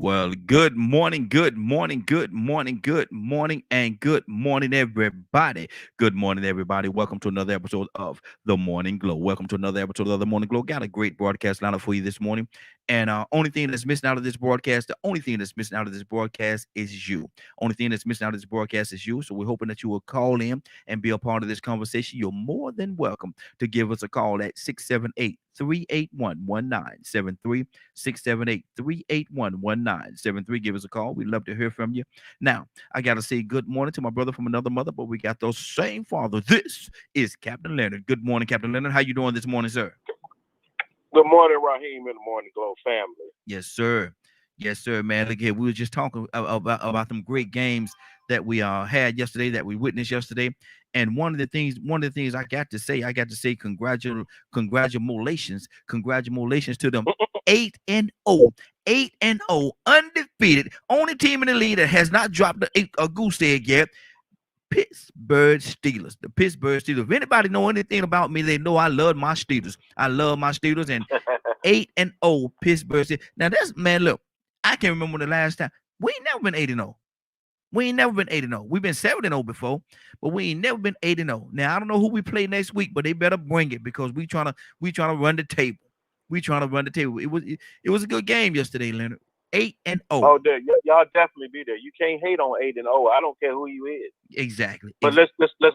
Well, good morning, everybody. Good morning, everybody. Welcome to another episode of The Morning Glow. Welcome to another episode of The Morning Glow. Got a great broadcast lineup for you this morning. And only thing that's missing out of this broadcast, the only thing that's missing out of this broadcast is you. Only thing that's missing out of this broadcast is you. So we're hoping that you will call in and be a part of this conversation. You're more than welcome to give us a call at 678 381 1973. 678 381 1973. Give us a call. We'd love to hear from you. Now, I got to say good morning to my brother from another mother, but we got those same father. This is Captain Leonard. Good morning, Captain Leonard. How you doing this morning, sir? Good morning, Raheem and the Morning Glow family. Yes, sir. Yes, sir, man. Look here, we were just talking about them great games that we had yesterday, that we witnessed yesterday. And one of the things I got to say congratulations to them 8-0, 8-0, undefeated, only team in the league that has not dropped a goose egg yet. Pittsburgh Steelers. The Pittsburgh Steelers. If anybody know anything about me, they know I love my Steelers. I love my Steelers, and 8-0 Pittsburgh Steelers. Now that's, man, look, I can't remember the last time. We ain't never been 8-0. We ain't never been 8-0. We've been 7-0 before, but we ain't never been 8-0. Now I don't know who we play next week, but they better bring it because we trying to run the table. We trying to run the table. It was a good game yesterday, Leonard. 8-0. Oh, y'all definitely be there. You can't hate on 8-0. I don't care who you is. Exactly. But let's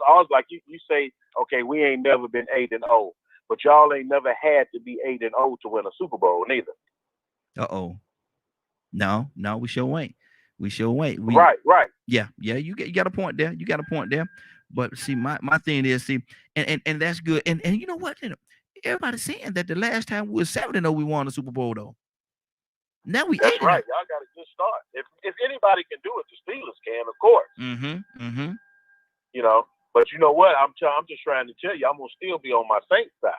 always, like you say, okay, we ain't never been 8-0, but y'all ain't never had to be 8-0 to win a Super Bowl neither. Uh-oh. No, we sure ain't. We sure ain't. Right. Yeah. You got a point there. You got a point there. But see, my thing is, see, and that's good. And you know what? Everybody's saying that the last time we were 7-0, we won the Super Bowl though. Now we That's 8-0. right. Y'all got a good start. If anybody can do it, the Steelers can, of course. You know. But you know what? I'm just trying to tell you, I'm gonna still be on my Saints side.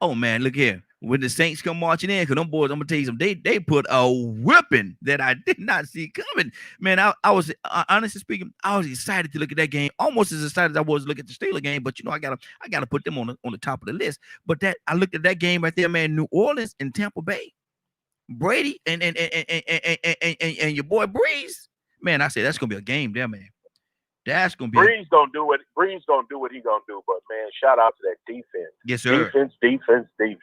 Oh man, look here. When the Saints come marching in, because them boys, I'm gonna tell you something, they put a whipping that I did not see coming. Man, I was honestly speaking, I was excited to look at that game, almost as excited as I was to look at the Steeler game. But I gotta put them on the top of the list. But that I looked at that game right there, man, New Orleans and Tampa Bay, Brady and your boy Breeze. Man, I said that's gonna be a game there, man. That's gonna be Breeze gonna do what he gonna do. But man, shout out to that defense. Yes, sir. Defense, man.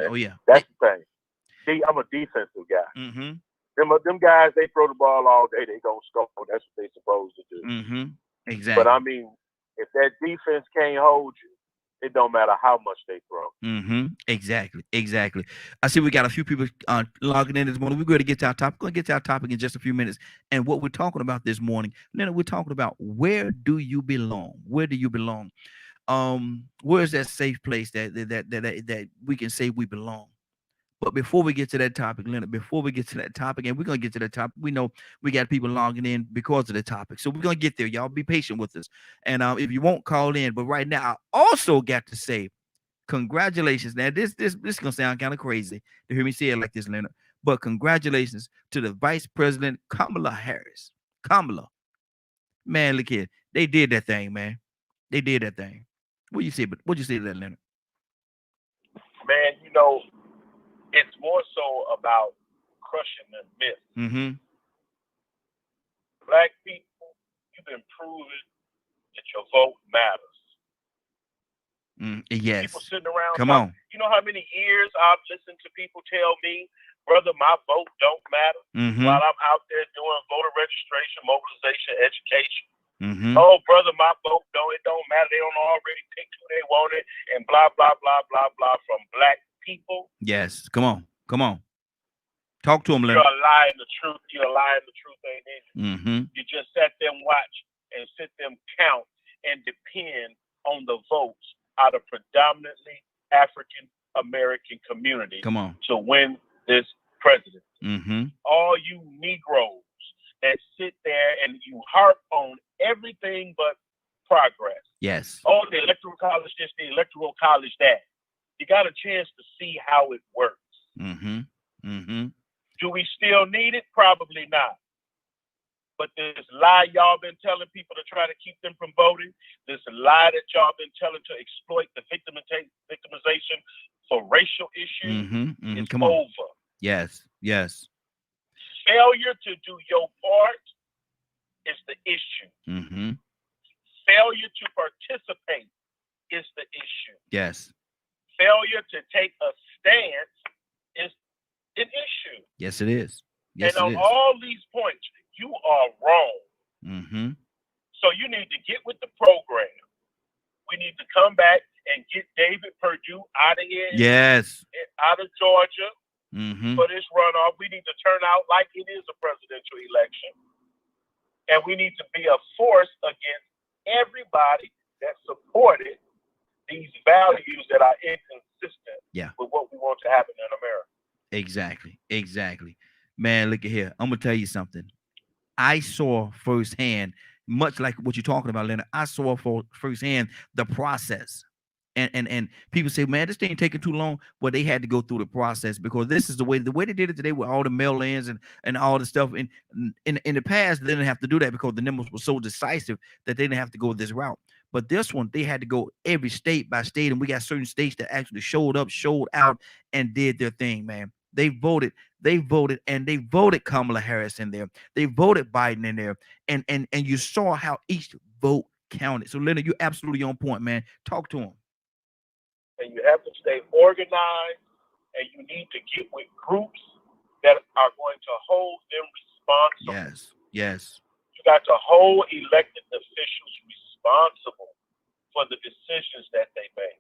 Oh yeah, that's the thing. See, I'm a defensive guy. Them guys, they throw the ball all day. They gonna score. That's what they supposed to do. Exactly. But I mean, if that defense can't hold you, it don't matter how much they throw. Exactly. I see we got a few people logging in this morning. We're going to get to our topic. We're going to get to our topic in just a few minutes. And what we're talking about this morning, Leonard, we're talking about where do you belong? Where do you belong? Where's that safe place that we can say we belong? But before we get to that topic, Leonard, and we're going to get to that topic, we know we got people logging in because of the topic. So we're going to get there. Y'all be patient with us. And if you won't call in, but right now, I also got to say, congratulations. Now, this is going to sound kind of crazy to hear me say it like this, Leonard, but congratulations to the Vice President, Kamala Harris. Kamala. Man, look here. They did that thing, man. They did that thing. What'd you say to that, Leonard? Man, it's more so about crushing the myth. Black people, you've been proving that your vote matters. Yes. People sitting around. Come on. You know how many years I've listened to people tell me, brother, my vote don't matter, while I'm out there doing voter registration, mobilization, education. Oh, brother, my vote it don't matter. They don't already pick who they wanted, and blah, blah, blah, blah, blah, from black people. Yes. Come on. Talk to them, Leonard. You're lying the truth. Ain't in you. You just sat them watch and sit them count and depend on the votes out of predominantly African American community to win this presidency. All you Negroes that sit there and you harp on everything but progress. Yes. Oh, the electoral college this, the electoral college that. You got a chance to see how it works. Do we still need it? Probably not. But this lie y'all been telling people to try to keep them from voting, this lie that y'all been telling to exploit the victimization for racial issues, it's over. Yes. Failure to do your part is the issue. Mm-hmm. Failure to participate is the issue. Yes. Failure to take a stance is an issue. Yes, it is. Yes, and on all these points, you are wrong. Mm-hmm. So you need to get with the program. We need to come back and get David Perdue out of here. Yes. Out of Georgia. Mm-hmm. For this runoff. We need to turn out like it is a presidential election. And we need to be a force against everybody that supported these values that are inconsistent with what we want to happen in America. Exactly. Exactly. Man, look at here. I'm going to tell you something. I saw firsthand, much like what you're talking about, Leonard, I saw firsthand the process. And people say, man, this thing taking too long. Well, they had to go through the process because this is the way they did it today with all the mail-ins and all the stuff. In the past, they didn't have to do that because the numbers were so decisive that they didn't have to go this route. But this one, they had to go every state by state, and we got certain states that actually showed up, showed out, and did their thing, man. They voted, and they voted Kamala Harris in there. They voted Biden in there, and you saw how each vote counted. So, Leonard, you're absolutely on point, man. Talk to them. And you have to stay organized, and you need to get with groups that are going to hold them responsible. Yes. You got to hold elected officials responsible for the decisions that they make.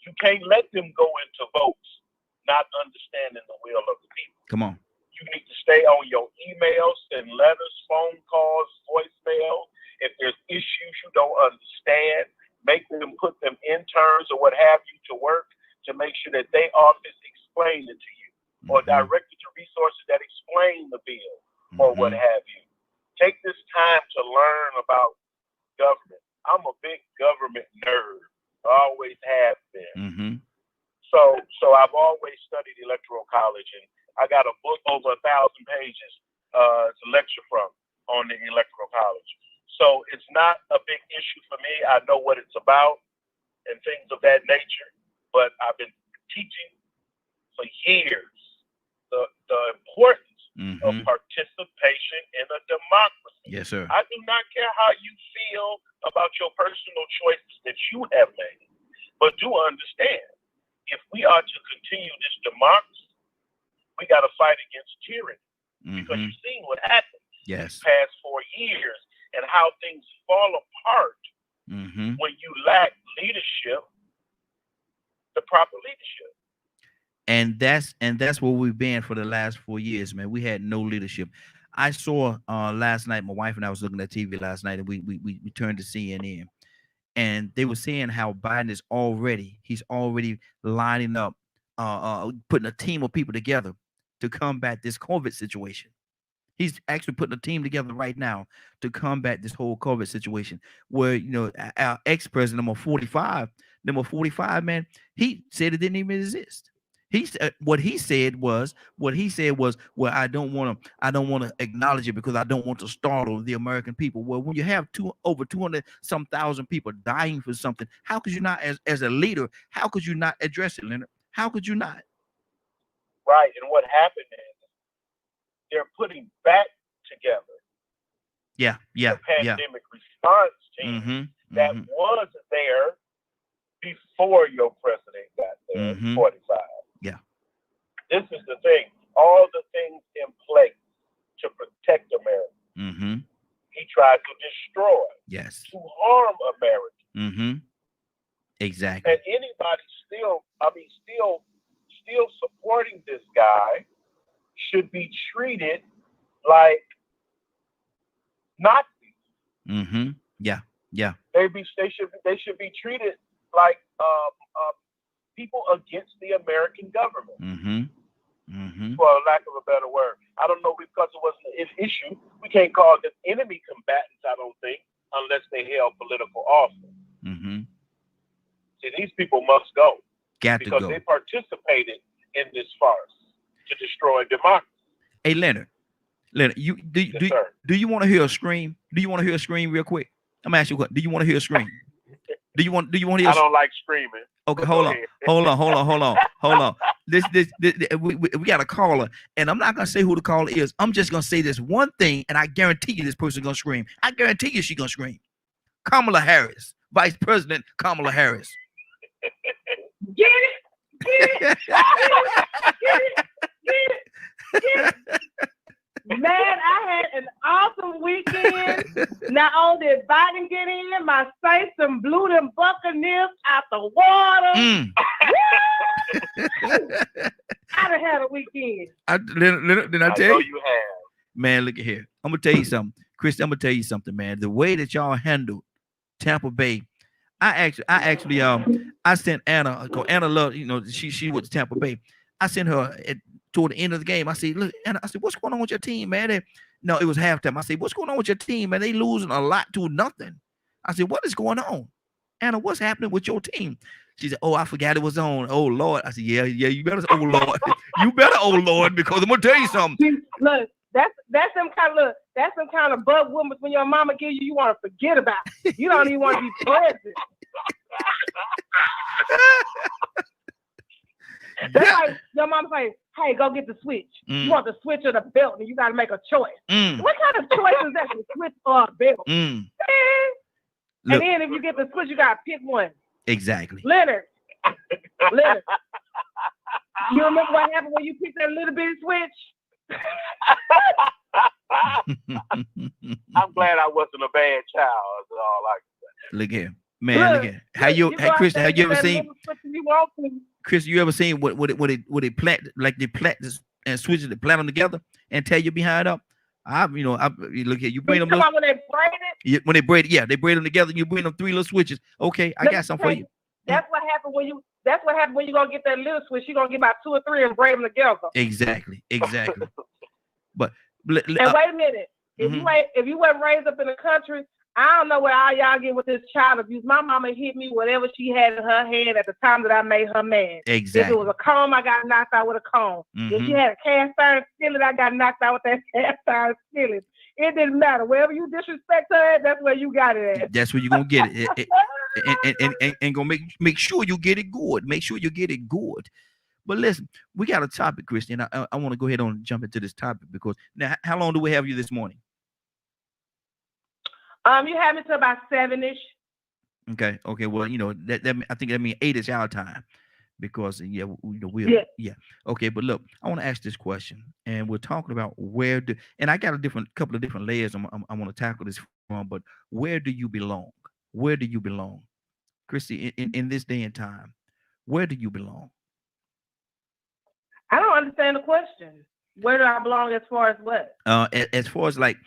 You can't let them go into votes not understanding the will of the people. Come on. You need to stay on your emails, send letters, phone calls, voicemail. If there's issues you don't understand, make them put them interns or what have you to work to make sure that their office explain it to you or direct you to resources that explain the bill or what have you. Take this time to learn about government. I'm a big government nerd. I always have been. So I've always studied electoral college, and I got a book over 1,000 pages to lecture from on the electoral college. So it's not a big issue for me. I know what it's about and things of that nature, but I've been teaching for years the importance of participation in a democracy. Yes, sir. I do not care how you feel about your personal choices that you have made, but do understand, if we are to continue this democracy, we got to fight against tyranny because you've seen what happened these past 4 years and how things fall apart when you lack leadership, the proper leadership. And that's where we've been for the last 4 years, man. We had no leadership. I saw last night, my wife and I was looking at TV last night, and we turned to CNN, and they were saying how Biden is he's already lining up, putting a team of people together to combat this COVID situation. He's actually putting a team together right now to combat this whole COVID situation. Where our ex-president, number 45, man, he said it didn't even exist. What he said was, well, I don't want to acknowledge it because I don't want to startle the American people. Well, when you have over 200-some thousand people dying for something, how could you not, as a leader, how could you not address it, Leonard? How could you not? Right, and what happened is they're putting back together the pandemic response team that was there before your president got there, 45. Yeah. This is the thing. All the things in place to protect America. He tried to destroy. Yes. To harm America. Exactly. And anybody still supporting this guy should be treated like Nazis. Yeah. They should be treated like people against the American government. For lack of a better word. I don't know, because it wasn't an issue. We can't call them enemy combatants, I don't think, unless they held political office. See, these people must go. Because they participated in this farce to destroy democracy. Hey, Leonard, do you want to hear a scream? Do you want to hear a scream real quick? I'm asking you what. Do you want to hear a scream? Do you want to hear? I don't like screaming. Okay, hold on. This we got a caller, and I'm not gonna say who the caller is. I'm just gonna say this one thing, and I guarantee you this person's gonna scream. I guarantee you she's gonna scream. Kamala Harris, Vice President Kamala Harris. Get it. Man, I had an awesome weekend. Not only did Biden get in, my Saints and blew them Buccaneers out the water. I done had a weekend. Did I tell know you? You have. Man, look at here. I'm gonna tell you something, Chris. I'm gonna tell you something, man. The way that y'all handled Tampa Bay, I sent Anna. Cause Anna loved, she went to Tampa Bay. I sent her toward the end of the game. I said, look, Anna, I said, what's going on with your team, man? No, it was halftime. I said, what's going on with your team, man? They losing a lot to nothing. I said, what is going on? Anna, what's happening with your team? She said, oh, I forgot it was on. Oh, Lord. I said, yeah, you better, oh, Lord. You better, oh, Lord, because I'm going to tell you something. Look, that's some kind of bug woman when your mama give you want to forget about it. You don't even want to be present. That's like your mom say, hey, go get the switch. You want the switch or the belt, and you got to make a choice. What kind of choice is that, the switch or a belt? And then if you get the switch, you got to pick one. Exactly. Leonard. You remember what happened when you picked that little bitty switch? I'm glad I wasn't a bad child. That's all I can say. Look here. Man, look here. Chris, have you ever seen? Chris, you ever seen what it plant, like they plant this and switches to plant them together and tear your behind up? Look here. You bring them. When they braid it. When they braid it, they braid them together. And you bring them 3 little switches. Okay, I got something for you. That's what happened when you. That's what happened when you gonna get that little switch. You gonna get about 2 or 3 and braid them together. Exactly. But wait a minute. If you weren't raised up in the country, I don't know where all y'all get with this child abuse. My mama hit me whatever she had in her hand at the time that I made her mad. Exactly. If it was a comb, I got knocked out with a comb. If she had a cast iron skillet, I got knocked out with that cast iron skillet. It didn't matter. Wherever you disrespect her at, that's where you got it at. That's where you're gonna get it. And gonna make sure you get it good. Make sure you get it good. But listen, we got a topic, Christy, and I want to go ahead and jump into this topic because now, how long do we have you this morning? You have it till about 7-ish. Okay. Well, that I think that means 8 is our time, because Okay, but look, I want to ask this question, and we're talking about and I got couple of different layers I want to tackle this from, but where do you belong? Where do you belong, Christy, in this day and time? Where do you belong? I don't understand the question. Where do I belong as far as what? As far as like,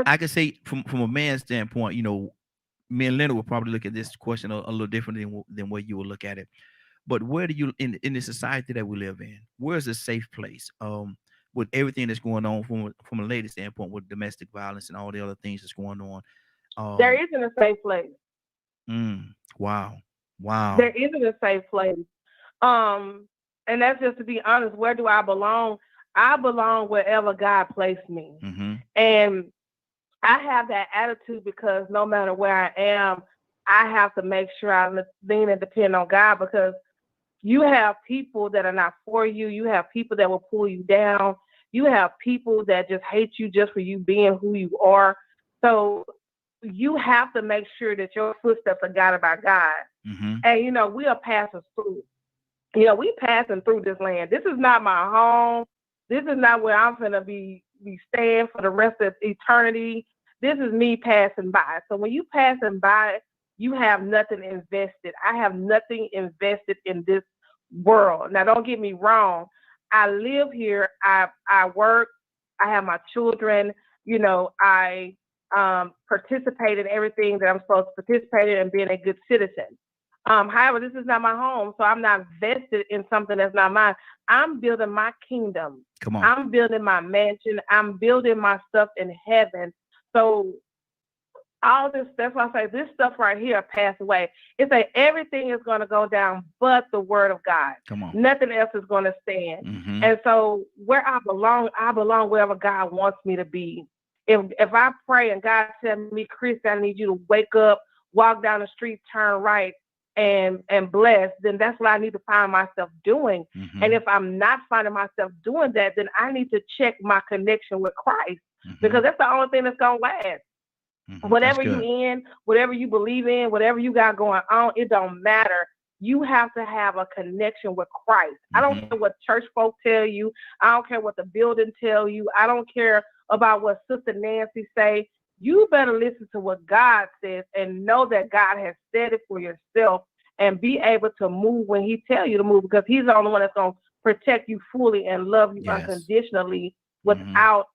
I can say from a man's standpoint, me and Leonard will probably look at this question a little different than where you will look at it. But where do you, in the society that we live in, where's a safe place? With everything that's going on from a lady standpoint, with domestic violence and all the other things that's going on. There isn't a safe place. Wow. There isn't a safe place. And that's just to be honest. Where do I belong? I belong wherever God placed me. And I have that attitude because no matter where I am, I have to make sure I lean and depend on God, because you have people that are not for you. You have people that will pull you down. You have people that just hate you just for you being who you are. So you have to make sure that your footsteps are guided by God. And, we are passing through. We passing through this land. This is not my home. This is not where I'm going to be staying for the rest of eternity. This is me passing by. So when you passing by, you have nothing invested. I have nothing invested in this world. Now, don't get me wrong. I live here. I work. I have my children. I participate in everything that I'm supposed to participate in and being a good citizen. However, this is not my home, so I'm not vested in something that's not mine. I'm building my kingdom. Come on. I'm building my mansion. I'm building my stuff in heaven. So all this, that's why I say this stuff right here passed away. It's like everything is going to go down but the word of God. Come on. Nothing else is going to stand. And so where I belong wherever God wants me to be. If I pray and God tells me, Chris, I need you to wake up walk down the street, turn right, and bless, then that's what I need to find myself doing. And if I'm not finding myself doing that, then I need to check my connection with Christ, because that's the only thing that's gonna last. Whatever you in, whatever you believe in, whatever you got going on, it don't matter. You have to have a connection with Christ. I don't care what church folk tell you. I don't care what the building tell you. I don't care about what Sister Nancy say. You better listen to what God says and know that God has said it for yourself, and be able to move when he tell you to move, because he's the only one that's going to protect you fully and love you unconditionally without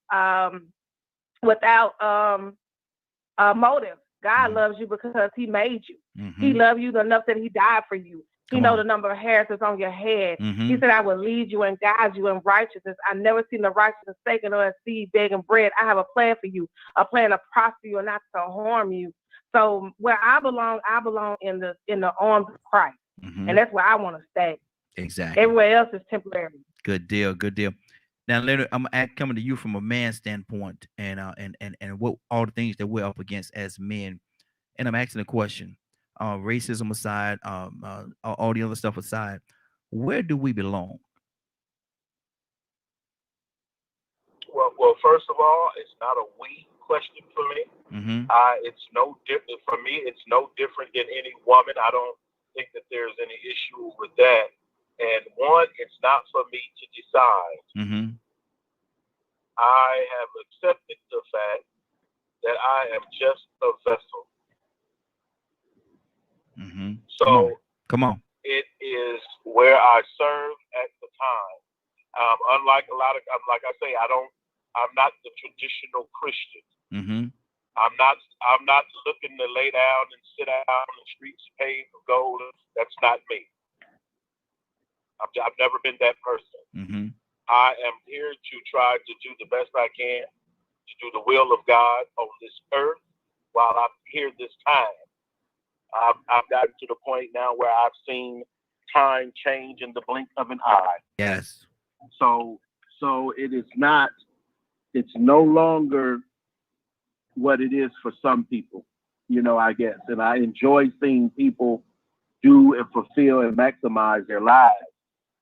motive. God loves you because he made you. He loves you enough that he died for you. He knows the number of hairs that's on your head. He said, I will lead you and guide you in righteousness. I never seen the righteous forsaken or a seed begging bread. I have a plan for you, a plan to prosper you and not to harm you. So where I belong in the arms of Christ. And that's where I want to stay. Exactly. Everywhere else is temporary. Good deal. Good deal. Now, later, I'm coming to you from a man's standpoint, and what all the things that we're up against as men. And I'm asking a question: racism aside, all the other stuff aside, where do we belong? Well, first of all, it's not a we question for me. It's no different for me. It's no different than any woman. I don't think that there's any issue with that. And one, it's not for me to decide. I have accepted the fact that I am just a vessel. So come on. It is where I serve at the time. Unlike a lot of, like I say, I'm not the traditional Christian. I'm not looking to lay down and sit down on the streets paved with gold. That's not me. I've never been that person. I am here to try to do the best I can to do the will of God on this earth while I'm here this time. I've gotten to the point now where I've seen time change in the blink of an eye. Yes. So it's no longer what it is for some people, I guess. And I enjoy seeing people do and fulfill and maximize their lives.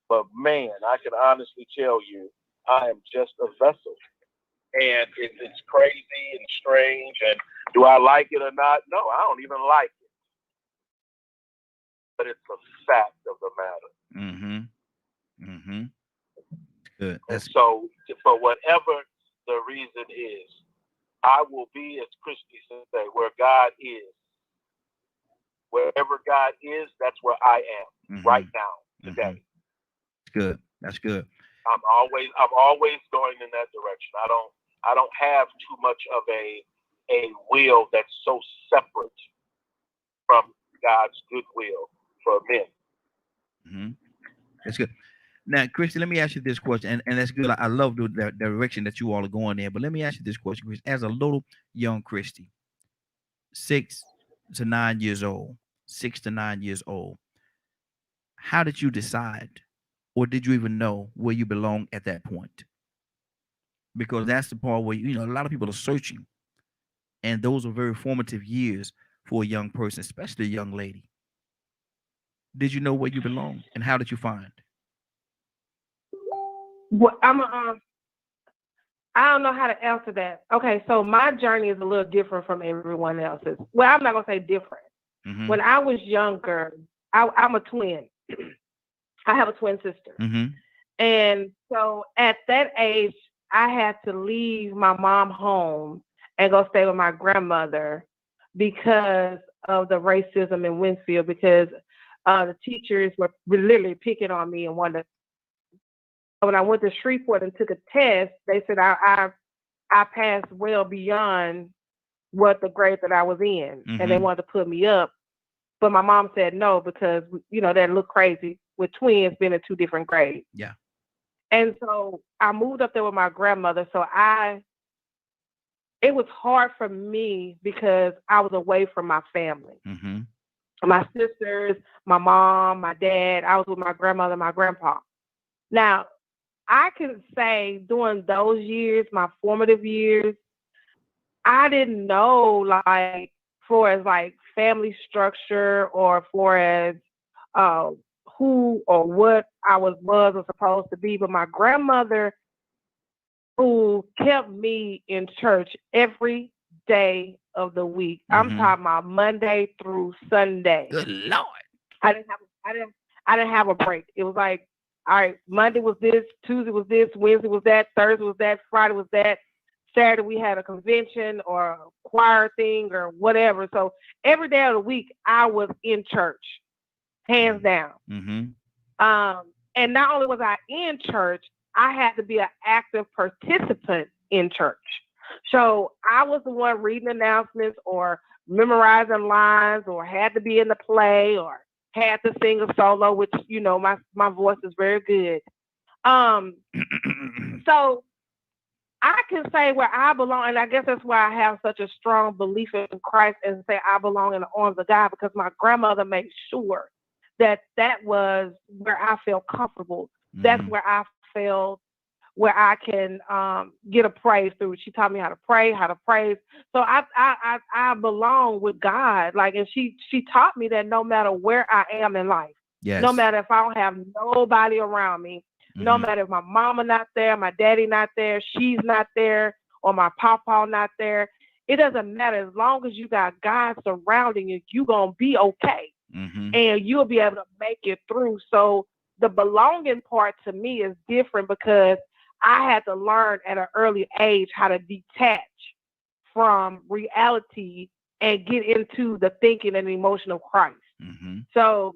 But man, I can honestly tell you, I am just a vessel. And it's crazy and strange. And do I like it or not? No, I don't even like it. But it's a fact of the matter. Good. So, for whatever the reason is, I will be, as Christy said, where God is. Wherever God is, that's where I am right now, today. Good. That's good. I'm always going in that direction. I don't have too much of a will that's so separate from God's goodwill for men. That's good. Now, Christy, let me ask you this question, and that's good. I love the direction that you all are going there. But let me ask you this question, Christy. As a little young Christy, 6 to 9 years old, how did you decide, or did you even know where you belong at that point? Because that's the part where, a lot of people are searching, and those are very formative years for a young person, especially a young lady. Did you know where you belong, and how did you find? Well, I don't know how to answer that. Okay, so my journey is a little different from everyone else's. Well, I'm not gonna say different. When I was younger, I'm a twin. I have a twin sister. And so at that age, I had to leave my mom home and go stay with my grandmother because of the racism in Winfield, because the teachers were literally picking on me and wanted to. When I went to Shreveport and took a test, they said I passed well beyond what the grade that I was in, and they wanted to put me up. But my mom said no, because that looked crazy with twins being in 2 different grades. Yeah. And so I moved up there with my grandmother. So it was hard for me because I was away from my family. My sisters, my mom, my dad. I was with my grandmother, my grandpa. Now, I can say during those years, my formative years, I didn't know for as family structure or for as who or what I was or supposed to be, but my grandmother, who kept me in church every day of the week. I'm talking about Monday through Sunday. Good Lord. I didn't have a break. It was like, all right, Monday was this, Tuesday was this, Wednesday was that, Thursday was that, Friday was that, Saturday we had a convention or a choir thing or whatever. So every day of the week I was in church, hands down. And not only was I in church, I had to be an active participant in church. So I was the one reading announcements or memorizing lines or had to be in the play or had to sing a solo, which, you know, my voice is very good. So I can say where I belong, and I guess that's why I have such a strong belief in Christ and say I belong in the arms of God, because my grandmother made sure that was where I felt comfortable. That's where I felt where I can get a praise through. She taught me how to pray, how to praise. So I belong with God. Like, and she taught me that no matter where I am in life, no matter if I don't have nobody around me, no matter if my mama not there, my daddy not there, she's not there, or my papa not there, it doesn't matter. As long as you got God surrounding you, you're going to be okay. And you'll be able to make it through. So the belonging part to me is different because I had to learn at an early age how to detach from reality and get into the thinking and emotion of Christ. So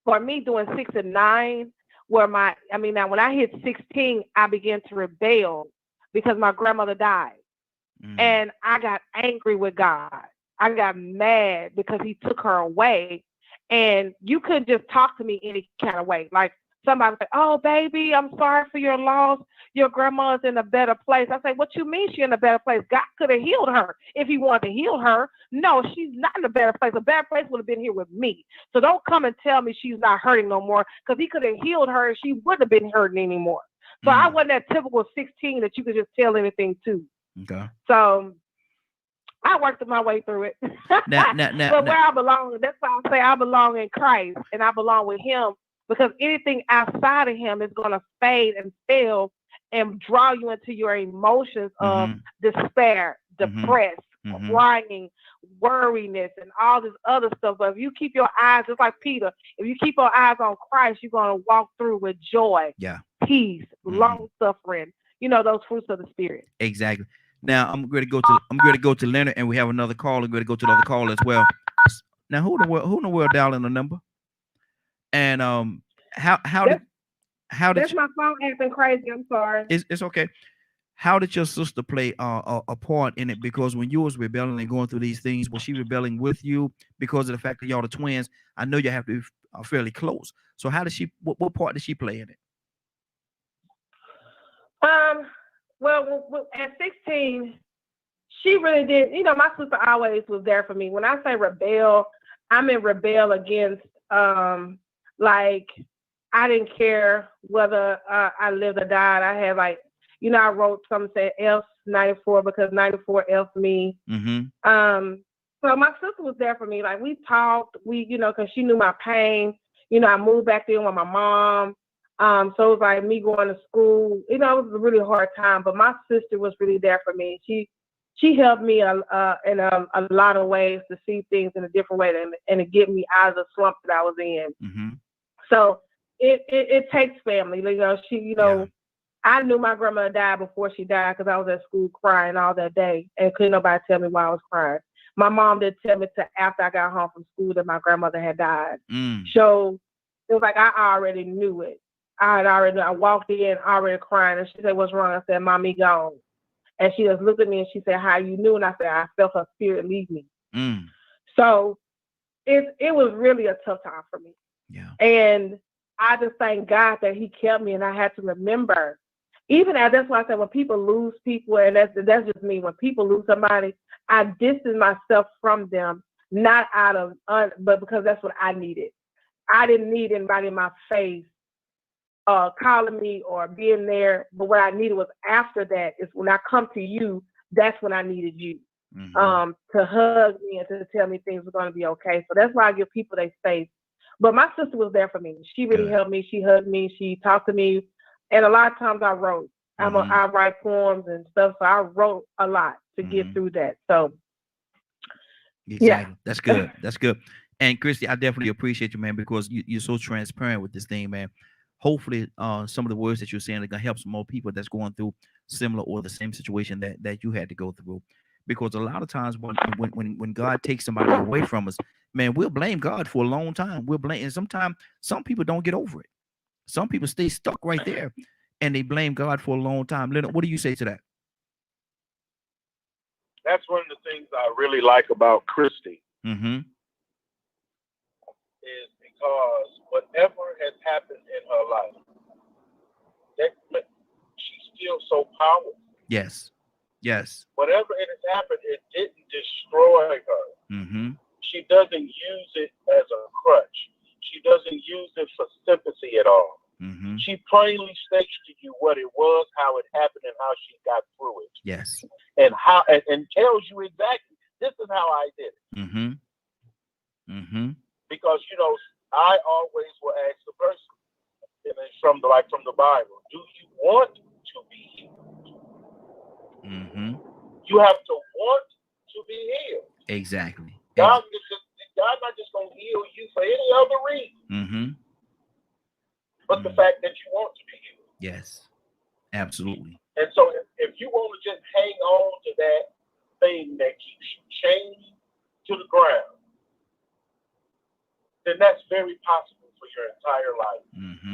for me, doing 6 and 9, now when I hit 16, I began to rebel because my grandmother died. And I got angry with God. I got mad because he took her away. And you couldn't just talk to me any kind of way. Like somebody would say, "Oh, baby, I'm sorry for your loss. Your grandma's in a better place." I say, "What you mean she's in a better place? God could have healed her if he wanted to heal her. No, she's not in a better place. A better place would have been here with me. So don't come and tell me she's not hurting no more, because he could have healed her and she wouldn't have been hurting anymore." So I wasn't that typical 16 that you could just tell anything to. Okay. So I worked my way through it. But where I belong, that's why I say I belong in Christ and I belong with him, because anything outside of him is going to fade and fail and draw you into your emotions of despair, depressed, crying, worriness, and all this other stuff. But if you keep your eyes, just like Peter, if you keep your eyes on Christ, you're going to walk through with joy, peace, long suffering, those fruits of the Spirit. Exactly. Now I'm going to go to Leonard, and we have another call. I'm going to go to another call as well. Now who in the world dialing the number? And how did that's my phone acting crazy? I'm sorry. It's okay. How did your sister play a part in it? Because when you was rebelling and going through these things, was she rebelling with you because of the fact that y'all the twins? I know you have to be fairly close. So how did she? What part did she play in it? Well, at 16, she really did. My sister always was there for me. When I say rebel, I mean rebel against, like, I didn't care whether I lived or died. I had I wrote something that said F 94 because 94 F me. So my sister was there for me. Like, we talked, because she knew my pain. I moved back there with my mom. So it was like me going to school. It was a really hard time, but my sister was really there for me. She helped me in a lot of ways to see things in a different way and to get me out of the slump that I was in. So it takes family. I knew my grandmother died before she died because I was at school crying all that day and couldn't nobody tell me why I was crying. My mom didn't tell me till after I got home from school that my grandmother had died. So it was like I already knew it. I walked in already crying, and she said, "What's wrong?" I said, "Mommy gone." And she just looked at me and she said, "How you knew?" And I said, "I felt her spirit leave me." So it was really a tough time for me. Yeah. And I just thank God that he kept me, and I had to remember, that's why I said when people lose people, and that's just me, when people lose somebody, I distance myself from them, not out of, but because that's what I needed. I didn't need anybody in my face calling me or being there, but what I needed was after that is when I come to you, that's when I needed you. to hug me and to tell me things were going to be okay. So that's why I give people their space. But my sister was there for me. She really helped me. She hugged me. She talked to me. And a lot of times I wrote. I write poems and stuff. So I wrote a lot to get through that. So exactly. That's good. That's good. And Christy, I definitely appreciate you, man, because you're so transparent with this thing, man. Hopefully, some of the words that you're saying are gonna help some more people that's going through similar or the same situation that you had to go through. Because a lot of times when God takes somebody away from us, man, we'll blame God for a long time. We'll blame, and sometimes some people don't get over it. Some people stay stuck right there, and they blame God for a long time. Leonard, what do you say to that? That's one of the things I really like about Christy. Is because whatever has happened in her life, she's still so powerful. Yes. Yes. Whatever it has happened, it didn't destroy her. She doesn't use it as a crutch. She doesn't use it for sympathy at all. She plainly states to you what it was, how it happened, and how she got through it. Yes. And how and tells you exactly, this is how I did it. Because I always will ask the person, and it's from the Bible, do you want to be healed? You have to want to be healed. Exactly. God not just gonna heal you for any other reason, but the fact that you want to be healed. Yes, absolutely. And so, if you want to just hang on to that thing that keeps you chained to the ground, then that's very possible for your entire life.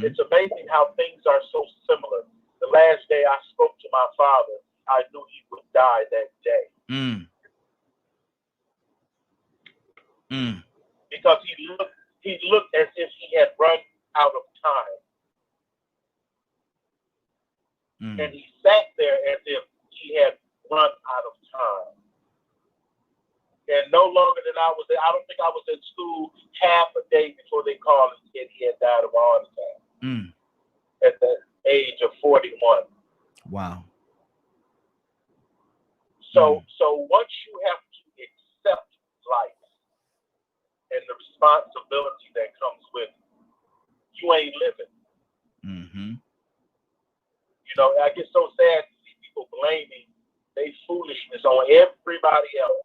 It's amazing how things are so similar. The last day I spoke to my father, I knew he would die that day. Because he looked as if he had run out of time. And he sat there as if he had run out of time. And no longer than I don't think I was in school half a day before they called and said he had died of a heart attack at the age of 41. Wow. So once you have to accept life and the responsibility that comes with it, you ain't living. I get so sad to see people blaming their foolishness on everybody else.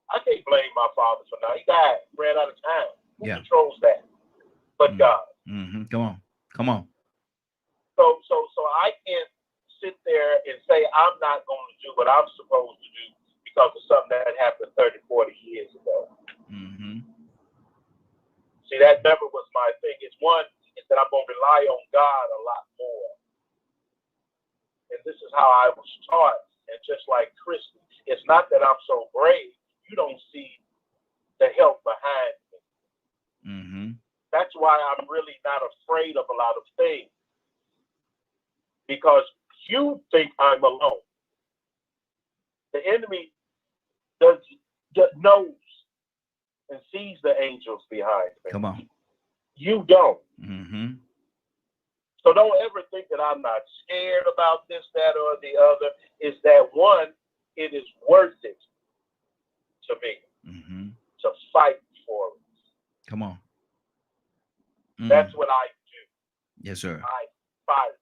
I can't blame my father for now. He died, ran out of time. Who controls that? But God. Come on. So I can't sit there and say I'm not going to do what I'm supposed to do because of something that happened 30, 40 years ago. See, that never was my thing. It's that I'm going to rely on God a lot more. And this is how I was taught. And just like Christy, it's not that I'm so brave. You don't see the help behind me. That's why I'm really not afraid of a lot of things. Because you think I'm alone. The enemy knows and sees the angels behind me. Come on. You don't. So don't ever think that I'm not scared about this, that, or the other. Is that one, it is worth it to me to fight for it. Come on. That's what I do. Yes, sir. I fight.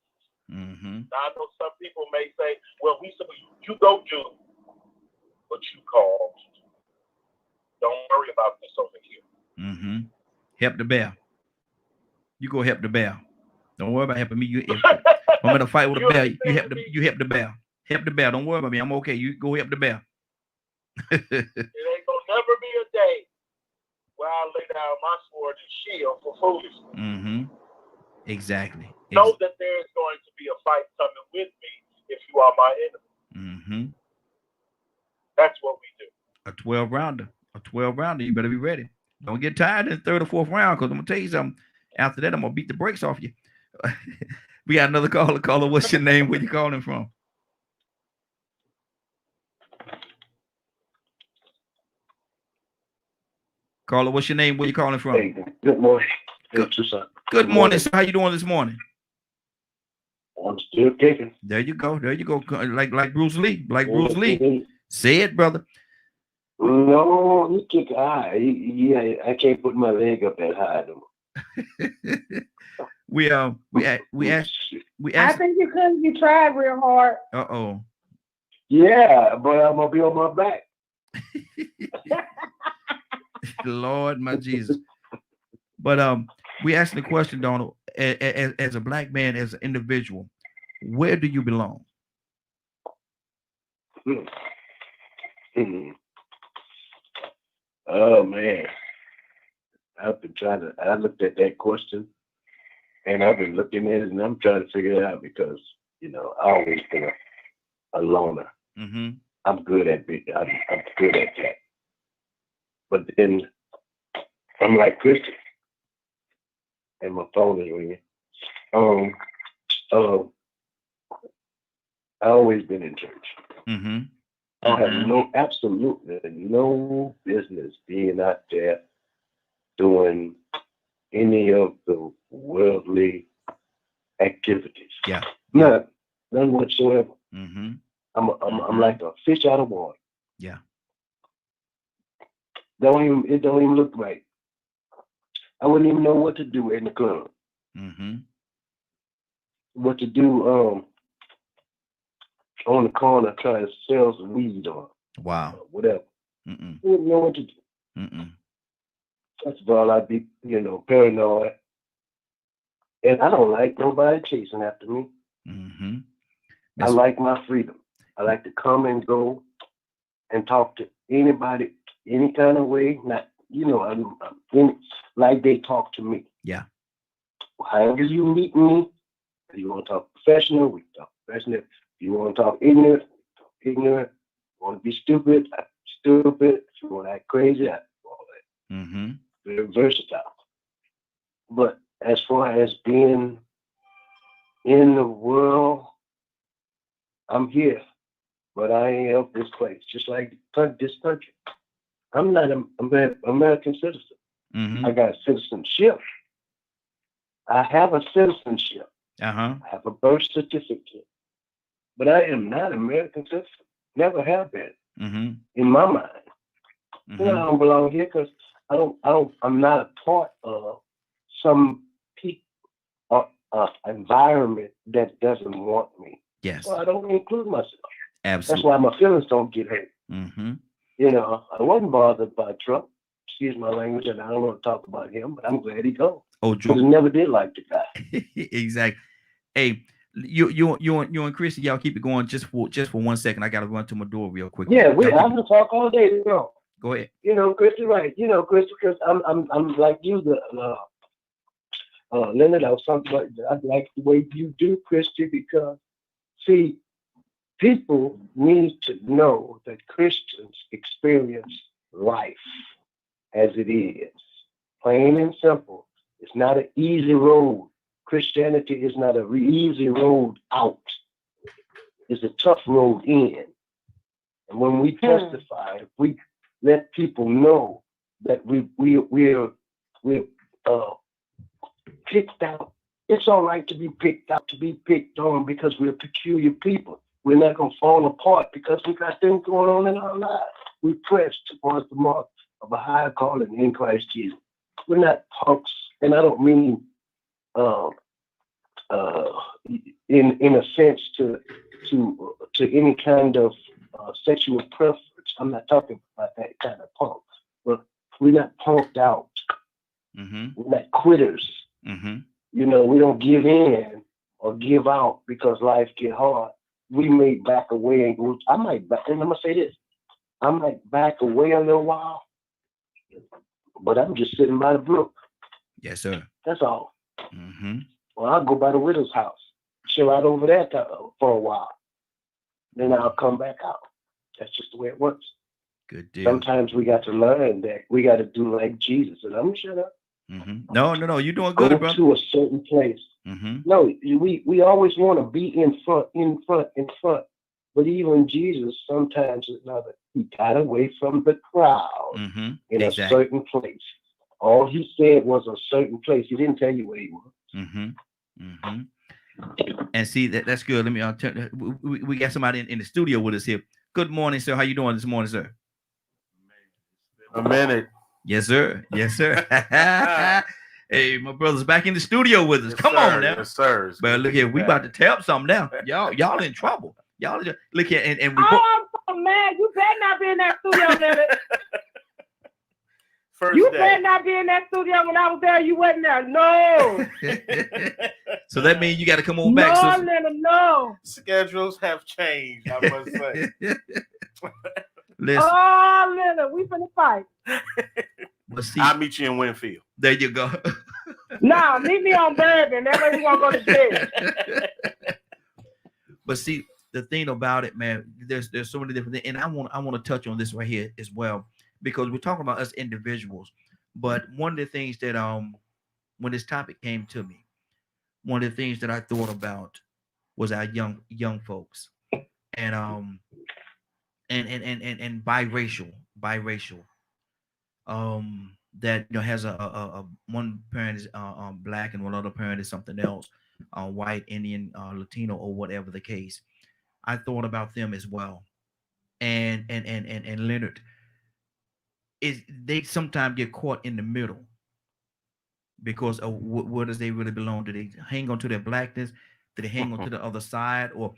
Now, I know some people may say, well, you go do what you call. Don't worry about this over here. Help the bear. You go help the bear. Don't worry about helping me. If I'm in a fight with a bear, you help the bear. Help the bear. Don't worry about me. I'm okay. You go help the bear. It ain't gonna never be a day where I lay down my sword and shield for foolishness. Exactly. Know that there is going to be a fight coming with me if you are my enemy. That's what we do. A 12-rounder. A 12-rounder. You better be ready. Don't get tired in the third or fourth round, because I'm gonna tell you something. After that, I'm gonna beat the brakes off you. We got another caller. Caller, what's your name? Where you calling from? Caller, what's your name? Where you calling from? Hey, good morning. Good morning. So how you doing this morning? I'm still kicking. There you go. There you go. Like Bruce Lee. Like Bruce Lee. Say it, brother. No, you kick high. Yeah, I can't put my leg up that high no more. we asked. I think you tried real hard. Uh-oh. Yeah, but I'm gonna be on my back. Lord, my Jesus. But we asked the question, Donald, as a black man, as an individual, where do you belong? Oh man, I looked at that question, and I've been looking at it, and I'm trying to figure it out because I always been a loner. Mm-hmm. I'm good at I'm good at that. But then I'm like Christian, and my phone is ringing. I always been in church. Mm-hmm. I have absolutely no business being out there doing any of the worldly activities. Yeah. None whatsoever. Mm-hmm. I'm like a fish out of water. Yeah. It don't even look right. I wouldn't even know what to do in the club. Mm-hmm. What to do on the corner trying to sell some weed or whatever. Mm-mm. I wouldn't know what to do. Mm-mm. First of all, I'd be, paranoid. And I don't like nobody chasing after me. Mm-hmm. I like my freedom. I like to come and go and talk to anybody, any kind of way. Not, like they talk to me. Yeah. However you meet me, if you want to talk professional, we talk professional. If you want to talk ignorant, talk ignorant. If you want to be stupid, stupid. If you want to act crazy, I do all that. Mm-hmm. Very versatile. But as far as being in the world, I'm here, but I ain't of this place. Just like this country, I'm not an American citizen. Mm-hmm. I got citizenship. I have a citizenship. Uh-huh. I have a birth certificate, but I am not an American citizen. Never have been. Mm-hmm. In my mind, Mm-hmm. I don't belong here because I'm not a part of some environment that doesn't want me. Yes. So I don't include myself. Absolutely. That's why my feelings don't get hurt. Mm-hmm. I wasn't bothered by Trump. Excuse my language, and I don't want to talk about him, but I'm glad he goes. Oh, Because I never did like the guy. Exactly. Hey, you and Chris, y'all keep it going just for 1 second. I gotta run to my door real quick. Yeah, I'm gonna talk all day. Go ahead. Chris is right. Chris, because I'm like you, Leonard. I was talking about. I like the way you do, Christy, because see, people need to know that Christians experience life as it is, plain and simple. It's not an easy road. Christianity is not an easy road out. It's a tough road in. And when we testify, if we let people know that we're picked out, it's all right to be picked out, to be picked on, because we're peculiar people. We're not going to fall apart because we got things going on in our lives. We press towards the mark of a higher calling in Christ Jesus. We're not punks, and I don't mean in a sense to any kind of sexual preference. I'm not talking about that kind of punk. But we're not punked out. Mm-hmm. We're not quitters. Mm-hmm. We don't give in or give out because life get hard. We may back away and go. And I'm gonna say this. I might back away a little while, but I'm just sitting by the brook. Yes, sir. That's all. Mm-hmm. Well, I'll go by the widow's house, chill out over there for a while. Then I'll come back out. That's just the way it works. Good deal. Sometimes we got to learn that we got to do like Jesus. And I'm gonna shut up. Mm-hmm. No, you're doing good, brother. Go to a certain place. Mm-hmm. No, we always want to be in front. But even Jesus, sometimes he got away from the crowd in a certain place. All he said was a certain place. He didn't tell you where he was. Mm-hmm. Mm-hmm. And see, that's good. Let me we got somebody in the studio with us here. Good morning, sir. How you doing this morning, sir? A minute. Yes, sir. Yes, sir. Hey, my brother's back in the studio with us. Yes, Come sir. on now. Yes, sir. But look here, we about to tap something now. Y'all in trouble. Y'all look here and we. Oh, I'm so mad. You better not be in that studio, minute. First you day. better not be in that studio. When I was there, you wasn't there. No. So that means you got to come on back. No, Leonard, no. Schedules have changed, I must say. Listen. Oh, Leonard, we finna fight. But see, I'll meet you in Winfield. There you go. Nah, meet me on Bourbon. That way we won't go to jail. But see, the thing about it, man, there's so many different things, and I want to touch on this right here as well, because we're talking about us individuals. But one of the things that when this topic came to me, one of the things that I thought about was our young folks, and biracial, that has a one parent is black and one other parent is something else, white, Indian, Latino, or whatever the case. I thought about them as well, and Leonard, they sometimes get caught in the middle because of where does they really belong? Do they hang on to their blackness? Do they hang on to the other side, or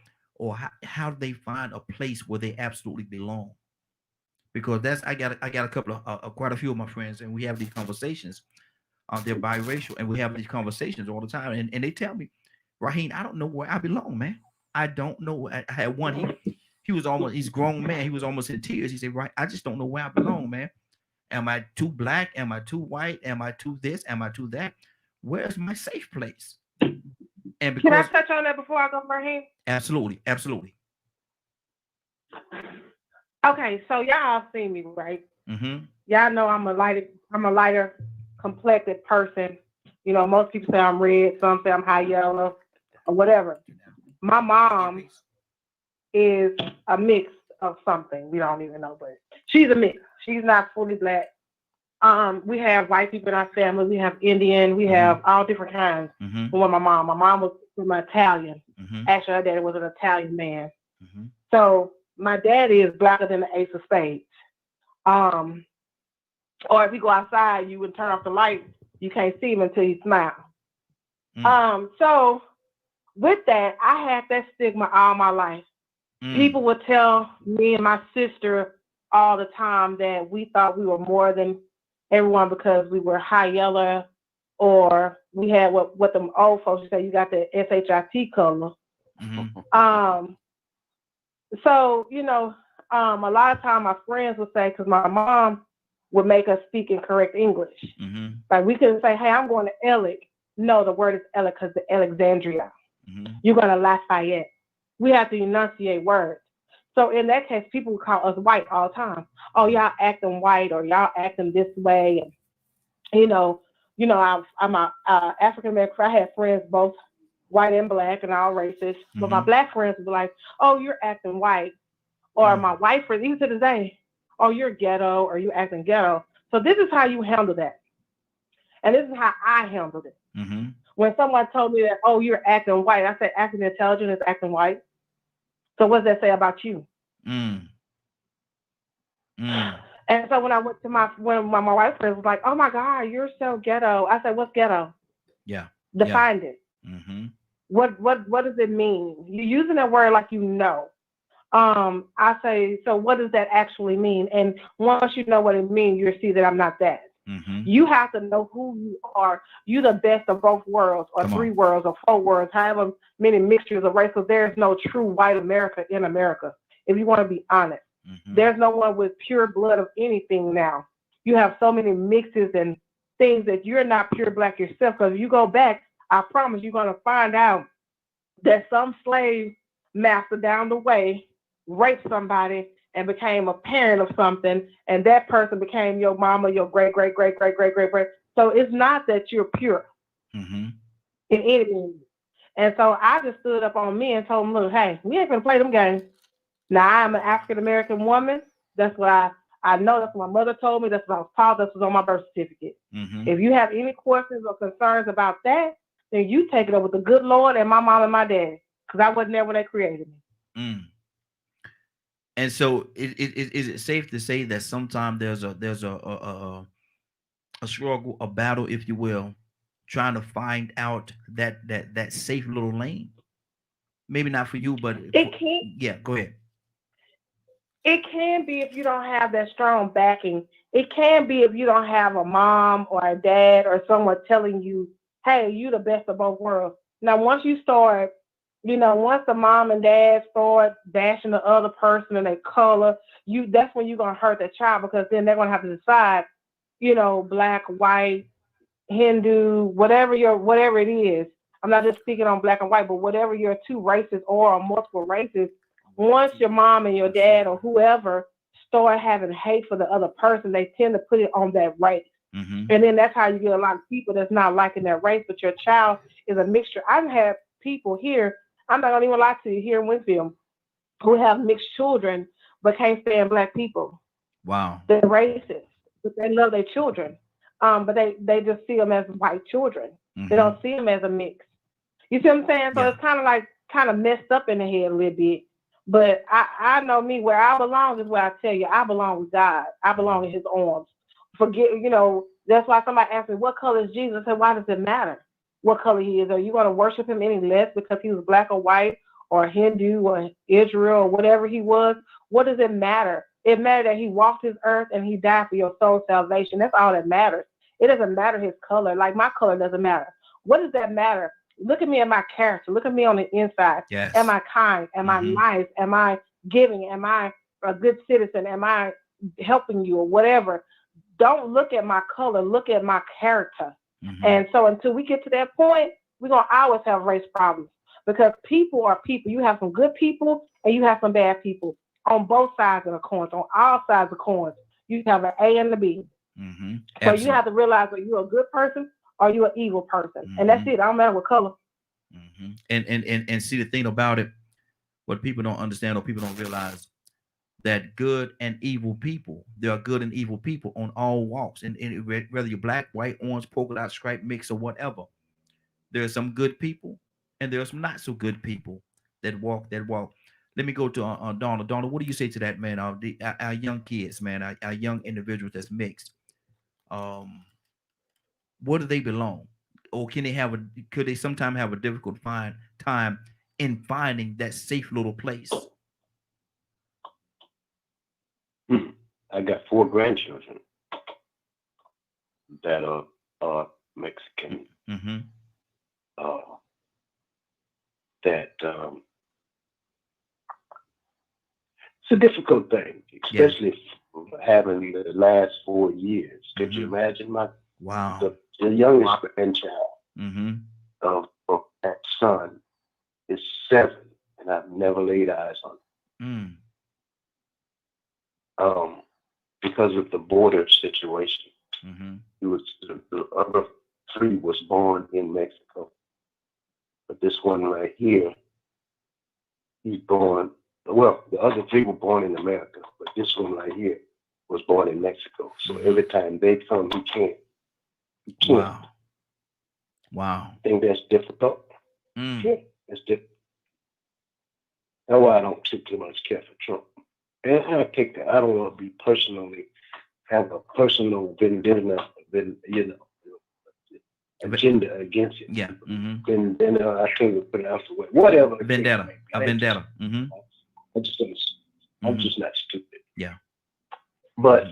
how do they find a place where they absolutely belong? Because I got a couple of quite a few of my friends, and we have these conversations. They're biracial, and we have these conversations all the time. And they tell me, Raheem, I don't know where I belong, man. I don't know. I had one. He's a grown man. He was almost in tears. He said, right, I just don't know where I belong, man. Am I too black? Am I too white? Am I too this? Am I too that? Where's my safe place? And can I touch on that before I go, Raheem? Absolutely. Okay, so y'all seen me, right? Mm-hmm. Y'all know I'm a lighter complected person. You know, most people say I'm red, some say I'm high yellow, or whatever. My mom is a mix of something. We don't even know, but she's a mix. She's not fully black. We have white people in our family. We have Indian. We have all different kinds. Mm-hmm. With my mom was from Italian. Mm-hmm. Actually, her daddy was an Italian man. Mm-hmm. So my daddy is blacker than the ace of spades. Or if you go outside, you would turn off the light, you can't see him until you smile. So with that, I had that stigma all my life. People would tell me and my sister all the time that we thought we were more than everyone because we were high yellow, or we had what them old folks say, you got the SHIT color. Mm-hmm. So, you know, a lot of time my friends would say, because my mom would make us speak in correct English. Mm-hmm. Like we couldn't say, hey, I'm going to Alec. No, the word is Alec because the Alexandria. Mm-hmm. You're going to Lafayette. We have to enunciate words. So in that case, people would call us white all the time. Oh, y'all acting white, or y'all acting this way. And, you know, I'm a African American. I had friends both white and black and all races. Mm-hmm. But my black friends would be like, oh, you're acting white. Or my white friends, even to this day, oh, you're ghetto, or you acting ghetto. So this is how you handle that. And this is how I handled it. Mm-hmm. When someone told me that, oh, you're acting white, I said acting intelligent is acting white. So what does that say about you? And so when I went to my white friends was like, oh my God, you're so ghetto. I said, what's ghetto? Yeah. Define it. Mm-hmm. What does it mean? You're using that word like you know. I say, so what does that actually mean? And once you know what it means, you'll see that I'm not that. Mm-hmm. You have to know who you are. You're the best of both worlds, or three worlds, or four worlds, however many mixtures of race. So there's no true white America in America, if you want to be honest. Mm-hmm. There's no one with pure blood of anything now. You have so many mixes and things that you're not pure black yourself. Because if you go back, I promise you're going to find out that some slave master down the way raped somebody and became a parent of something, and that person became your mama, your great. So it's not that you're pure in any means. And so I just stood up on me and told them, look, hey, we ain't gonna play them games. Now I'm an African American woman. That's what I know. That's what my mother told me. That's what I was taught. That's what's on my birth certificate. Mm-hmm. If you have any questions or concerns about that, then you take it up with the good Lord and my mom and my dad, because I wasn't there when they created me. And so, is it safe to say that sometimes there's a struggle, a battle, if you will, trying to find out that safe little lane? Maybe not for you, but It can yeah. Go ahead. it can be if you don't have that strong backing. It can be if you don't have a mom or a dad or someone telling you, "Hey, you the best of both worlds." Now, once you start, once the mom and dad start bashing the other person and their color, that's when you're gonna hurt the child because then they're gonna have to decide, black, white, Hindu, whatever it is. I'm not just speaking on black and white, but whatever your two races or multiple races. Once your mom and your dad or whoever start having hate for the other person, they tend to put it on that race. Mm-hmm. And then that's how you get a lot of people that's not liking their race, but your child is a mixture. I've had people here, I'm not gonna even lie to you, here in Winfield, who have mixed children but can't stand black people. Wow. They're racist, but they love their children. But they just see them as white children. Mm-hmm. They don't see them as a mix. You see what I'm saying? So Yeah. it's kind of messed up in the head a little bit. But I know me, where I belong is where I tell you, I belong with God. I belong in his arms. That's why somebody asked me, what color is Jesus? I said, why does it matter what color he is? Are you going to worship him any less because he was black or white or Hindu or Israel or whatever he was? What does it matter? It matters that he walked this earth and he died for your soul's salvation. That's all that matters. It doesn't matter his color. Like my color doesn't matter. What does that matter? Look at me and my character. Look at me on the inside. Yes. Am I kind? Am I nice? Am I giving? Am I a good citizen? Am I helping you or whatever? Don't look at my color. Look at my character. Mm-hmm. And so until we get to that point, we're going to always have race problems because people are people. You have some good people and you have some bad people on both sides of the coins, on all sides of the coins. You have an A and a B. Mm-hmm. So you have to realize that you're a good person or you're an evil person. Mm-hmm. And that's it. I don't matter what color. Mm-hmm. And see, the thing about it, what people don't understand or people don't realize, that good and evil people, there are good and evil people on all walks, and whether you're black, white, orange, polka dot, stripe, mix, or whatever, there are some good people and there are some not so good people that walk. Let me go to Donald. Donald, what do you say to that, man? Our young kids, man, our young individuals that's mixed. Where do they belong? Or could they sometimes have a difficult time in finding that safe little place? I got 4 grandchildren that are Mexican. Mm-hmm. It's a difficult thing, especially having the last 4 years. Could you imagine the youngest grandchild of that son is 7, and I've never laid eyes on him. Because of the border situation. The other 3 was born in Mexico, but this one right here, he's born. Well, the other 3 were born in America, but this one right here was born in Mexico. So every time they come, he can't. Wow. I think that's difficult. Yeah, that's difficult. That's why I don't take too much care for Trump. And I take that. I don't want to have a personal vendetta, agenda against it. Yeah. Then I can't put it out the way. Whatever. A vendetta. I'm just not stupid. Yeah. But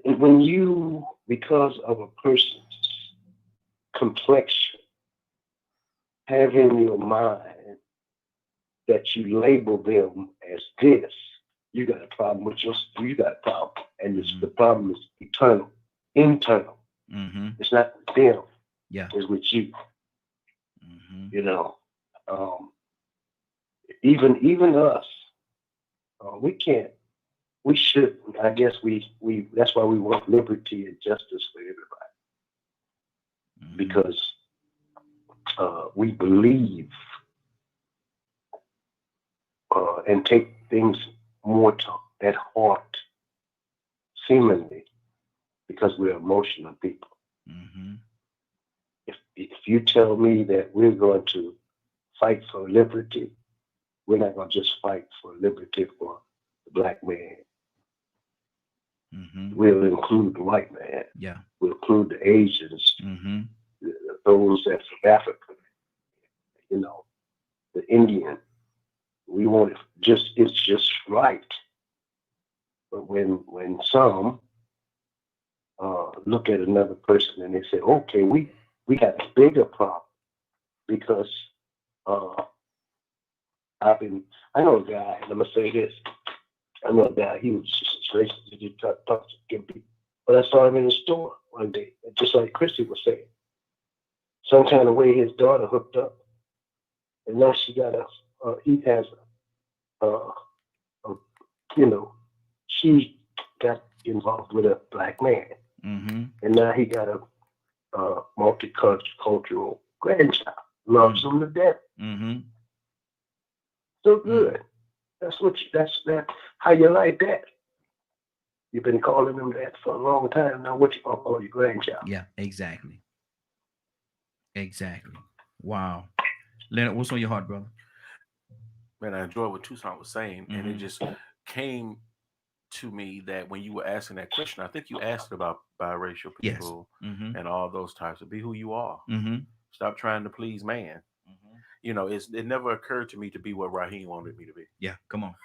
when you, because of a person's complexion, have in your mind that you label them as this, you got a problem with you got a problem. And the problem is internal. It's not with them. Yeah. It's with you. Even us, we should, I guess that's why we want liberty and justice for everybody. Because we believe and take things more at heart, seemingly, because we're emotional people. If you tell me that we're going to fight for liberty we're not going to just fight for liberty for the black man. Mm-hmm. We'll include the white man. Yeah. We'll include the Asians, Mm-hmm. those that's from Africa, you know, the Indian. We want it it's just right. But when some look at another person and they say, okay, we got a bigger problem because I know a guy, and I'm gonna say this. I know a guy, he was just racist, he just talk to people. But I saw him in the store one day, just like Christy was saying. Some kind of way his daughter hooked up. And now she got he has you know, she got involved with a black man. Mm-hmm. And now he got a multicultural grandchild. Loves him to death. Mm-hmm. So good. That's how you like that. You've been calling them that for a long time. Now what you gonna call your grandchild? Yeah, exactly. Exactly. Wow. Leonard, what's on your heart, brother? Man, I enjoyed what Tucson was saying, and it just came to me that when you were asking that question, I think you asked about biracial people and all those types of be who you are. Mm-hmm. Stop trying to please man. Mm-hmm. You know, it never occurred to me to be what Raheem wanted me to be. Yeah, come on.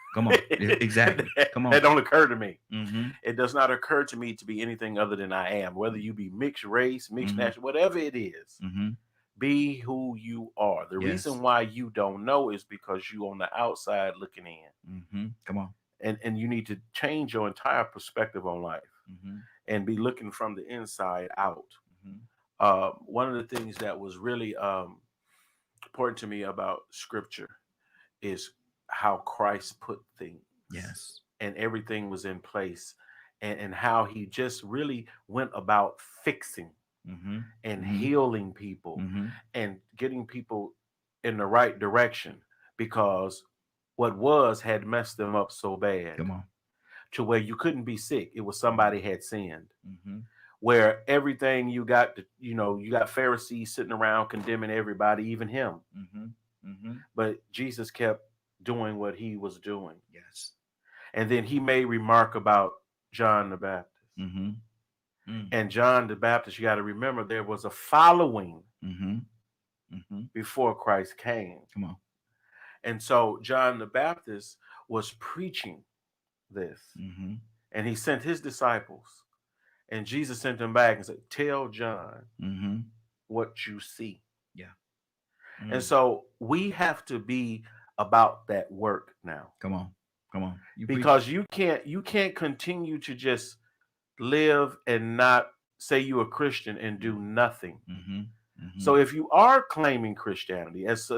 Exactly. Come on. That don't occur to me. Mm-hmm. It does not occur to me to be anything other than I am, whether you be mixed race, mixed national, whatever it is. Mm-hmm. Be who you are. The reason why you don't know is because you on the outside looking in. Mm-hmm. Come on. And you need to change your entire perspective on life and be looking from the inside out. Mm-hmm. One of the things that was really important to me about scripture is how Christ put things. Yes. And everything was in place, and how he just really went about fixing and healing people and getting people in the right direction, because what had messed them up so bad. Come on. To where you couldn't be sick. It was somebody had sinned. Where everything you got Pharisees sitting around condemning everybody, even him. But Jesus kept doing what he was doing. Yes. And then he made remark about John the Baptist. And John the Baptist, you got to remember, there was a following before Christ came. Come on. And so John the Baptist was preaching this. And he sent his disciples. And Jesus sent them back and said, tell John what you see. Yeah. And so we have to be about that work now. Come on. Because you can't continue to just live and not say you're a Christian and do nothing. So if you are claiming Christianity as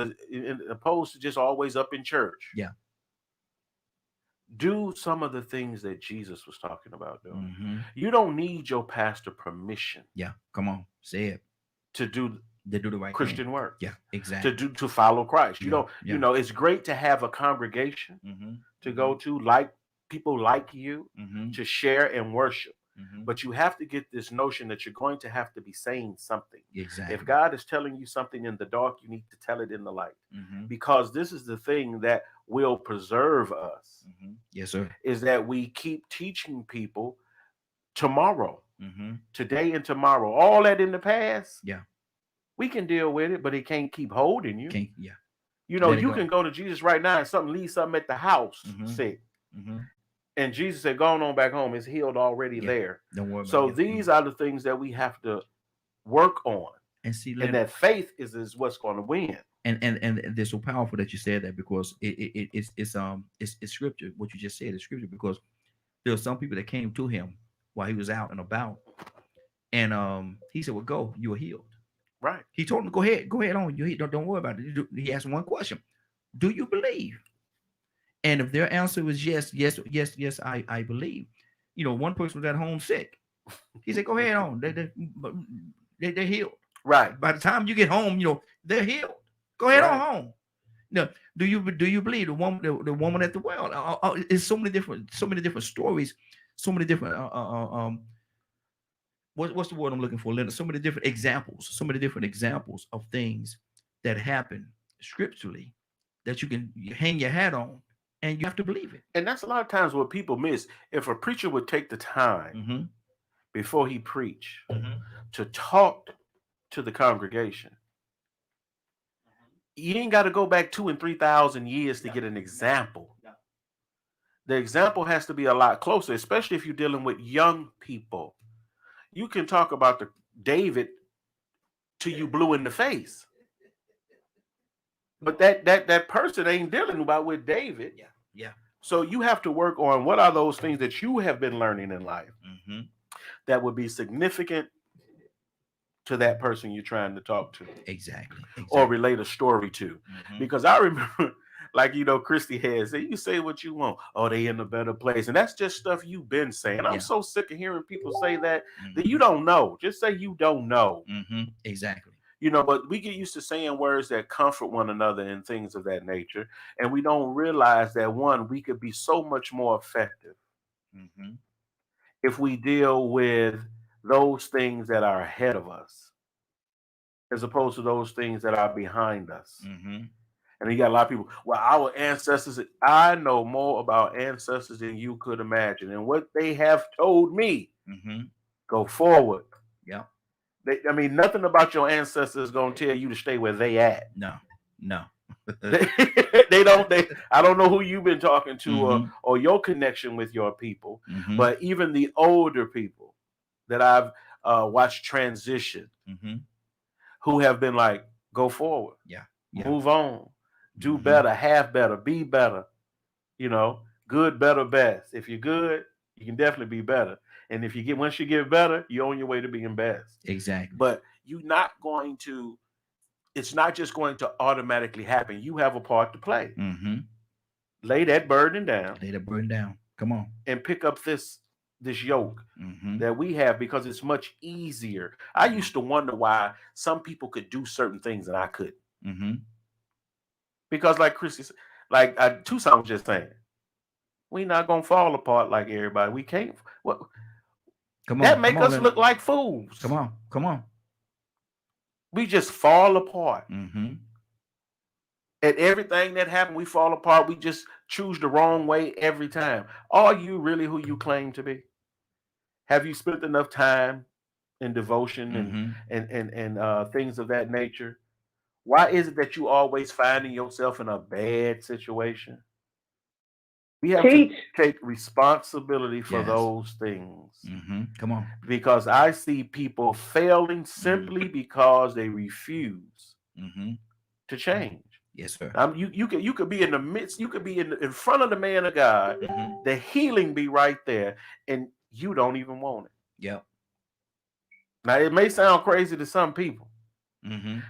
opposed to just always up in church, do some of the things that Jesus was talking about doing. You don't need your pastor permission. Yeah, come on, say it. To do the right Christian thing. work. Yeah, exactly. To follow Christ. You know, it's great to have a congregation to go to, like people like you, to share and worship. But you have to get this notion that you're going to have to be saying something. Exactly. If God is telling you something in the dark, you need to tell it in the light. Because this is the thing that will preserve us. Yes, sir. Is that we keep teaching people tomorrow, today and tomorrow. All that in the past, we can deal with it, but it can't keep holding you. You know, you can go to Jesus right now and leave something at the house sick. And Jesus said, go on back home. It's healed already there. Don't worry about so these are the things that we have to work on. And see, and that faith is what's going to win. And they're so powerful that you said that, because it's scripture. What you just said is scripture, because there were some people that came to him while he was out and about, and he said, well, go, you are healed. Right. He told him, go ahead on. You don't worry about it. He asked one question: do you believe? And if their answer was yes, I believe. You know, one person was at home sick. He said, go ahead on. They're healed. Right. By the time you get home, you know, they're healed. Go ahead on home. Now, do you believe the woman at the well? It's so many different stories, so many different what's the word I'm looking for, Leonard? So many different examples of things that happen scripturally that you can hang your hat on, and you have to believe it. And that's a lot of times what people miss. If a preacher would take the time before he preach to talk to the congregation, you ain't got to go back 2,000 and 3,000 years to get an example. The example has to be a lot closer, especially if you're dealing with young people. You can talk about the David till you blue in the face, but that person ain't dealing about with David. Yeah. So you have to work on what are those things that you have been learning in life that would be significant to that person you're trying to talk to. Exactly. Or relate a story to. Because I remember, like, Christy had said, you say what you want. Oh, they in a better place. And that's just stuff you've been saying. I'm so sick of hearing people say that you don't know. Just say you don't know. Exactly. But we get used to saying words that comfort one another and things of that nature. And we don't realize that, one, we could be so much more effective if we deal with those things that are ahead of us as opposed to those things that are behind us. And you got a lot of people, well, our ancestors, I know more about ancestors than you could imagine. And what they have told me, go forward. Yeah. Nothing about your ancestors is going to tell you to stay where they at. No. They don't. I don't know who you've been talking to or your connection with your people, but even the older people that I've watched transition, who have been like, go forward, move on, do better, have better, be better, good, better, best. If you're good, you can definitely be better. And if once you get better, you're on your way to being best. Exactly. But it's not just going to automatically happen. You have a part to play. Lay that burden down. Come on. And pick up this yoke that we have, because it's much easier. I used to wonder why some people could do certain things and I couldn't. Because like Christy said, like Tucson was just saying, we're not going to fall apart like everybody. We can't. Come on. That make us look like fools. Come on. We just fall apart. At everything that happened, we fall apart. We just choose the wrong way every time. Are you really who you claim to be? Have you spent enough time in devotion and things of that nature? Why is it that you always finding yourself in a bad situation? We have to take responsibility for those things. Come on. Because I see people failing simply because they refuse to change. Yes, sir. You could be in the midst, you could be in front of the man of God, the healing be right there, and you don't even want it. Yep. Now, it may sound crazy to some people,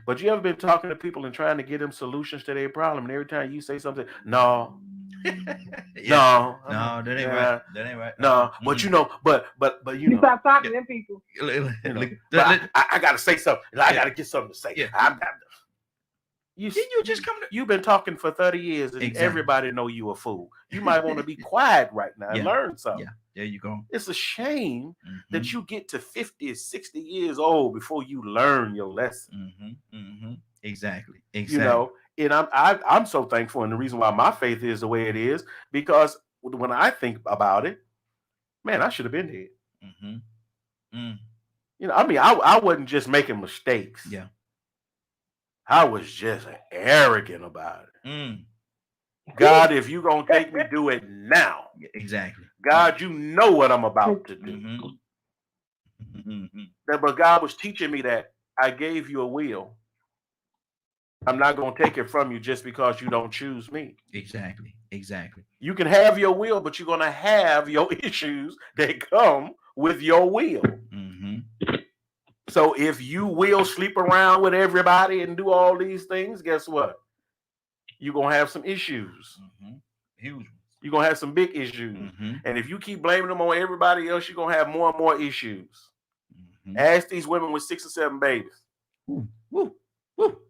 but you ever been talking to people and trying to get them solutions to their problem, and every time you say something, no, no, that ain't right. That ain't right. No, but but you stop talking to them people. I gotta say something. I gotta get something to say. You've been talking for 30 years and everybody know you a fool. You might want to be quiet right now and learn something. Yeah, there you go. It's a shame that you get to 50, 60 years old before you learn your lesson. Exactly. And I'm so thankful, and the reason why my faith is the way it is, because when I think about it, man, I should have been dead. I wasn't just making mistakes. Yeah. I was just arrogant about it. God, if you're going to take me, do it now. Exactly. God, you know what I'm about to do. But God was teaching me that I gave you a will. I'm not going to take it from you just because you don't choose me. Exactly. You can have your will, but you're going to have your issues that come with your will. So if you will sleep around with everybody and do all these things, guess what? You're going to have some issues. Huge. You're going to have some big issues. And if you keep blaming them on everybody else, you're going to have more and more issues. Ask these women with 6 or 7 babies.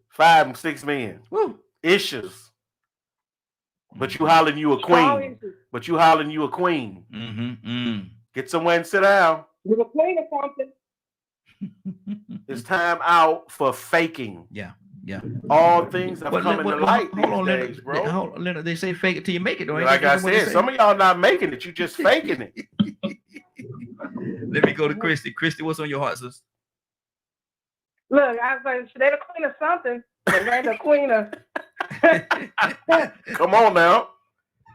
5 and 6 men. Issues. But you hollering you a queen. Get somewhere and sit down. You're a queen of something. It's time out for faking. Yeah. Yeah. All things have come into light these days, bro. Hold on, Leonard. They say fake it till you make it. Like I said, some of y'all not making it. You just faking it. Let me go to Christy. Christy, what's on your heart, sis? Look, I was like, they're the queen of something. They're the queen of. Come on now.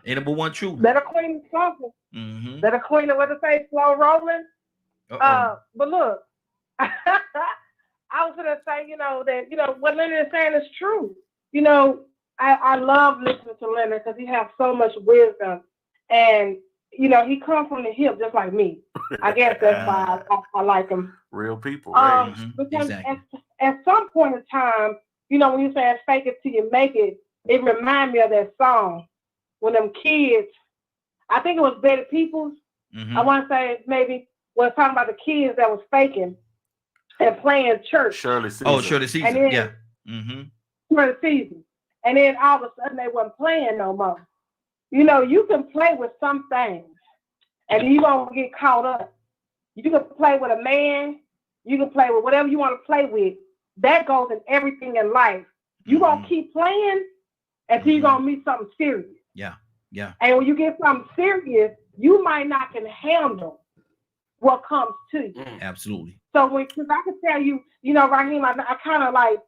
Ain't number one truth. They're the queen of something. Mm-hmm. They're the queen of what to say, slow rolling. But look, I was gonna say, that what Leonard is saying is true. I love listening to Leonard because he has so much wisdom, and he comes from the hip just like me. I guess that's why I like him. Real people, right? Because at some point in time, when you say fake it till you make it, it reminds me of that song when them kids, I think it was Betty Peoples. I want to say maybe was talking about the kids that was faking and playing church. Shirley Caesar. Oh, Shirley Caesar. Then, yeah. Shirley Caesar. And then all of a sudden they wasn't playing no more. You can play with some things and you won't get caught up. You can play with a man. You can play with whatever you want to play with. That goes in everything in life. You gonna keep playing until you're gonna meet something serious. Yeah. Yeah. And when you get something serious, you might not can handle what comes to you. Absolutely. So because I can tell you, Raheem, I kind of like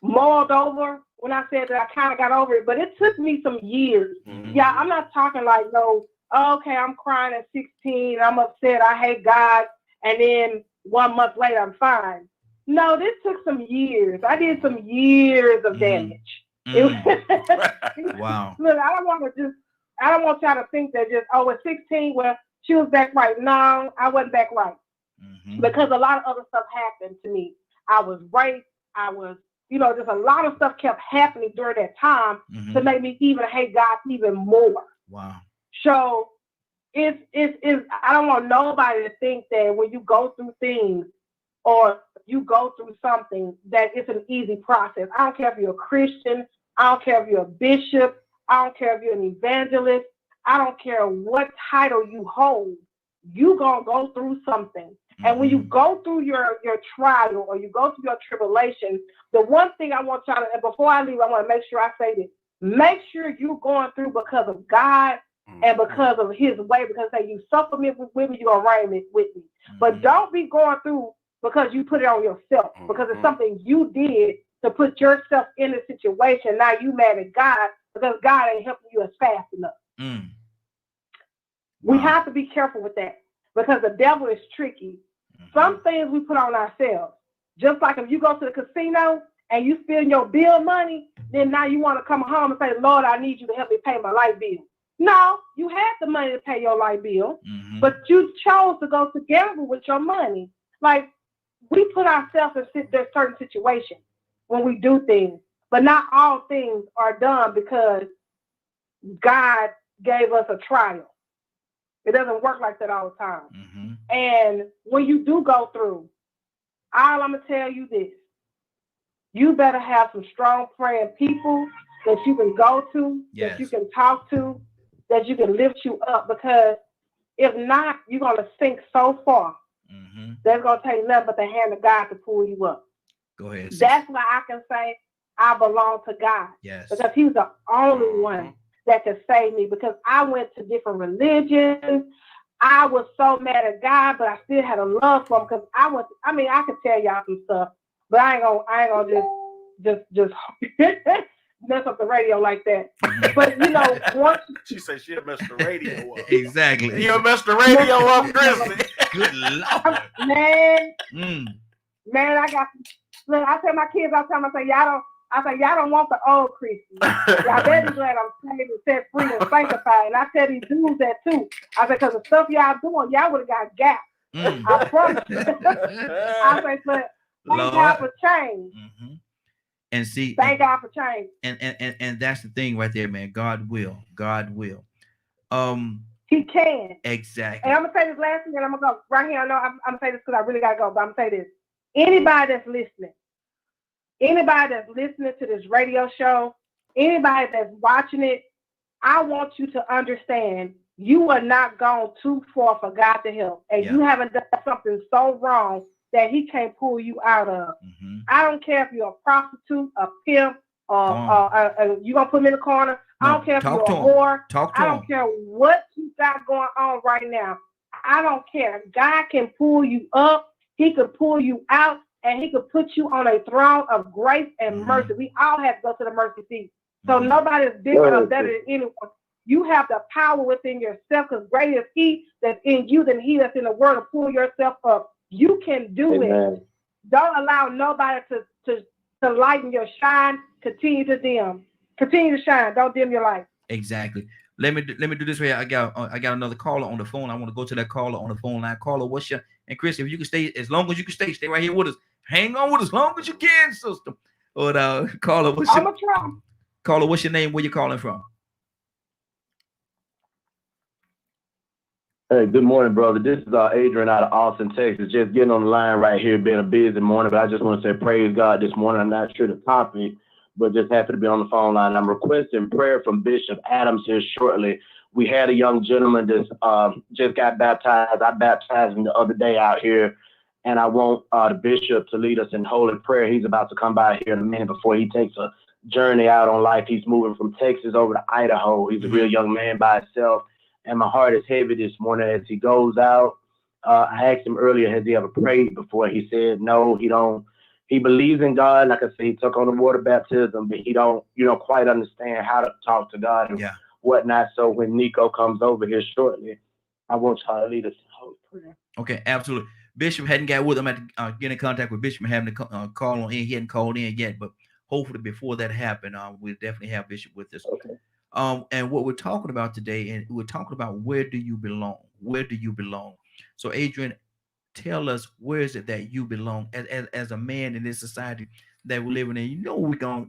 mulled over when I said that I kind of got over it, but it took me some years. Yeah, I'm not talking like, no, okay, I'm crying at 16, I'm upset, I hate God, and then 1 month later I'm fine. No, this took some years. I did some years of damage. Wow. Look, I don't want y'all to think that just, at 16, well, she was back right. No, I wasn't back right. Because a lot of other stuff happened to me. I was raped. I was, just a lot of stuff kept happening during that time to make me even hate God even more. Wow. So it's I don't want nobody to think that when you go through things or you go through something that it's an easy process. I don't care if you're a Christian. I don't care if you're a bishop. I don't care if you're an evangelist. I don't care what title you hold. You gonna go through something. And when you go through your trial or you go through your tribulation, the one thing I want y'all to, and before I leave, I want to make sure I say this. Make sure you're going through because of God and because of his way, because say you suffer me with me, you're gonna reign with me. But don't be going through because you put it on yourself, because it's something you did to put yourself in a situation. Now you mad at God because God ain't helping you as fast enough. We have to be careful with that because the devil is tricky. Some things we put on ourselves. Just like if you go to the casino and you spend your bill money, then now you want to come home and say, Lord, I need you to help me pay my light bill. No, you had the money to pay your light bill, but you chose to go to gamble with your money. Like, we put ourselves in certain situations when we do things, but not all things are done because God gave us a trial. It doesn't work like that all the time. And when you do go through, all I'm going to tell you this, you better have some strong praying people that you can go to, that you can talk to, that you can lift you up, because if not, you're going to sink so far. That's going to take nothing but the hand of God to pull you up. Go ahead. That's why I can say I belong to God. Yes. Because he's the only one that can save me, because I went to different religions. I was so mad at God, but I still had a love for him, because I could tell y'all some stuff, but I ain't gonna just mess up the radio like that. But once she said she'll mess the radio up. Exactly. You'll mess the radio up, Christy. Good Lord. Man, I tell my kids all the time, I say y'all don't want the old Christy. Y'all better be glad I'm saved and set free and sanctified. And I tell these dudes that too. I say, because the stuff y'all doing, y'all would have got gapped. I promise you. I say, but thank God for change. And see, thank God for change. And that's the thing right there, man. God will. He can. Exactly. And I'm gonna say this last thing, and I'm gonna go right here. I know I'm gonna say this because I really gotta go, but I'm gonna say this. Anybody that's listening to this radio show, anybody that's watching it, I want you to understand you are not gone too far for God to help. And you haven't done something so wrong that he can't pull you out of. I don't care if you're a prostitute, a pimp, or you gonna put me in the corner. No, I don't care if you're a whore. I don't care what you got going on right now. I don't care. God can pull you up. He could pull you out, and he could put you on a throne of grace and mercy. We all have to go to the mercy seat. So nobody is bigger or better than anyone. You have the power within yourself, because greater is he that's in you than he that's in the world, to pull yourself up. You can do it. Don't allow nobody to lighten your shine. Continue to dim. Continue to shine. Don't dim your light. Exactly. Let me do this way. I got another caller on the phone. I want to go to that caller on the phone line. Caller, what's your, and Chris, if you can stay as long as you can stay right here with us. Hang on with us as long as you can, sister. But caller, caller, what's your name? Where you calling from? Hey, good morning, brother. This is Adrian out of Austin, Texas. Just getting on the line right here. Been a busy morning, but I just want to say praise God this morning. I'm not sure the topic, but just happy to be on the phone line. I'm requesting prayer from Bishop Adams here shortly. We had a young gentleman that just got baptized. I baptized him the other day out here, and I want the bishop to lead us in holy prayer. He's about to come by here in a minute before he takes a journey out on life. He's moving from Texas over to Idaho. He's a real young man by himself. And my heart is heavy this morning as he goes out. I asked him earlier, has he ever prayed before? He said, no, he don't. He believes in God. Like I said, he took on the water baptism, but he don't, quite understand how to talk to God and whatnot. So when Nico comes over here shortly, I want y'all to lead us in holy prayer. Okay, absolutely. Bishop hadn't got with him. I had to get in contact with Bishop and having to call on in. He hadn't called in yet, but hopefully before that happened, we'll definitely have Bishop with us. Okay. And what we're talking about today, and we're talking about where do you belong? Where do you belong? So, Adrian, tell us, where is it that you belong as a man in this society that we're living in?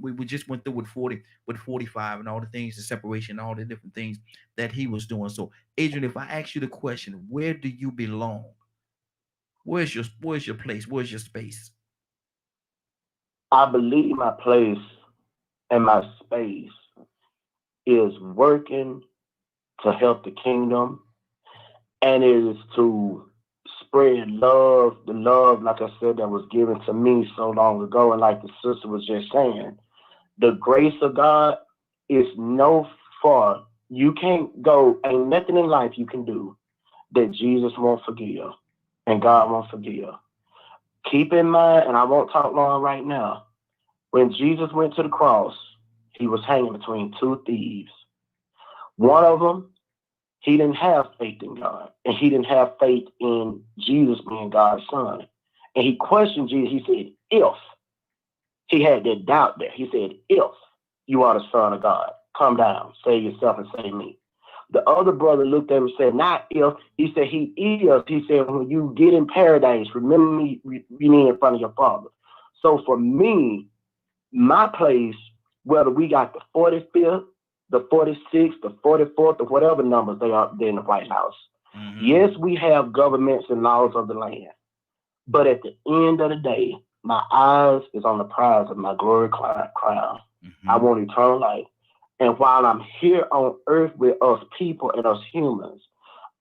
We just went through with 45 and all the things, the separation, all the different things that he was doing. So, Adrian, if I ask you the question, where do you belong? Where's your place? Where's your space? I believe my place and my space is working to help the kingdom, and it is to spread love, the love, like I said, that was given to me so long ago. And like the sister was just saying, the grace of God is no far. You can't go, ain't nothing in life you can do that Jesus won't forgive and God won't forgive. Keep in mind, and I won't talk long right now, when Jesus went to the cross, he was hanging between two thieves. One of them, he didn't have faith in God, and he didn't have faith in Jesus being God's son. And he questioned Jesus. He said, if. He had that doubt there. He said, if you are the son of God, come down, save yourself and save me. The other brother looked at him and said, not if. He said, he is. He said, when you get in paradise, remember me in front of your Father. So for me, my place, whether we got the 45th, the 46th, the 44th, or whatever numbers they are there in the White House. Yes, we have governments and laws of the land. But at the end of the day, my eyes is on the prize of my glory crown. I want eternal life. And while I'm here on earth with us people and us humans,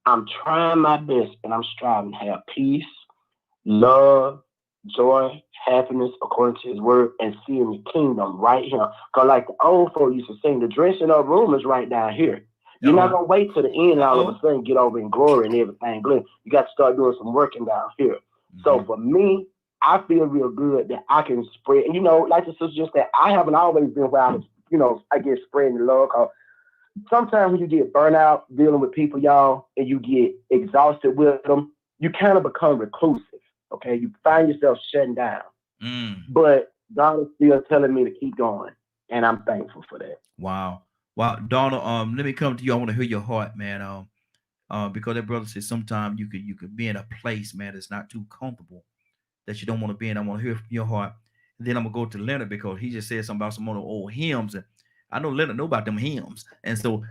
I'm trying my best and I'm striving to have peace, love, joy, happiness, according to his word, and seeing the kingdom right here. Because like the old folk used to sing, the dressing up room is right down here. You're not going to wait till the end and all of a sudden get over in glory and everything. You got to start doing some working down here. So for me, I feel real good that I can spread. And, like the sister just said, I haven't always been where I was, I get spreading the love. Cause sometimes when you get burnt out dealing with people, y'all, and you get exhausted with them, you kind of become reclusive. Okay, you find yourself shutting down, but God is still telling me to keep going, and I'm thankful for that. Wow, Donald. Let me come to you. I want to hear your heart, man. Because that brother said sometimes you could be in a place, man, that's not too comfortable, that you don't want to be in. I want to hear from your heart, and then I'm gonna go to Leonard because he just said something about some of the old hymns, and I know Leonard know about them hymns, and so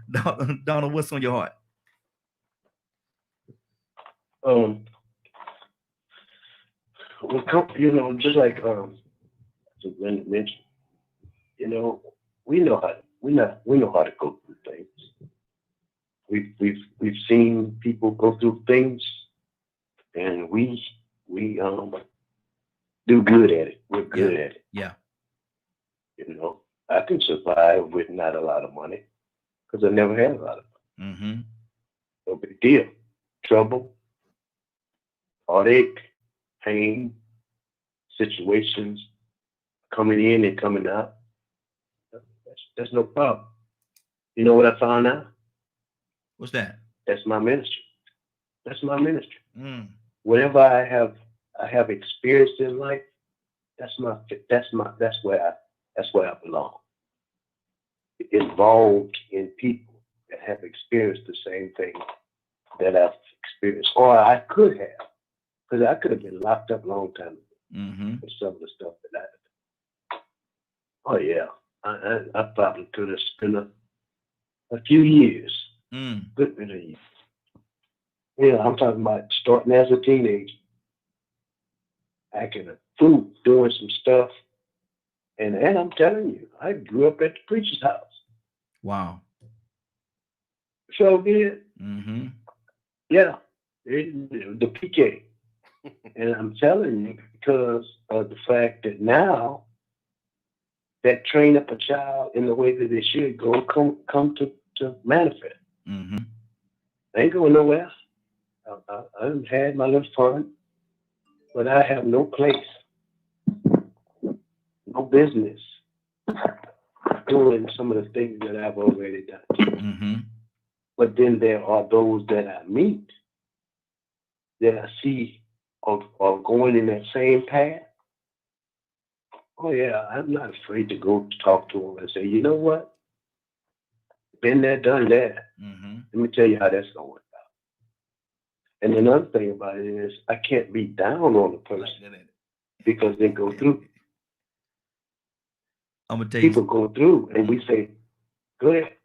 Donald, what's on your heart? Well, just like Linda mentioned, we know how to go through things. We've seen people go through things, and we do good at it. We're good at it. Yeah. You know, I can survive with not a lot of money because I never had a lot of money. Mm-hmm. No big deal. Trouble, heartache, pain, situations coming in and coming out. That's no problem. You know what I found out? What's that? That's my ministry. That's my ministry. Mm. Whatever I have experienced in life, that's where I belong. Involved in people that have experienced the same thing that I've experienced, or I could have, because I could have been locked up a long time ago for some of the stuff that I. Oh yeah, I probably could have spent a few years, good bit of years. Yeah, I'm talking about starting as a teenager, acting a fool, doing some stuff. And I'm telling you, I grew up at the preacher's house. Wow. So did. Mm-hmm. Yeah, the PK. And I'm telling you, because of the fact that now that train up a child in the way that they should go come to manifest. Mm-hmm. I ain't going nowhere. I had my little fun, but I have no place, no business doing some of the things that I've already done. Mm-hmm. But then there are those that I meet that I see are going in that same path. Oh yeah, I'm not afraid to go talk to them and say, you know what? Been there, done that. Mm-hmm. Let me tell you how that's going to work out. And another thing about it is I can't be down on the person because they go through. I'm gonna tell you, people go through, and we say, "Go ahead."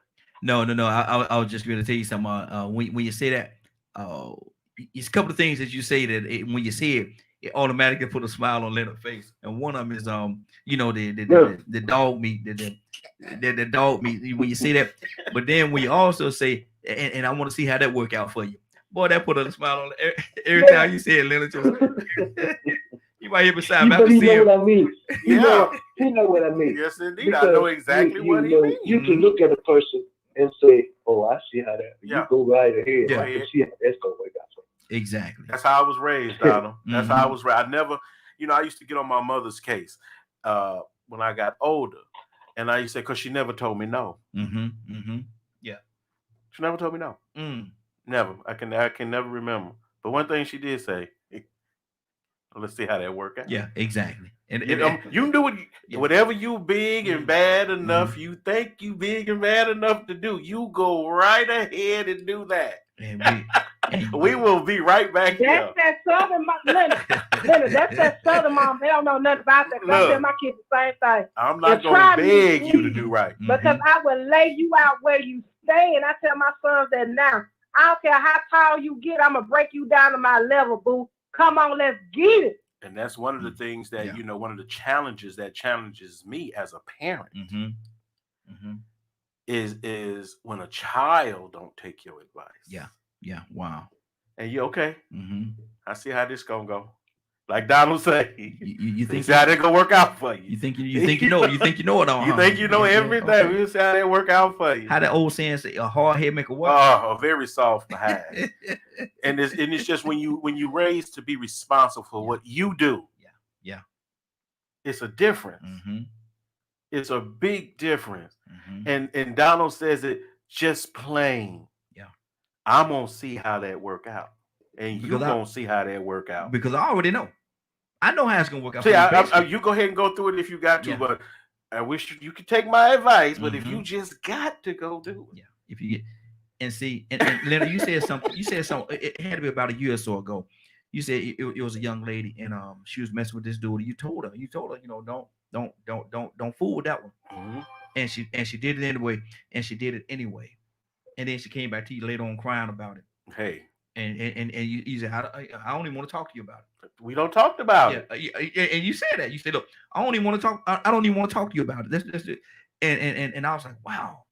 No. I was just going to tell you something. When you say that, it's a couple of things that you say that when you say it, it automatically put a smile on Leonard's face. And one of them is, you know, the dog meat, the dog meat. When you say that, but then when you also say, and I want to see how that work out for you, boy, that put a smile on every time you say it, Leonard. You might hear beside me. You know what I mean? You know what I mean. Yes, indeed. Because I know exactly what he means. You can look at a person and say, "Oh, I see how that." You go right ahead. I can see how that's gonna work out. Exactly. That's how I was raised, Donald. That's how I was raised. I never, I used to get on my mother's case when I got older, and I used to say, because she never told me no. Yeah. She never told me no. Never. I can never remember. But one thing she did say. Let's see how that work out. Yeah, exactly. And you do it, whatever you big and bad enough, you think you big and bad enough to do, you go right ahead and do that. And we will be right back here. That's that Southern mom. Leonard, that's that Southern mom. They don't know nothing about that. I tell my kids the same thing. I'm not going to beg you to do right. Because I will lay you out where you stay. And I tell my sons that now. I don't care how tall you get. I'm going to break you down to my level, boo. Come on, let's get it. And that's one of the things that, one of the challenges that challenges me as a parent is when a child don't take your advice. Yeah. Wow. And you okay. I see how this gonna go. Like Donald say, you think how that gonna work out for you. You think you know it all. You think you know everything. Okay. We'll see how that work out for you. How the old saying say, a hard head make a what? A very soft behind. and it's just when you raised to be responsible for what you do. Yeah. It's a difference. It's a big difference. And Donald says it just plain. Yeah. I'm gonna see how that work out. And you're gonna see how that work out. Because I already know. I know how it's gonna work out. See, you go ahead and go through it if you got to, but I wish you could take my advice. But if you just got to go do it, if you get and see, and Leonard, you said something. It had to be about a year or so ago. You said it was a young lady, and she was messing with this dude. You told her, don't fool with that one. And she did it anyway, and then she came back to you later on crying about it. Hey. And you said, I don't even want to talk to you about it. We don't talk about it. And you said that. You said, look, I don't even want to talk. I don't even want to talk to you about it. That's it. And I was like, wow.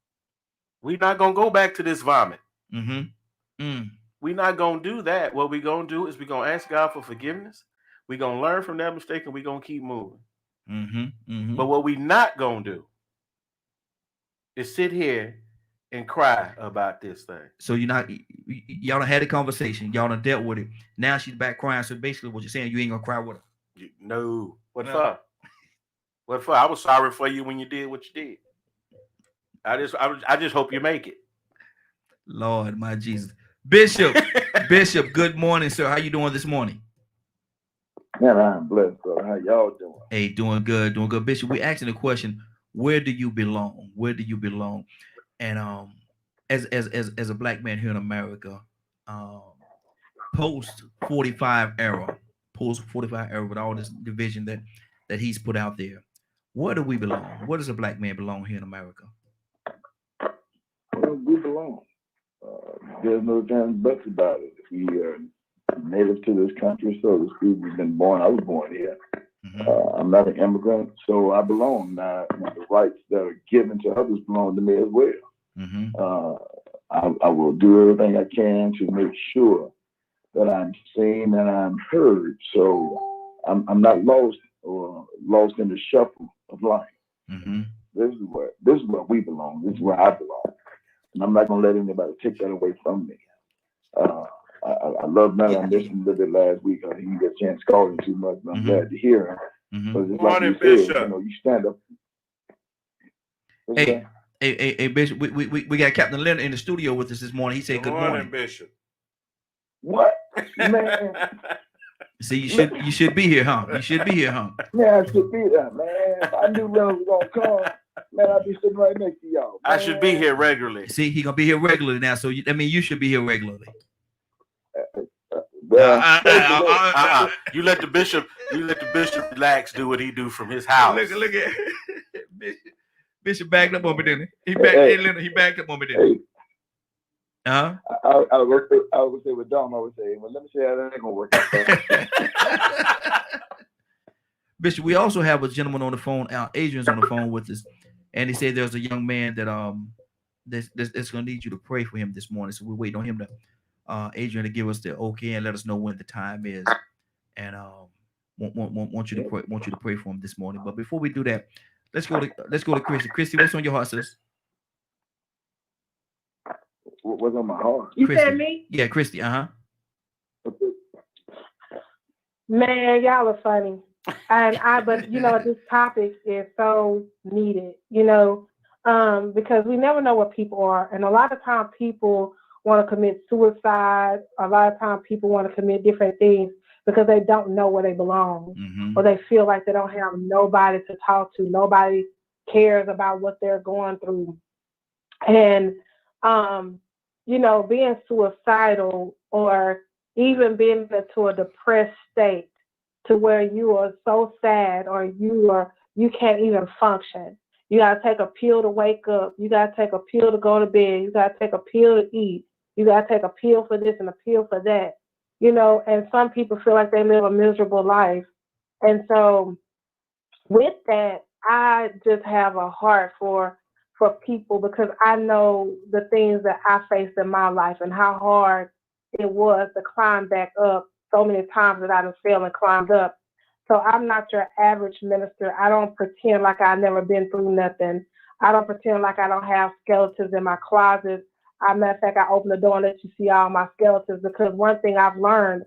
We're not gonna go back to this vomit. We're not gonna do that. What we're gonna do is we're gonna ask God for forgiveness. We're going to learn from that mistake and we're going to keep moving. But what we not going to do is sit here and cry about this thing. So y'all done had a conversation. Y'all done dealt with it. Now she's back crying. So basically what you're saying, you ain't going to cry with her. No. What for? What for? I was sorry for you when you did what you did. I just hope you make it. Lord, my Jesus. Bishop, good morning, sir. How you doing this morning? Man, I'm blessed, brother. How y'all doing? Hey, doing good. Bishop, we're asking the question, where do you belong? Where do you belong? And as a black man here in America, post 45 era with all this division that he's put out there, where do we belong? Where does a black man belong here in America? Well, we belong. There's no damn buts about it. We are native to this country, so to speak. We've been born. I was born here. I'm not an immigrant, so I belong. Now, the rights that are given to others belong to me as well. I will do everything I can to make sure that I'm seen and I'm heard. So I'm not lost or lost in the shuffle of life. This is where we belong. This is where I belong. And I'm not going to let anybody take that away from me. I love Melly. I listened to it last week. I didn't get a chance to call him too much, but I'm glad to hear him. But it's like you said, you stand up. Hey, Bishop, we got Captain Leonard in the studio with us this morning. He said good morning. Bishop. What? Man. See, you should be here, huh? You should be here, huh? Yeah, I should be there, man. If I knew Leonard was going to come, man, I'd be sitting right next to y'all. Man. I should be here regularly. See, he gonna be here regularly now. So you should be here regularly. You let the bishop relax, do what he do from his house. Look at Bishop backed up on me, didn't he? He backed up on me, didn't he? I would say with Dom, I would say, well, let me see how that ain't gonna work out. Bishop, we also have a gentleman on the phone. Adrian's on the phone with us, and he said there's a young man that that's gonna need you to pray for him this morning. So we're waiting on him to Adrian to give us the okay and let us know when the time is, and want you to pray for him this morning. But before we do that, let's go to Christy. Christy, what's on your heart, sis? What's on my heart? You Christy. said me? Yeah, Christy. Man, y'all are funny. But this topic is so needed, because we never know what people are. And a lot of times people want to commit suicide. A lot of times people want to commit different things because they don't know where they belong, or they feel like they don't have nobody to talk to. Nobody cares about what they're going through. And, being suicidal or even being into a depressed state to where you are so sad or you can't even function. You got to take a pill to wake up. You got to take a pill to go to bed. You got to take a pill to eat. You got to take a pill for this and a pill for that. And some people feel like they live a miserable life. And so with that, I just have a heart for people because I know the things that I faced in my life and how hard it was to climb back up so many times that I done failed and climbed up. So I'm not your average minister. I don't pretend like I've never been through nothing. I don't pretend like I don't have skeletons in my closet. Matter of fact, I open the door and let you see all my skeletons, because one thing I've learned,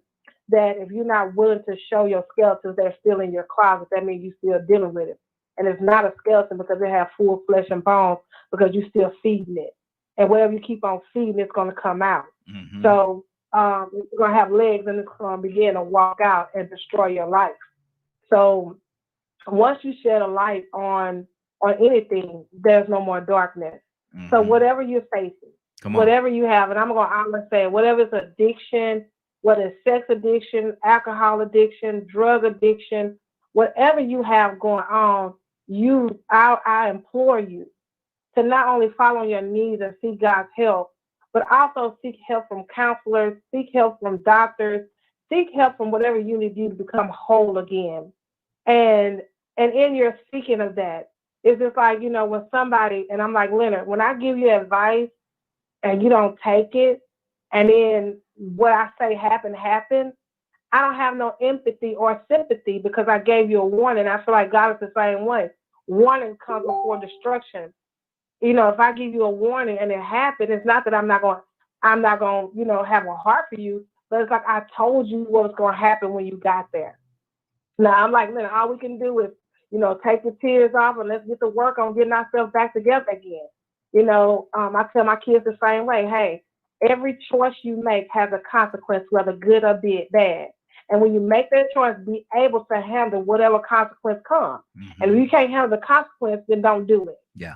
that if you're not willing to show your skeletons, they're still in your closet. That means you're still dealing with it. And it's not a skeleton because they have full flesh and bones, because you're still feeding it. And whatever you keep on feeding, it's going to come out. So it's going to have legs and it's going to begin to walk out and destroy your life. So once you shed a light on anything, there's no more darkness. So whatever you're facing, whatever you have, and I'm gonna say, whatever it's addiction, whether it's sex addiction, alcohol addiction, drug addiction, whatever you have going on, I implore you to not only fall on your knees and seek God's help, but also seek help from counselors, seek help from doctors, seek help from whatever you need to do to become whole again. And in your seeking of that, it's just like, when somebody, and I'm like, Leonard, when I give you advice and you don't take it, and then what I say happen, I don't have no empathy or sympathy because I gave you a warning. I feel like God is the same way. Warning comes before destruction. You know, if I give you a warning and it happened, it's not that I'm not going, you know, have a heart for you, but it's like I told you what was going to happen when you got there. Now I'm like, man, all we can do is, you know, take the tears off and let's get to work on getting ourselves back together again. You know, I tell my kids the same way. Hey, every choice you make has a consequence, whether good or bad. And when you make that choice, be able to handle whatever consequence comes. Mm-hmm. And if you can't handle the consequence, then don't do it. Yeah.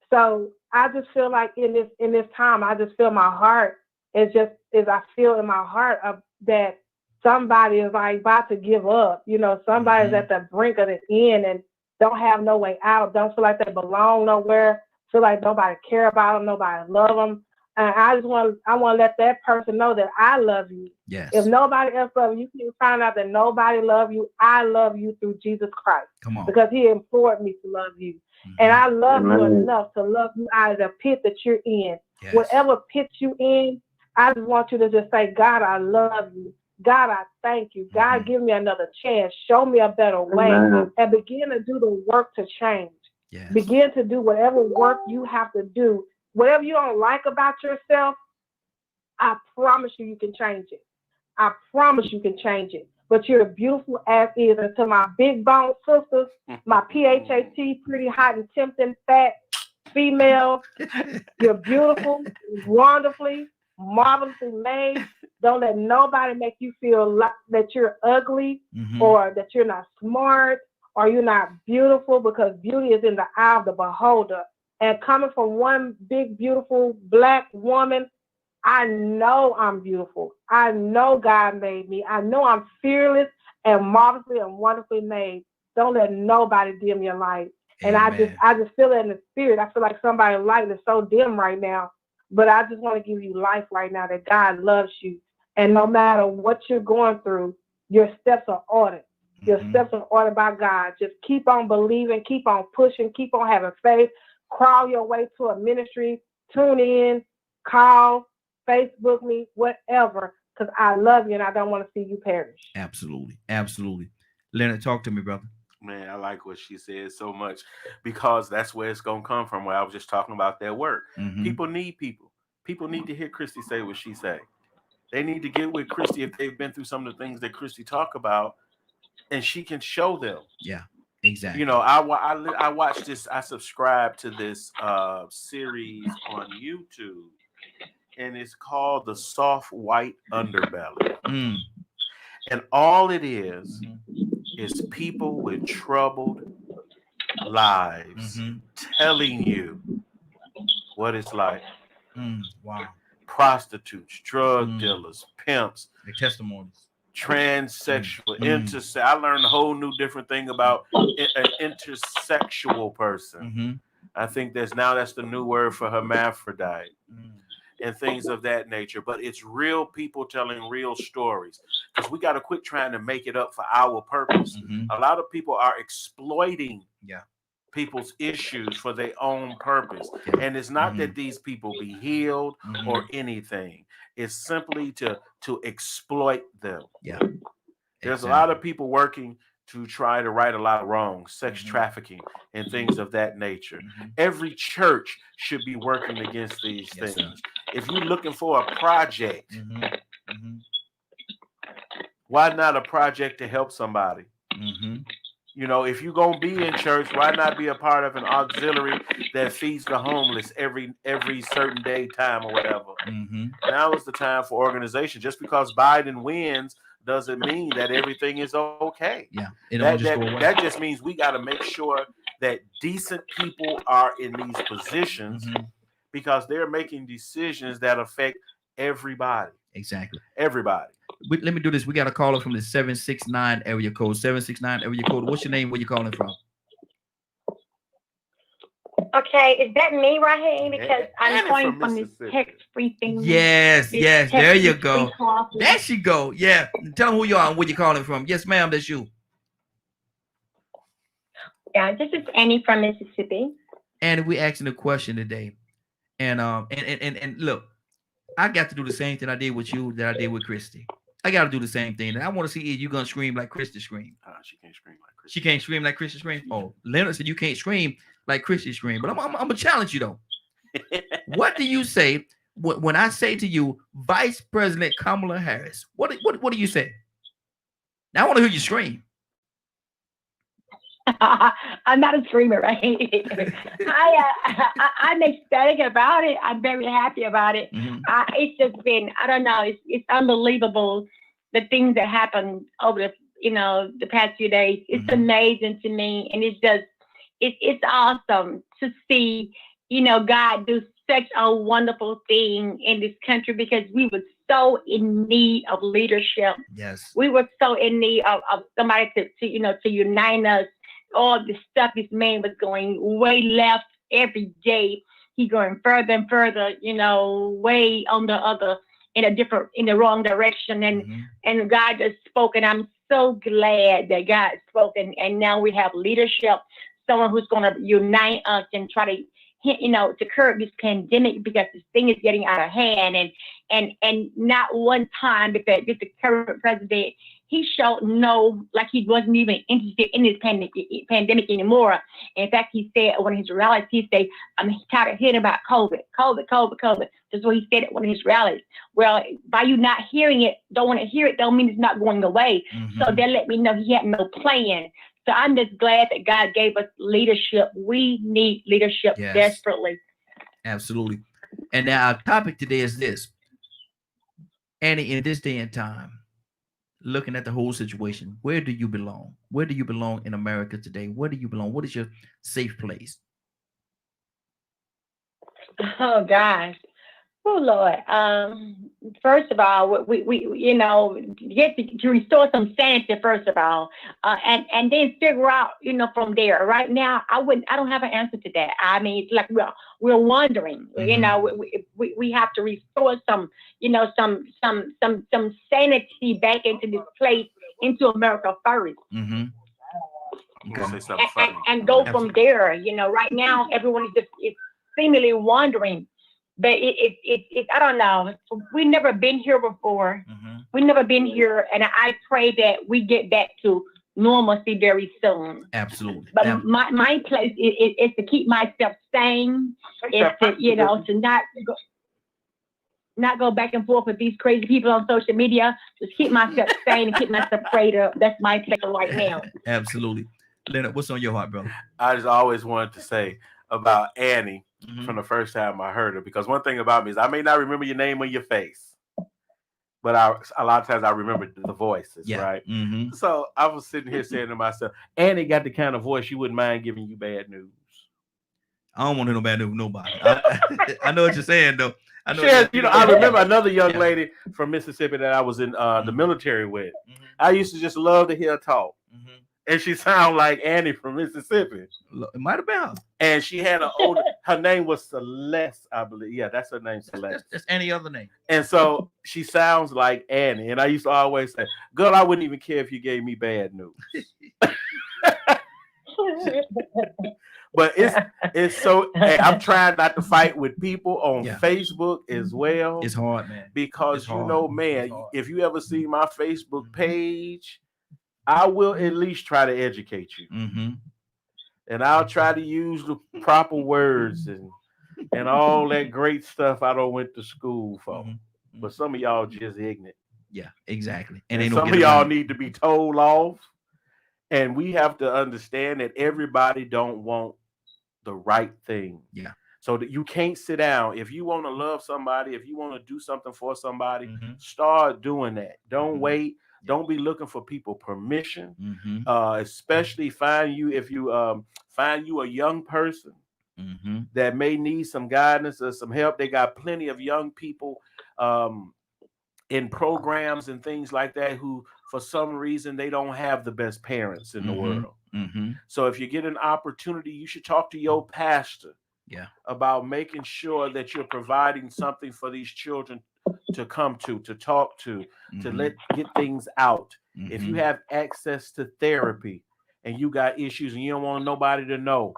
So I just feel like in this time, I just feel my heart is I feel in my heart that somebody is like about to give up. You know, somebody's at the brink of the end and don't have no way out. Don't feel like they belong nowhere. Feel like nobody care about them. Nobody love them. And I want to let that person know that I love you. Yes. If nobody else loves you, you can find out that nobody loves you. I love you through Jesus Christ. Come on. Because he implored me to love you. Mm-hmm. And I love you enough to love you out of the pit that you're in. Yes. Whatever pit you in, I just want you to just say, God, I love you. God, I thank you. God, give me another chance. Show me a better way. And begin to do the work to change. Yes. Begin to do whatever work you have to do. Whatever you don't like about yourself, I promise you can change it. I promise you can change it. But you're beautiful as is. And to my big bone sisters, my PHAT, pretty hot and tempting, fat female, you're beautiful, wonderfully, marvelously made. Don't let nobody make you feel like that you're ugly or that you're not smart or you're not beautiful, because beauty is in the eye of the beholder. And coming from one big, beautiful Black woman, I know I'm beautiful. I know God made me. I know I'm fearless and marvelously and wonderfully made. Don't let nobody dim your light. And I just feel it in the spirit. I feel like somebody's light is so dim right now. But I just want to give you life right now, that God loves you. And no matter what you're going through, your steps are ordered. Your steps are ordered by God. Just keep on believing, keep on pushing, keep on having faith. Crawl your way to a ministry, tune in, call, Facebook me, whatever, because I love you and I don't want to see you perish. Absolutely. Absolutely. Leonard, talk to me, brother. Man, I like what she said so much, because that's where it's going to come from, where I was just talking about their work. People need people. People need to hear Christy say what she say. They need to get with Christy if they've been through some of the things that Christy talk about, and she can show them. Yeah. Exactly. You know, I watched this. I subscribe to this series on YouTube, and it's called The Soft White Underbelly. And all it is people with troubled lives telling you what it's like. Wow. Prostitutes, drug dealers, pimps, their testimonies. Transsexual, intersex. I learned a whole new different thing about an intersexual person. I think that's the new word for hermaphrodite and things of that nature. But it's real people telling real stories, because we got to quit trying to make it up for our purpose. A lot of people are exploiting people's issues for their own purpose. And it's not that these people be healed or anything. It's simply to exploit them. Yeah. There's a lot of people working to try to right a lot of wrongs, sex trafficking and things of that nature. Every church should be working against these things. Sir. If you're looking for a project, why not a project to help somebody? You know, if you're going to be in church, why not be a part of an auxiliary that feeds the homeless every certain day, time, or whatever? Now is the time for organization. Just because Biden wins doesn't mean that everything is okay. Yeah, that just means we got to make sure that decent people are in these positions, because they're making decisions that affect everybody. Exactly. Everybody. Let me do this. We got a caller from the 769 area code. 769 area code. What's your name? Where you calling from? Okay, is that me, Raheem? Because I'm calling from this text-free thing. Yes. There you go. There she go. Yeah. Tell them who you are and where you're calling from. Yes, ma'am. That's you. Yeah, this is Annie from Mississippi. And we're asking a question today. And look, I got to do the same thing I did with you that I did with Christy. I got to do the same thing. And I want to see if you're going to scream like Christy scream. She can't scream like Christy. She can't scream like Christy scream? Oh, Leonard said you can't scream like Christy scream. But I'm going to challenge you, though. What do you say when I say to you, Vice President Kamala Harris? What do you say? Now, I want to hear you scream. I'm not a screamer, right? I'm ecstatic about it. I'm very happy about it. Mm-hmm. It's just been, I don't know, it's unbelievable the things that happened over the past few days. It's Mm-hmm. amazing to me, and it's awesome to see God do such a wonderful thing in this country, because we were so in need of leadership. Yes, we were so in need of somebody to unite us. All the stuff this man was going way left every day. He going further and further, way on in the wrong direction. And God just spoke, and I'm so glad that God spoke, and now we have leadership, someone who's going to unite us and try to curb this pandemic, because this thing is getting out of hand, and not one time because the current president, he showed like he wasn't even interested in this pandemic anymore. In fact, he said at one of his rallies, he said, I'm tired of hearing about COVID. That's what he said at one of his rallies. Well, by you not hearing it, don't want to hear it, don't mean it's not going away. Mm-hmm. So they let me know he had no plan. So I'm just glad that God gave us leadership. We need leadership desperately. Absolutely. And now our topic today is this. Annie, in this day and time, looking at the whole situation, where do you belong? Where do you belong in America today? Where do you belong? What is your safe place? Oh, gosh. Oh, Lord. First of all, we get to restore some sanity, first of all, and then figure out, from there. Right now, I don't have an answer to that. I mean, it's like we're wondering. Mm-hmm. We have to restore some sanity back into this place, into America first. Mm-hmm. Okay. And go from there. Right now, everyone is seemingly wondering. But it I don't know. We've never been here before. Mm-hmm. We've never been here, and I pray that we get back to normalcy very soon. Absolutely. But my place is to keep myself sane. Is to not go back and forth with these crazy people on social media. Just keep myself sane and keep myself prayed up. That's my place right now. Absolutely. Leonard, what's on your heart, brother? I just always wanted to say about Annie. Mm-hmm. From the first time I heard her, because one thing about me is I may not remember your name or your face, but a lot of times I remember the voices, right? Mm-hmm. So I was sitting here saying to myself, Annie got the kind of voice you wouldn't mind giving you bad news. I don't want to know bad news with nobody. I know what you're saying, though. I remember another young lady from Mississippi that I was in the military with. Mm-hmm. I used to just love to hear her talk. Mm-hmm. And she sounded like Annie from Mississippi. It might have been. And she had her name was Celeste, I believe. Yeah, that's her name, Celeste. That's any other name. And so she sounds like Annie. And I used to always say, girl, I wouldn't even care if you gave me bad news. But it's so, I'm trying not to fight with people on Facebook as well. It's hard, man. Because man, if you ever see my Facebook page, I will at least try to educate you. Mm-hmm. And I'll try to use the proper words and all that great stuff I don't went to school for. Mm-hmm. But some of y'all just ignorant. Yeah, exactly. And some of y'all need to be told off. And we have to understand that everybody don't want the right thing. Yeah. So that you can't sit down. If you want to love somebody, if you want to do something for somebody, start doing that. Don't wait. Don't be looking for people permission, especially find you a young person that may need some guidance or some help. They got plenty of young people in programs and things like that who, for some reason, they don't have the best parents in the world. Mm-hmm. So if you get an opportunity, you should talk to your pastor about making sure that you're providing something for these children to come to talk to get things out. If you have access to therapy and you got issues and you don't want nobody to know,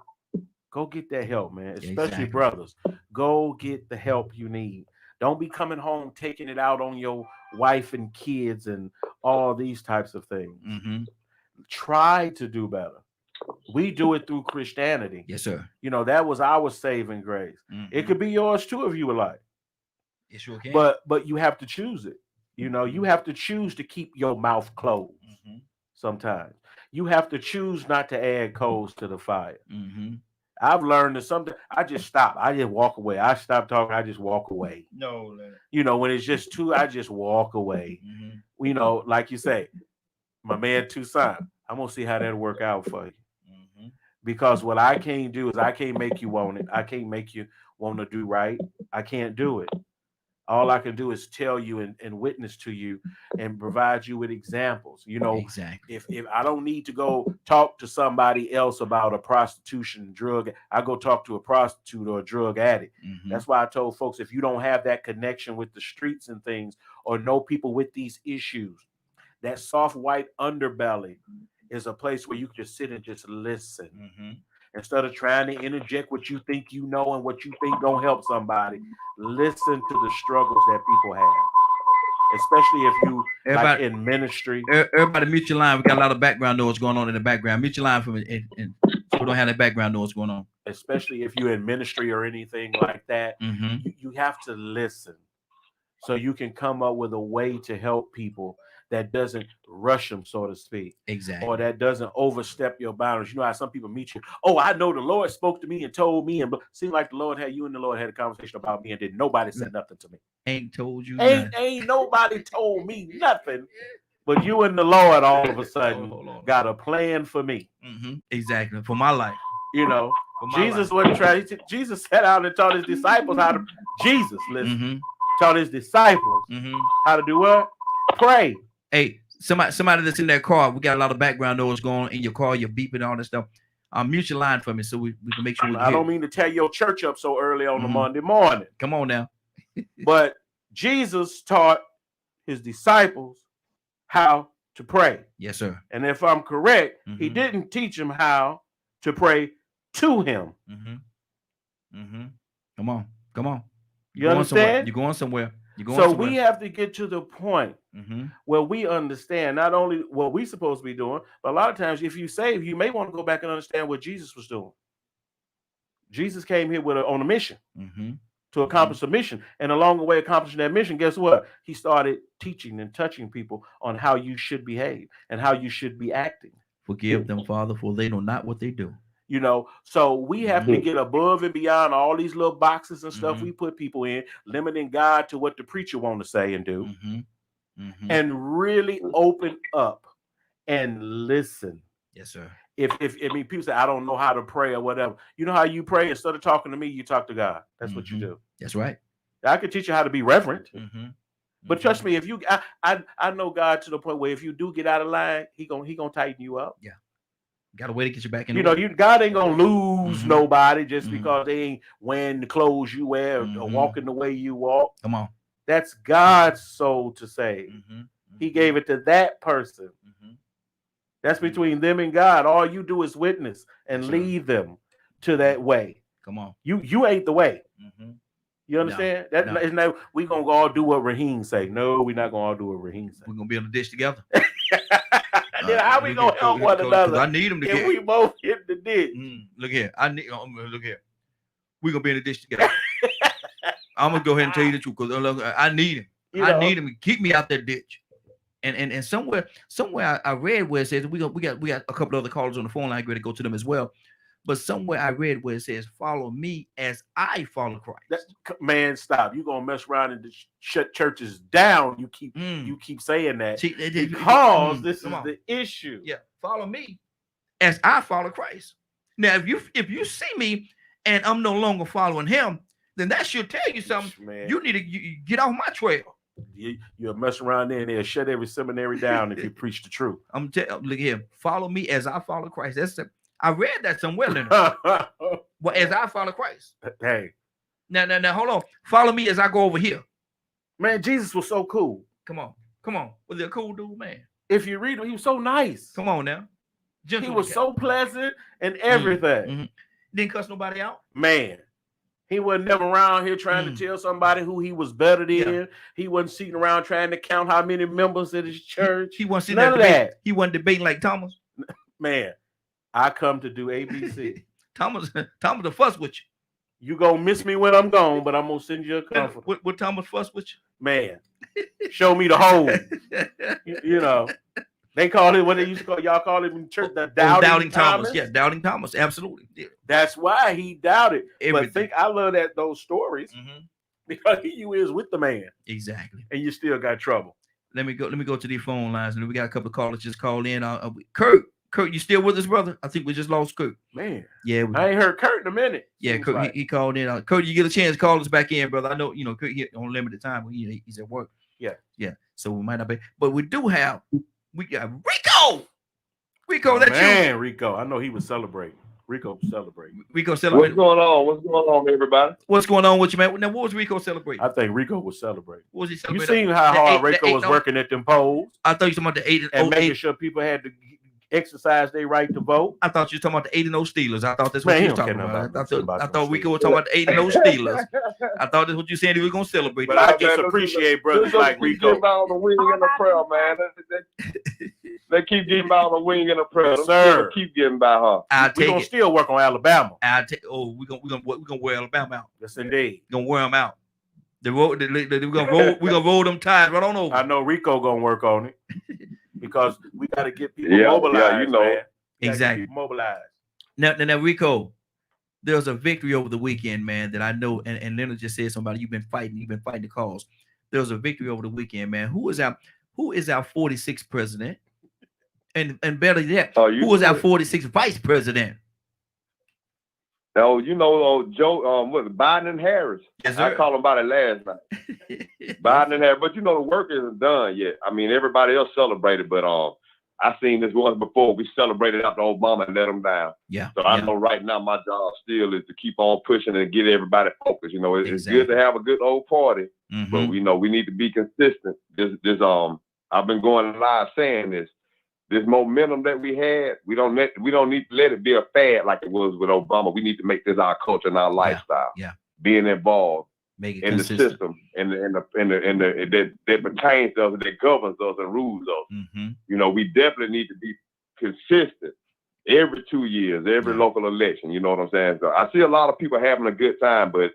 go get that help, man. Especially brothers. Go get the help you need. Don't be coming home taking it out on your wife and kids and all these types of things. Try to do better. We do it through Christianity. Yes, sir. You know, that was our saving grace. It could be yours too if you would like. It sure can. But you have to choose it. You know, you have to choose to keep your mouth closed. Sometimes you have to choose not to add coals to the fire. I've learned that something. I just stop. I just walk away. I stop talking. I just walk away. No, you know, when it's just too, I just walk away. You know, like you say, my man Tucson, I'm gonna see how that'll work out for you. Because what I can't do is I can't make you want it. I can't make you want to do right. I can't do it. All I can do is tell you and witness to you and provide you with examples. You know, exactly. If I don't need to go talk to somebody else about a prostitution drug, I go talk to a prostitute or a drug addict. That's why I told folks, if you don't have that connection with the streets and things or know people with these issues, that soft white underbelly is a place where you can just sit and just listen. Instead of trying to interject what you think you know and what you think gonna help somebody, listen to the struggles that people have, especially if you like in ministry. Everybody mute your line. We got a lot of background noise going on in the background. Mute your line for me, and so we don't have that background noise going on. Especially if you're in ministry or anything like that, you have to listen so you can come up with a way to help people that doesn't rush them, so to speak. Exactly. Or that doesn't overstep your boundaries. You know how some people meet you. Oh, I know the Lord spoke to me and told me, and seemed like the Lord had you and the Lord had a conversation about me, and did nobody said nothing to me. Ain't told you. Ain't nobody told me nothing. But you and the Lord all of a sudden got a plan for me. Exactly. For my life. You know, Jesus wasn't trying. Jesus sat out and taught his disciples how to. Jesus, listen, taught his disciples how to do what? Pray. Hey, somebody that's in their car, we got a lot of background noise going on in your car, you're beeping, all that stuff. Mute your line for me so we can make sure. I don't mean to tear your church up so early on the Monday morning. Come on now. But Jesus taught his disciples how to pray. Yes, sir. And if I'm correct, he didn't teach them how to pray to him. Come on. You understand? You're going somewhere. So we have to get to the point where we understand not only what we're supposed to be doing, but a lot of times if you save, you may want to go back and understand what Jesus was doing. Jesus came here on a mission to accomplish a mission. And along the way accomplishing that mission, guess what? He started teaching and touching people on how you should behave and how you should be acting. Forgive them, Father, for they know not what they do. You know, so we have to get above and beyond all these little boxes and stuff we put people in, limiting God to what the preacher want to say and do, and really open up and listen. Yes, sir. If I mean, people say, I don't know how to pray or whatever. You know how you pray? Instead of talking to me, you talk to God. That's what you do. That's right. I could teach you how to be reverent. But trust me, if you, I know God to the point where if you do get out of line, he gonna tighten you up. Yeah. Got a way to get you back in. You know, God ain't gonna lose nobody just because they ain't wearing the clothes you wear or walking the way you walk. Come on. That's God's soul to save. He gave it to that person. That's between them and God. All you do is witness and lead them to that way. Come on. You ain't the way. You understand? No. Isn't that we gonna go all do what Raheem say? No, we're not gonna all do what Raheem say. We're gonna be on the ditch together. Then how we gonna help one another? I need them to get. We both hit the ditch. Look here. Look here. We're gonna be in the ditch together. I'm gonna go ahead and tell you the truth because I need him. I need him to keep me out that ditch. And somewhere I read where it says we got a couple other callers on the phone line. I'm ready to go to them as well. But somewhere I read where it says, "Follow me as I follow Christ." Man, stop! You're gonna mess around and shut churches down. You keep saying that because this is the issue. Yeah, follow me as I follow Christ. Now, if you see me and I'm no longer following him, then that should tell you something. Man. You need to get off my trail. You'll mess around there and they'll shut every seminary down if you preach the truth. Look here, follow me as I follow Christ. I read that somewhere, Leonard. Well, as I follow Christ. Hey. Now, hold on. Follow me as I go over here. Man, Jesus was so cool. Come on. Was he a cool dude, man? If you read him, he was so nice. Come on now. He was so pleasant and everything. Didn't cuss nobody out. Man. He wasn't never around here trying to tell somebody who he was better than. Yeah. He wasn't sitting around trying to count how many members of his church. He wasn't none of that. He wasn't debating like Thomas. Man, I come to do ABC. Thomas will fuss with you. You gonna miss me when I'm gone, but I'm gonna send you a comfort. What Thomas fuss with you? Man, show me the hole. You know, they call it what they used to call. Y'all call it in church the doubting Thomas. Yeah, doubting Thomas. Absolutely. Yeah. That's why he doubted. Everything. But I love those stories because you is with the man. Exactly. And you still got trouble. Let me go to these phone lines, and we got a couple of callers just called in. Kurt, you still with us, brother? I think we just lost Kurt. Man, yeah, I ain't heard Kurt in a minute. Yeah, Kurt, like. he called in. Kurt, you get a chance, call us back in, brother. I know, Kurt here on limited time, but he's at work. Yeah. So we might not be, but we got Rico. Rico, that's man, you. Rico. I know he was celebrating. Rico celebrating. What's going on, everybody? What's going on with you, man? Now, what was Rico celebrating? I think Rico was celebrating. What was he celebrating? You seen how hard Rico was working at them polls? I thought you were talking about the 8 and making sure people had to exercise their right to vote. I thought you were talking about the 8-0 Steelers. I thought that's what you were talking about. I thought Rico was talking about the 8-0 Steelers. I thought that's what you said he was going to celebrate. But I just appreciate brothers like Rico. Keep on the wing and the prayer, man. They keep getting by on the wing and the prayer. Sir, keep getting by her. We're gonna still work on Alabama. We're gonna wear Alabama out. Yes, indeed. We're gonna wear them out. We're gonna roll them ties right on over. I know Rico gonna work on it. Because we got to get people mobilized. Man. Exactly. Mobilized. Now, Rico, there's a victory over the weekend, man, that I know. And Leonard just said somebody you've been fighting the cause. There's a victory over the weekend, man. Who is our 46th president? And better yet, who is our 46th vice president? Oh, Joe, Biden and Harris. Yes, sir. I called them about it last night. Biden and Harris, but the work isn't done yet. I mean, everybody else celebrated, but I seen this once before. We celebrated after Obama and let them down. Yeah. So I know right now my job still is to keep on pushing and get everybody focused. It's good to have a good old party, but we need to be consistent. I've been going live saying this. This momentum that we had, we don't need to let it be a fad like it was with Obama. We need to make this our culture and our lifestyle. Yeah. Being involved in consistent. The system and that pertains to us, that governs us and rules us. We definitely need to be consistent every 2 years, every local election. You know what I'm saying? So I see a lot of people having a good time, but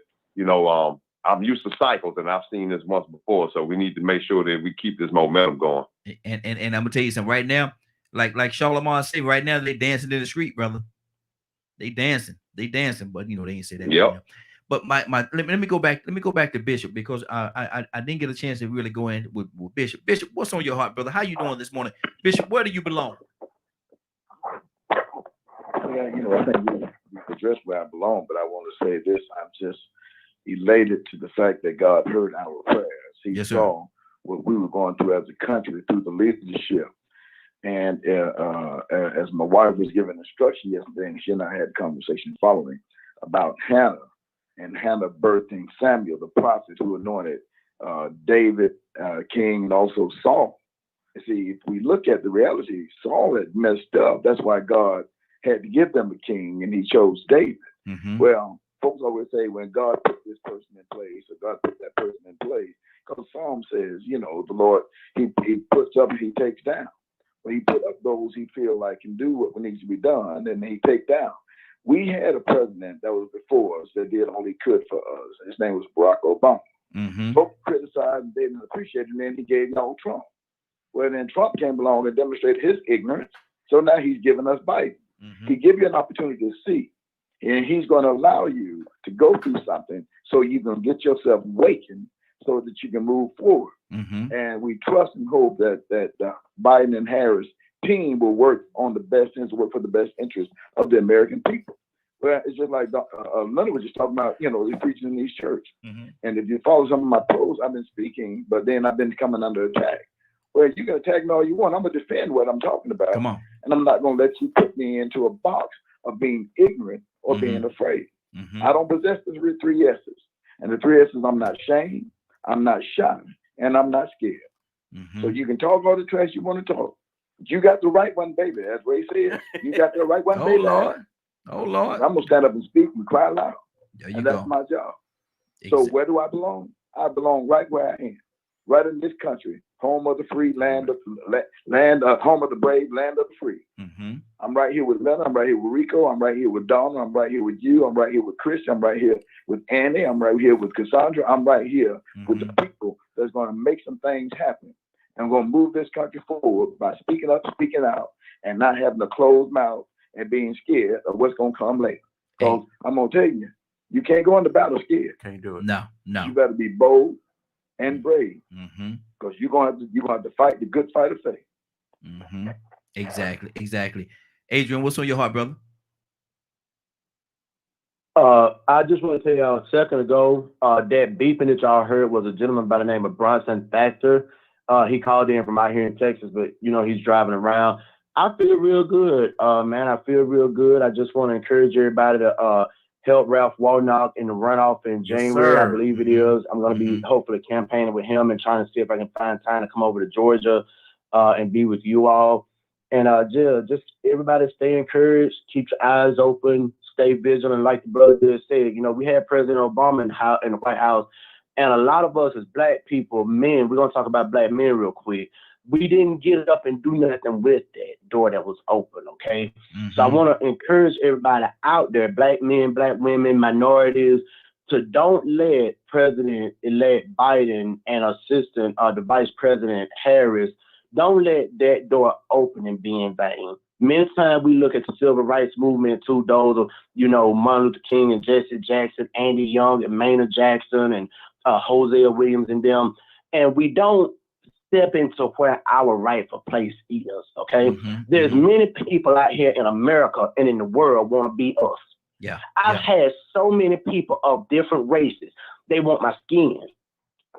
I'm used to cycles, and I've seen this once before. So we need to make sure that we keep this momentum going. And I'm gonna tell you something right now. Like Charlemagne said, right now they dancing in the street, brother. They dancing, but they ain't say that. Yep. Right now. But let me go back to Bishop, because I didn't get a chance to really go in with Bishop. Bishop, what's on your heart, brother? How you doing this morning? Bishop, where do you belong? Yeah, I think you addressed where I belong, but I want to say this. I'm just elated to the fact that God heard our prayers. He saw what we were going through as a country through the leadership. And as my wife was giving instruction yesterday, and she and I had a conversation following about Hannah, and Hannah birthing Samuel, the prophet who anointed David, king, and also Saul. You see, if we look at the reality, Saul had messed up. That's why God had to give them a king, and he chose David. Well, folks always say when God put this person in place, or God put that person in place, because Psalm says, the Lord, he puts up and he takes down. When he put up those he feel like can do what needs to be done, and he take down. We had a president that was before us that did all he could for us. His name was Barack Obama. Folks criticized and didn't appreciate it, and then he gave Donald Trump. Well, then Trump came along and demonstrated his ignorance, so now he's giving us Biden. He give you an opportunity to see, and he's going to allow you to go through something so you can get yourself awakened so that you can move forward. And we trust and hope that Biden and Harris team will work on the best things, work for the best interest of the American people. Well, it's just like Leonard was just talking about, he's preaching in these church. And if you follow some of my posts, I've been speaking, but then I've been coming under attack. Well, you can attack me all you want. I'm going to defend what I'm talking about. Come on. And I'm not going to let you put me into a box of being ignorant or being afraid. I don't possess the 3 S's. And the 3 S's, I'm not ashamed, I'm not shy, and I'm not scared. So you can talk all the trash you want to talk. But you got the right one, baby. That's what he said. You got the right one, baby. Lord. Oh, Lord. I'm going to stand up and speak and cry loud. And that's my job. So where do I belong? I belong right where I am, right in this country, home of the free, home of the brave, land of the free. Mm-hmm. I'm right here with Leonard. I'm right here with Rico. I'm right here with Donna. I'm right here with you. I'm right here with Christian. I'm right here with Andy. I'm right here with Cassandra. I'm right here with the people that's going to make some things happen. And I'm going to move this country forward by speaking up, speaking out, and not having a closed mouth and being scared of what's going to come later. So I'm going to tell you, you can't go into battle scared. Can't do it. No. You better be bold and brave, because you're gonna have to fight the good fight of faith. Mm-hmm. Exactly. Adrian, what's on your heart, brother? I just want to tell y'all a second ago, that beeping that y'all heard was a gentleman by the name of Bronson Factor. He called in from out here in Texas, but he's driving around. I feel real good, man. I feel real good. I just want to encourage everybody to help Ralph Warnock in the runoff in January. I believe it is. I'm going to be hopefully campaigning with him and trying to see if I can find time to come over to Georgia and be with you all. And just everybody stay encouraged, keep your eyes open, stay vigilant. Like the brother just said, we had President Obama in the White House, and a lot of us as Black people, men, we're going to talk about Black men real quick. We didn't get up and do nothing with that door that was open, okay? So I want to encourage everybody out there, Black men, Black women, minorities, to don't let President-elect Biden and the Vice President Harris, don't let that door open and be in vain. Many times we look at the civil rights movement too, those of, Martin Luther King and Jesse Jackson, Andy Young and Maynard Jackson and Hosea Williams and them, and we don't step into where our rightful place is, okay? There's many people out here in America and in the world want to be us. Yeah. I've had so many people of different races. They want my skin.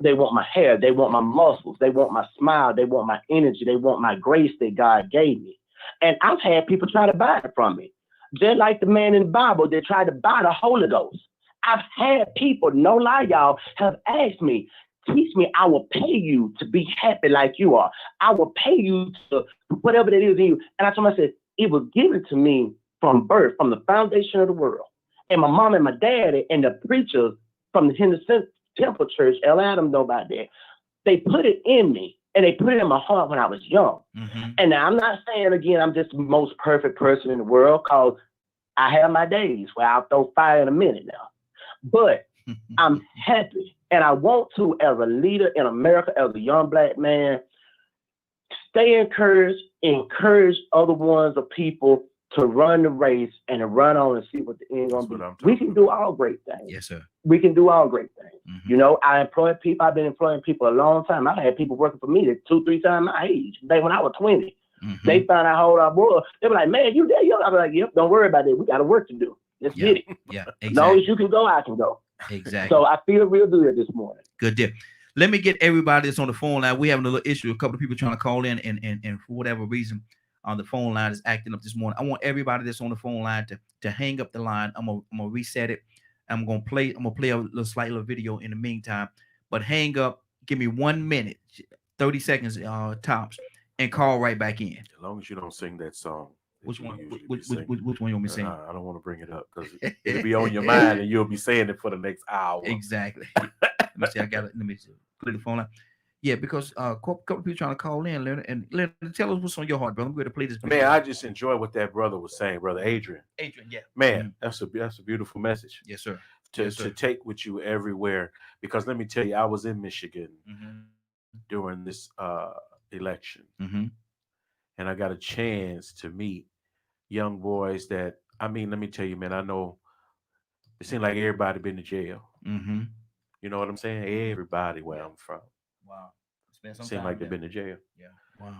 They want my hair. They want my muscles. They want my smile. They want my energy. They want my grace that God gave me. And I've had people try to buy it from me. Just like the man in the Bible that tried to buy the Holy Ghost. I've had people, no lie, y'all, have asked me, teach me, I will pay you to be happy like you are. I will pay you to whatever that is in you. And I told him, I said, it was given to me from birth, from the foundation of the world. And my mom and my daddy and the preachers from the Henderson Temple Church, El Adam know about that. They put it in me and they put it in my heart when I was young. And now I'm not saying, again, I'm just the most perfect person in the world, because I have my days where I'll throw fire in a minute now. But I'm happy. And I want to, as a leader in America, as a young Black man, stay encouraged, encourage other ones of people to run the race and to run on and see what the end gonna be. We can do all great things. Yes, sir. We can do all great things. I employ people. I've been employing people a long time. I've had people working for me that 2-3 times my age. When I was 20, they found out how old I was. They were like, "Man, you there?" I was like, "Yep, don't worry about it. We got a work to do. Let's get it." Yeah, exactly. As long as you can go, I can go. Exactly. So I feel real good this morning. Good deal. Let me get everybody that's on the phone line. We having a little issue. A couple of people trying to call in, and for whatever reason, on the phone line is acting up this morning. I want everybody that's on the phone line to hang up the line. I'm gonna reset it. I'm gonna play a little slight little video in the meantime. But hang up. Give me 1 minute, 30 seconds tops, and call right back in. As long as you don't sing that song. Which one? Which one you want me to sing? I don't want to bring it up because it'll be on your mind and you'll be saying it for the next hour. Exactly. Let me see. Let me clear the phone line. Yeah, because a couple of people trying to call in, Leonard, and Leonard, tell us what's on your heart, brother. I'm going to play this. Man, I just enjoy what that brother was saying, brother Adrian. Yeah. Man, that's a beautiful message. Yes, sir. To take with you everywhere, because let me tell you, I was in Michigan during this election, and I got a chance to meet young boys that, let me tell you, man, I know it seems like everybody been to jail. You know what I'm saying? Everybody where I'm from. Wow. Seems like they've been to jail. Yeah. Wow.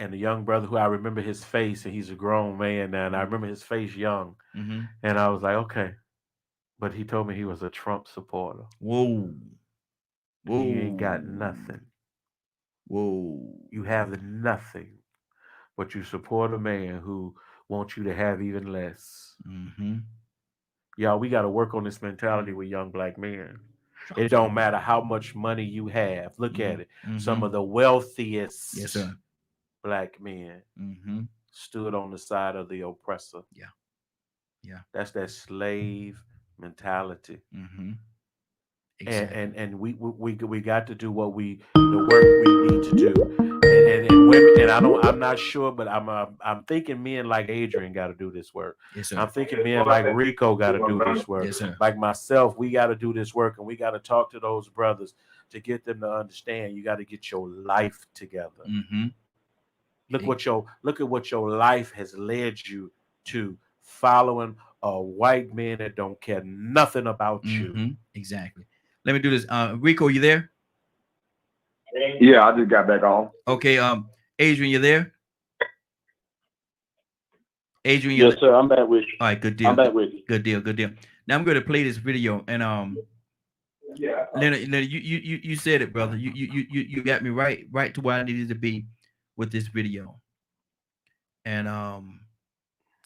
And the young brother who I remember his face, and he's a grown man now, and I remember his face young. And I was like, okay. But he told me he was a Trump supporter. Whoa. He ain't got nothing. Whoa. You have nothing, but you support a man who wants you to have even less. Y'all, we got to work on this mentality with young Black men. It don't matter how much money you have. Look at it. Some of the wealthiest Black men stood on the side of the oppressor. Yeah. That's that slave mentality. Mm-hmm. Exactly. And we got to do the work we need to do. And women, and I'm not sure, but I'm thinking men like Adrian got to do this work. Yes, sir. I'm thinking men like Rico got to do this work. Yes, sir. Like myself, we got to do this work, and we got to talk to those brothers to get them to understand. You got to get your life together. Mm-hmm. Look at what your life has led you to, following a white man that don't care nothing about you. Exactly. Let me do this. Rico, you there? Yeah, I just got back on. Okay. Adrian, you there? Adrian, yes, sir. I'm back with you. All right, good deal. I'm back with you. Good deal. Now I'm going to play this video, and Yeah. Leonard, you said it, brother. You got me right to where I needed to be with this video, and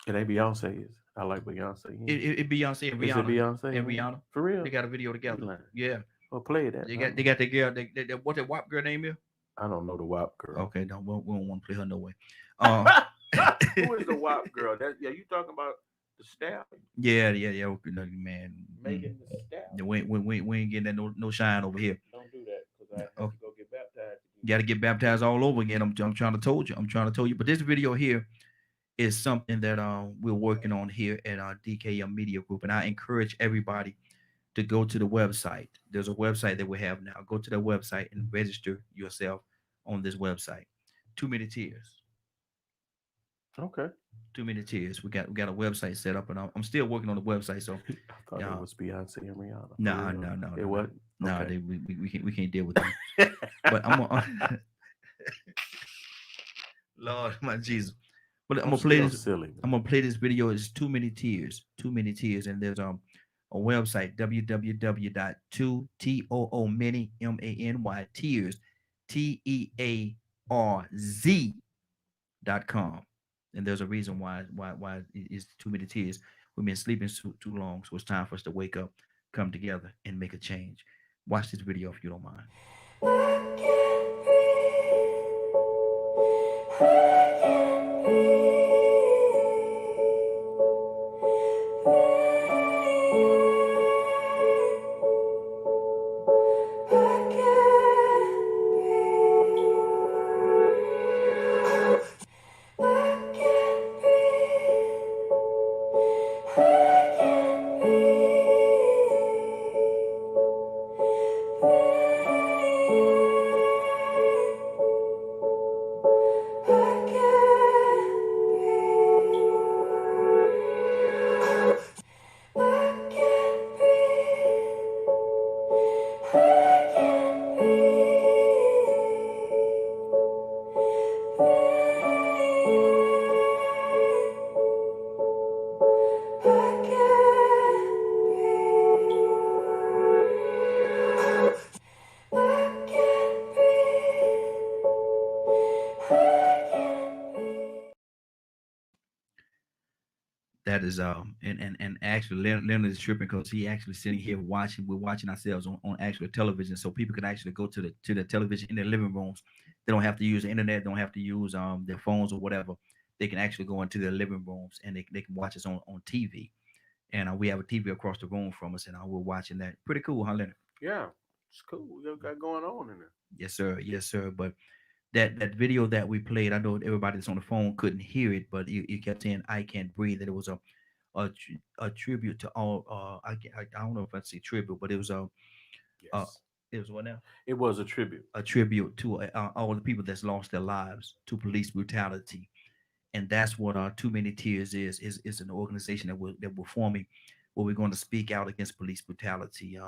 it ain't Beyonce. I like Beyonce. It Beyonce and Rihanna. Is it Beyonce and Rihanna for real? They got a video together. Yeah. Well, play that. They got the girl. What's that WAP girl name is? I don't know the WAP girl. Okay, we don't want to play her no way. Who is the WAP girl? You talking about the Stallion? Yeah. Okay, man. Megan the Stallion. We ain't getting that no shine over here. Don't do that because I have to go get baptized. You got to get baptized all over again. I'm trying to tell you. But this video here is something that we're working on here at our DKM Media Group, and I encourage everybody to go to the website. There's a website that we have now. Go to the website and register yourself on this website. Too Many Tears. Okay. Too Many Tears. We got a website set up, and I'm still working on the website. So I thought it was Beyonce and Rihanna. No. It wasn't. No, okay. we can't deal with that. But I'm gonna, Lord, my Jesus. But I'm gonna play this. Silly. I'm gonna play this video. It's Too Many Tears. Too Many Tears, and there's a website, www.2TOOMany TEARZ.com. And there's a reason why it's Too Many Tears. We've been sleeping too long, so it's time for us to wake up, come together, and make a change. Watch this video if you don't mind. That is and actually Leonard is tripping because he actually sitting here watching. We're watching ourselves on actual television, so people can actually go to the television in their living rooms. They don't have to use the internet, don't have to use their phones or whatever. They can actually go into their living rooms and they can watch us on TV. And we have a TV across the room from us, and we're watching that. Pretty cool, huh, Leonard? Yeah, it's cool. We got going on in there. Yes, sir. But that video that we played, I know everybody that's on the phone couldn't hear it, but you kept saying "I Can't Breathe." That it was a tribute to all. I don't know if I'd say tribute, but it was it was what now? It was a tribute. A tribute to all the people that's lost their lives to police brutality, and that's what Too Many Tears is an organization that we're forming, where we're going to speak out against police brutality.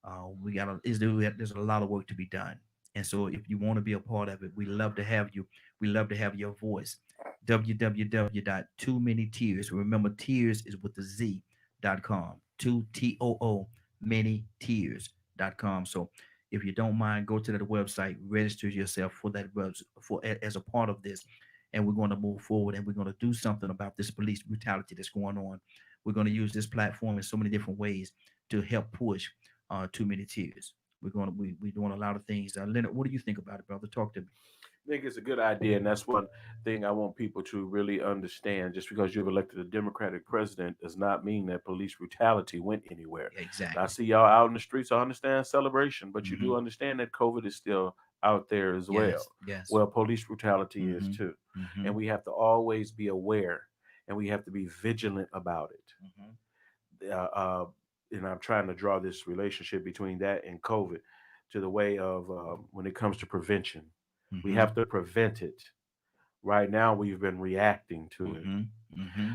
There's a lot of work to be done. And so if you want to be a part of it, we love to have you. We love to have your voice. www.toomanytears. Remember, tears is with the Z.com. 2TOO manytears.com. So if you don't mind, go to that website, register yourself for that as a part of this. And we're going to move forward, and we're going to do something about this police brutality that's going on. We're going to use this platform in so many different ways to help push Too Many Tears. We're doing a lot of things. Leonard, what do you think about it, brother? Talk to me. I think it's a good idea, and that's one thing I want people to really understand. Just because you've elected a Democratic president does not mean that police brutality went anywhere. Exactly. I see y'all out in the streets. I understand celebration, but you do understand that COVID is still out there as well. Yes. Well, police brutality is too, and we have to always be aware, and we have to be vigilant about it. And I'm trying to draw this relationship between that and COVID to the way of when it comes to prevention. We have to prevent it. Right now, we've been reacting to it.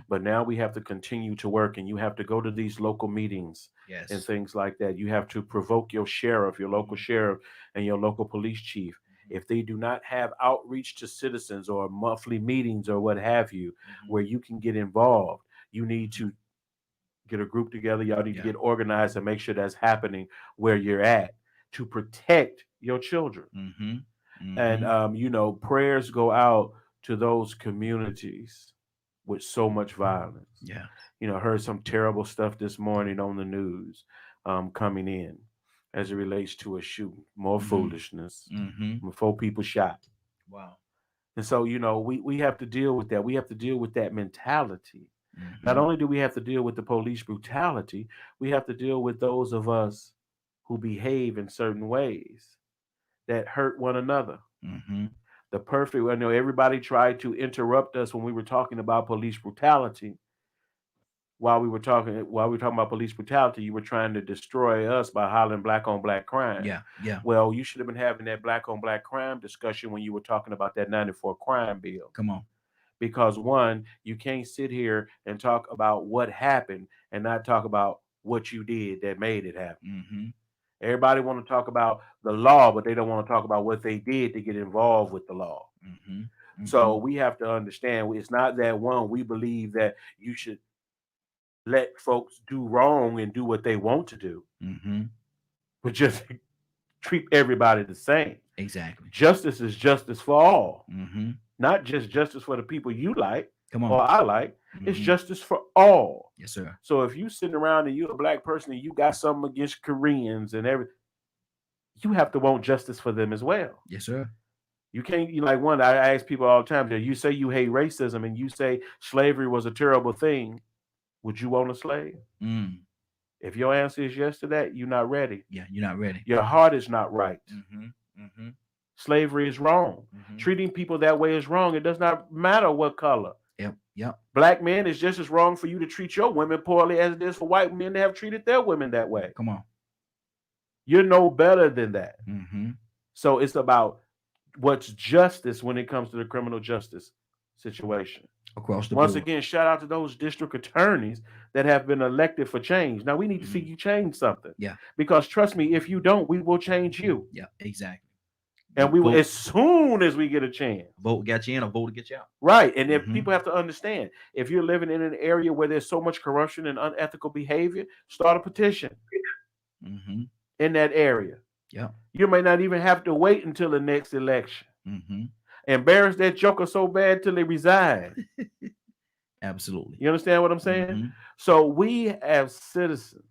But now we have to continue to work, and you have to go to these local meetings and things like that. You have to provoke your sheriff, your local sheriff, and your local police chief. If they do not have outreach to citizens or monthly meetings or what have you, where you can get involved, you need to get a group together. Y'all need to get organized and make sure that's happening where you're at to protect your children. And, prayers go out to those communities with so much violence. I heard some terrible stuff this morning on the news coming in as it relates to a shooting. More foolishness. 4 people shot. Wow. And so, we have to deal with that. We have to deal with that mentality. Not only do we have to deal with the police brutality, we have to deal with those of us who behave in certain ways that hurt one another. The perfect, I know everybody tried to interrupt us when we were talking about police brutality. While we were talking about police brutality, you were trying to destroy us by hollering black on black crime. Yeah. Well, you should have been having that black on black crime discussion when you were talking about that 94 crime bill. Come on. Because one, you can't sit here and talk about what happened and not talk about what you did that made it happen. Everybody want to talk about the law, but they don't want to talk about what they did to get involved with the law. So we have to understand it's not that one, we believe that you should let folks do wrong and do what they want to do, but just treat everybody the same. Exactly. Justice is justice for all. Not just justice for the people you like or I like. It's justice for all. Yes, sir. So if you sitting around and you're a black person and you got something against Koreans and everything, you have to want justice for them as well. Yes, sir. You can't, I ask people all the time, you say you hate racism and you say slavery was a terrible thing. Would you want a slave? If your answer is yes to that, you're not ready. Yeah, you're not ready. Your heart is not right. Slavery is wrong. Treating people that way is wrong. It does not matter what color. Yep. Black men, is just as wrong for you to treat your women poorly as it is for white men to have treated their women that way. Come on. You're no better than that. So it's about what's justice when it comes to the criminal justice situation. Across the board. Once again, shout out to those district attorneys that have been elected for change. Now we need to see you change something. Yeah. Because trust me, if you don't, we will change you. Yeah, exactly. And we will, as soon as we get a chance. Vote get you in or vote to get you out. Right. And if people have to understand, if you're living in an area where there's so much corruption and unethical behavior, start a petition in that area. Yeah. You may not even have to wait until the next election. Embarrass that joker so bad till they resign. Absolutely. You understand what I'm saying? So we as citizens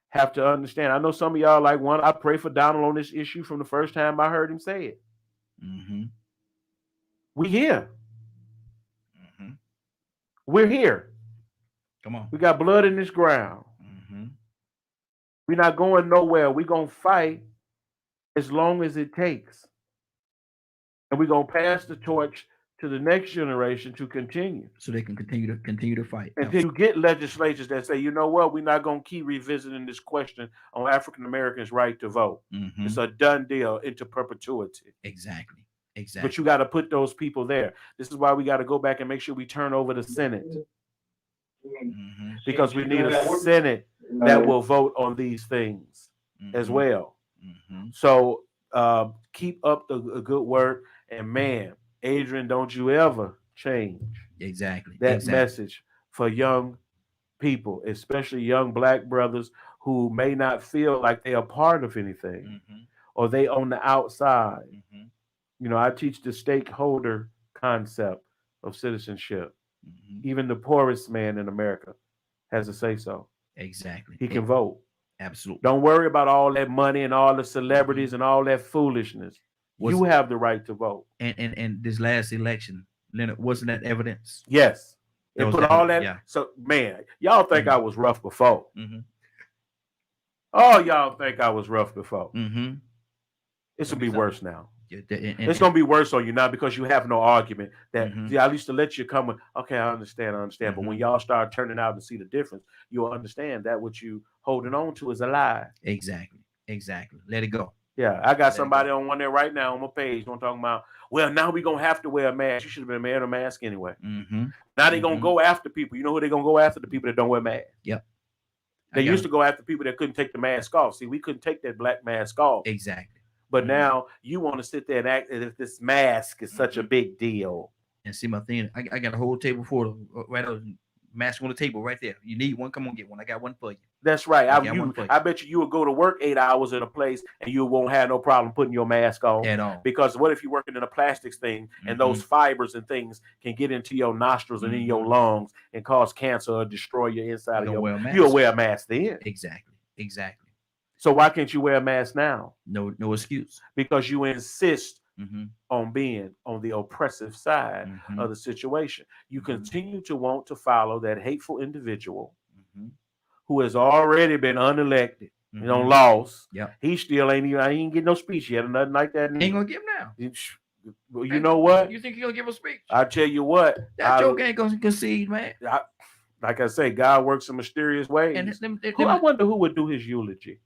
have to understand. I know some of y'all like I pray for Donald on this issue from the first time I heard him say it. We here. We're here. Come on. We got blood in this ground. We're not going nowhere. We're going to fight as long as it takes. And we're going to pass the torch to the next generation to continue. So they can continue to fight. Until you get legislatures that say, you know what, we're not going to keep revisiting this question on African Americans' right to vote. It's a done deal into perpetuity. Exactly. But you got to put those people there. This is why we got to go back and make sure we turn over the Senate. Because we need a Senate that will vote on these things as well. So keep up the good work. And man, Adrian, don't you ever change that message for young people, especially young black brothers who may not feel like they are part of anything or they on the outside. I teach the stakeholder concept of citizenship. Even the poorest man in America has a say so. Exactly. He can vote. Absolutely. Don't worry about all that money and all the celebrities and all that foolishness. You have the right to vote. And this last election, Leonard, wasn't that evidence? Yes. It put all that. Yeah. So, man, y'all think I was rough before. Mm-hmm. Oh, y'all think I was rough before. Mm-hmm. This will be worse now. It's going to be worse on you now because you have no argument. That I used to let you come with, okay, I understand. But when y'all start turning out to see the difference, you'll understand that what you holding on to is a lie. Exactly. Let it go. Yeah, I got somebody on one there right now on my page. I'm talking about, well, now we're going to have to wear a mask. You should have been wearing a mask anyway. Mm-hmm. Now they're going to go after people. You know who they're going to go after? The people that don't wear masks. Yep. They used to go after people that couldn't take the mask off. See, we couldn't take that black mask off. Exactly. But now you want to sit there and act as if this mask is such a big deal. And see my thing, I got a whole table full of mask on the table right there. You need one? Come on, get one. I got one for you. That's right. I bet you would go to work 8 hours in a place and you won't have no problem putting your mask on. At all. Because what if you're working in a plastics thing and those fibers and things can get into your nostrils and in your lungs and cause cancer or destroy your inside of your mask. You'll wear a mask then. Exactly. So why can't you wear a mask now? No excuse. Because you insist on being on the oppressive side of the situation. You continue to want to follow that hateful individual who has already been unelected, lost. Yeah. He still ain't getting no speech yet or nothing like that. Ain't gonna give him now. Well, you know what? You think he'll give a speech? I tell you what. That joke ain't gonna concede, man. Like I say, God works in mysterious ways. And I wonder who would do his eulogy.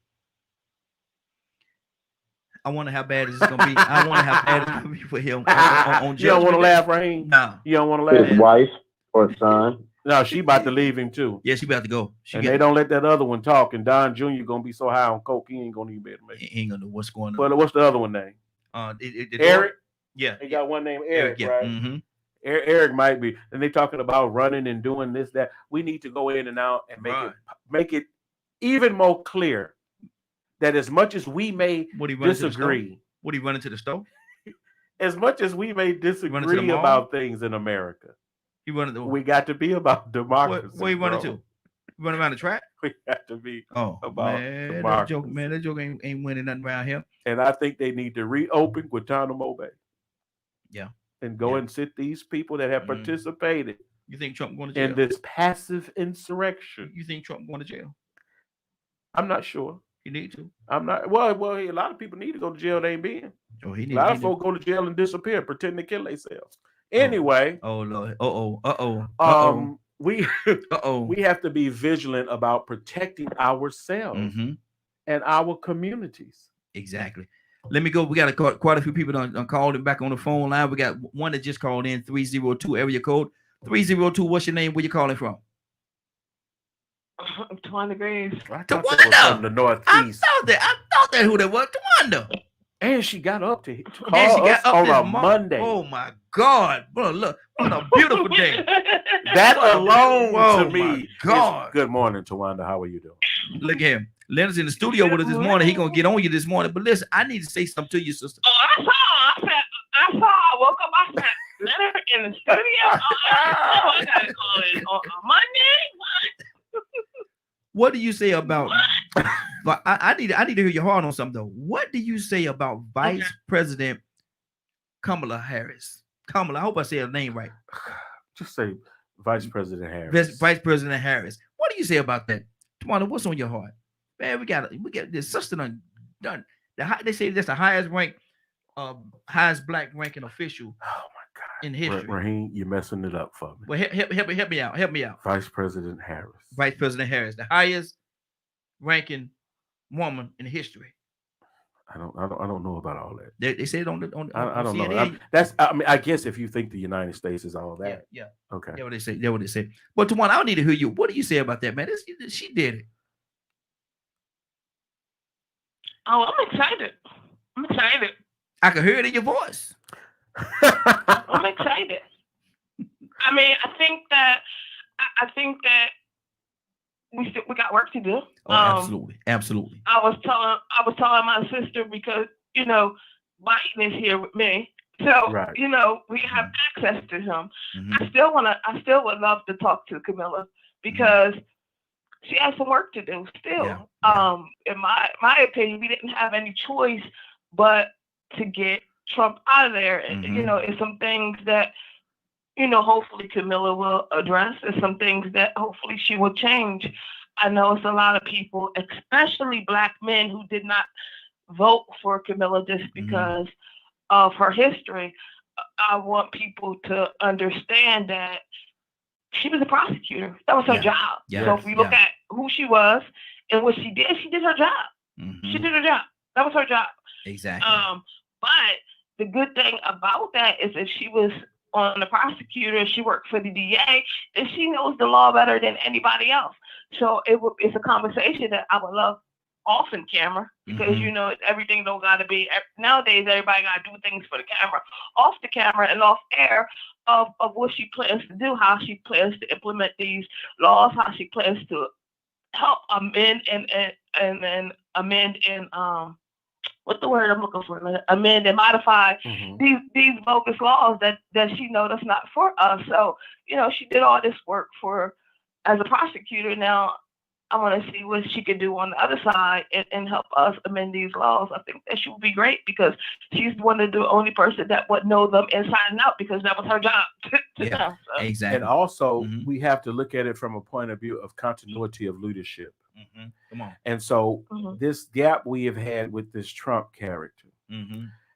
I wonder how bad it's gonna be. I wonder how bad it's gonna be for him on You don't want to laugh, Raheem? No. You don't want to laugh? His wife or son? No, she about to leave him too. Yeah, she about to go. They don't let that other one talk. And Don Jr. gonna be so high on coke, he ain't gonna even be able to make it. He ain't gonna know what's going on. But what's the other one name? Eric. Yeah, he got one named Eric, yeah. right? Mm-hmm. Eric might be. And they talking about running and doing this, that. We need to go in and out and make it even more clear that as much as we may disagree. Would he run into the store? As much as we may disagree about things in America, we got to be about democracy. Where he running to? Run around the track? We got to be about democracy. That joke ain't winning nothing around here. And I think they need to reopen Guantanamo Bay. Yeah. And go and sit these people that have participated. You think Trump going to jail? In this passive insurrection. You think Trump going to jail? I'm not sure. You need to. I'm not. Well, a lot of people need to go to jail. They ain't been. Oh, he need. A lot of folks go to jail and disappear, pretend to kill themselves. Anyway. Oh Lord. We have to be vigilant about protecting ourselves and our communities. Exactly. Let me go. We got quite a few people on called and back on the phone line. We got one that just called in 302 area code 302. What's your name? Where you calling from? Tawanda Graves. From the Northeast. I thought that who that was. Tawanda. And she got up to call us on a Monday. Oh my God, bro! Look, what a beautiful day. That alone to me. God. Good morning, Tawanda. How are you doing? Look at him. Leonard's in the studio with us this morning. He gonna get on you this morning. But listen, I need to say something to you, sister. Oh, I woke up. I said, Leonard in the studio. I gotta call it on Monday. What do you say about? But I need to hear your heart on something though. What do you say about Vice President Kamala Harris? Kamala, I hope I say her name right. Just say Vice President Harris. Vice President Harris. What do you say about that? Tawanda, what's on your heart? Man, we got this sister done. They say that's the highest highest black ranking official. Oh my God! In history. Raheem, you're messing it up for me. Well, help me out. Help me out. Vice President Harris. Vice President Harris, the highest ranking woman in history. I don't know about all that. They say it on I don't CNN. know. I guess if you think the United States is all that. Yeah. Okay. That's what they say. But Tawanda, I need to hear you. What do you say about that, man? She did it. Oh, I'm excited. I can hear it in your voice. I'm excited. I mean, I think that we got work to do. Oh, absolutely. I was telling my sister because Biden is here with me, so we have access to him. I still would love to talk to Camilla because she has some work to do still. In my opinion, we didn't have any choice but to get Trump out of there. Mm-hmm. You know, it's some things that, you know, hopefully Camilla will address. There's some things that hopefully she will change. I know it's a lot of people, especially Black men, who did not vote for Camilla just because of her history. I want people to understand that she was a prosecutor. That was her job. Yeah. So if we look at who she was and what she did her job. Mm-hmm. She did her job. That was her job. Exactly. But the good thing about that is if she was on the prosecutor, she worked for the DA, then she knows the law better than anybody else. So it's a conversation that I would love off in camera, because you know, everything don't gotta be, nowadays everybody gotta do things for the camera, off the camera and off air, of what she plans to do, how she plans to implement these laws, how she plans to help amend and amend and what's the word I'm looking for? Amend and modify these bogus laws that she knows that's not for us. So, you know, she did all this work as a prosecutor. Now I want to see what she can do on the other side and help us amend these laws. I think that she would be great, because she's one of the only person that would know them inside and out, because that was her job to know. So. Exactly. And also, we have to look at it from a point of view of continuity of leadership. Come on. And so this gap we have had with this Trump character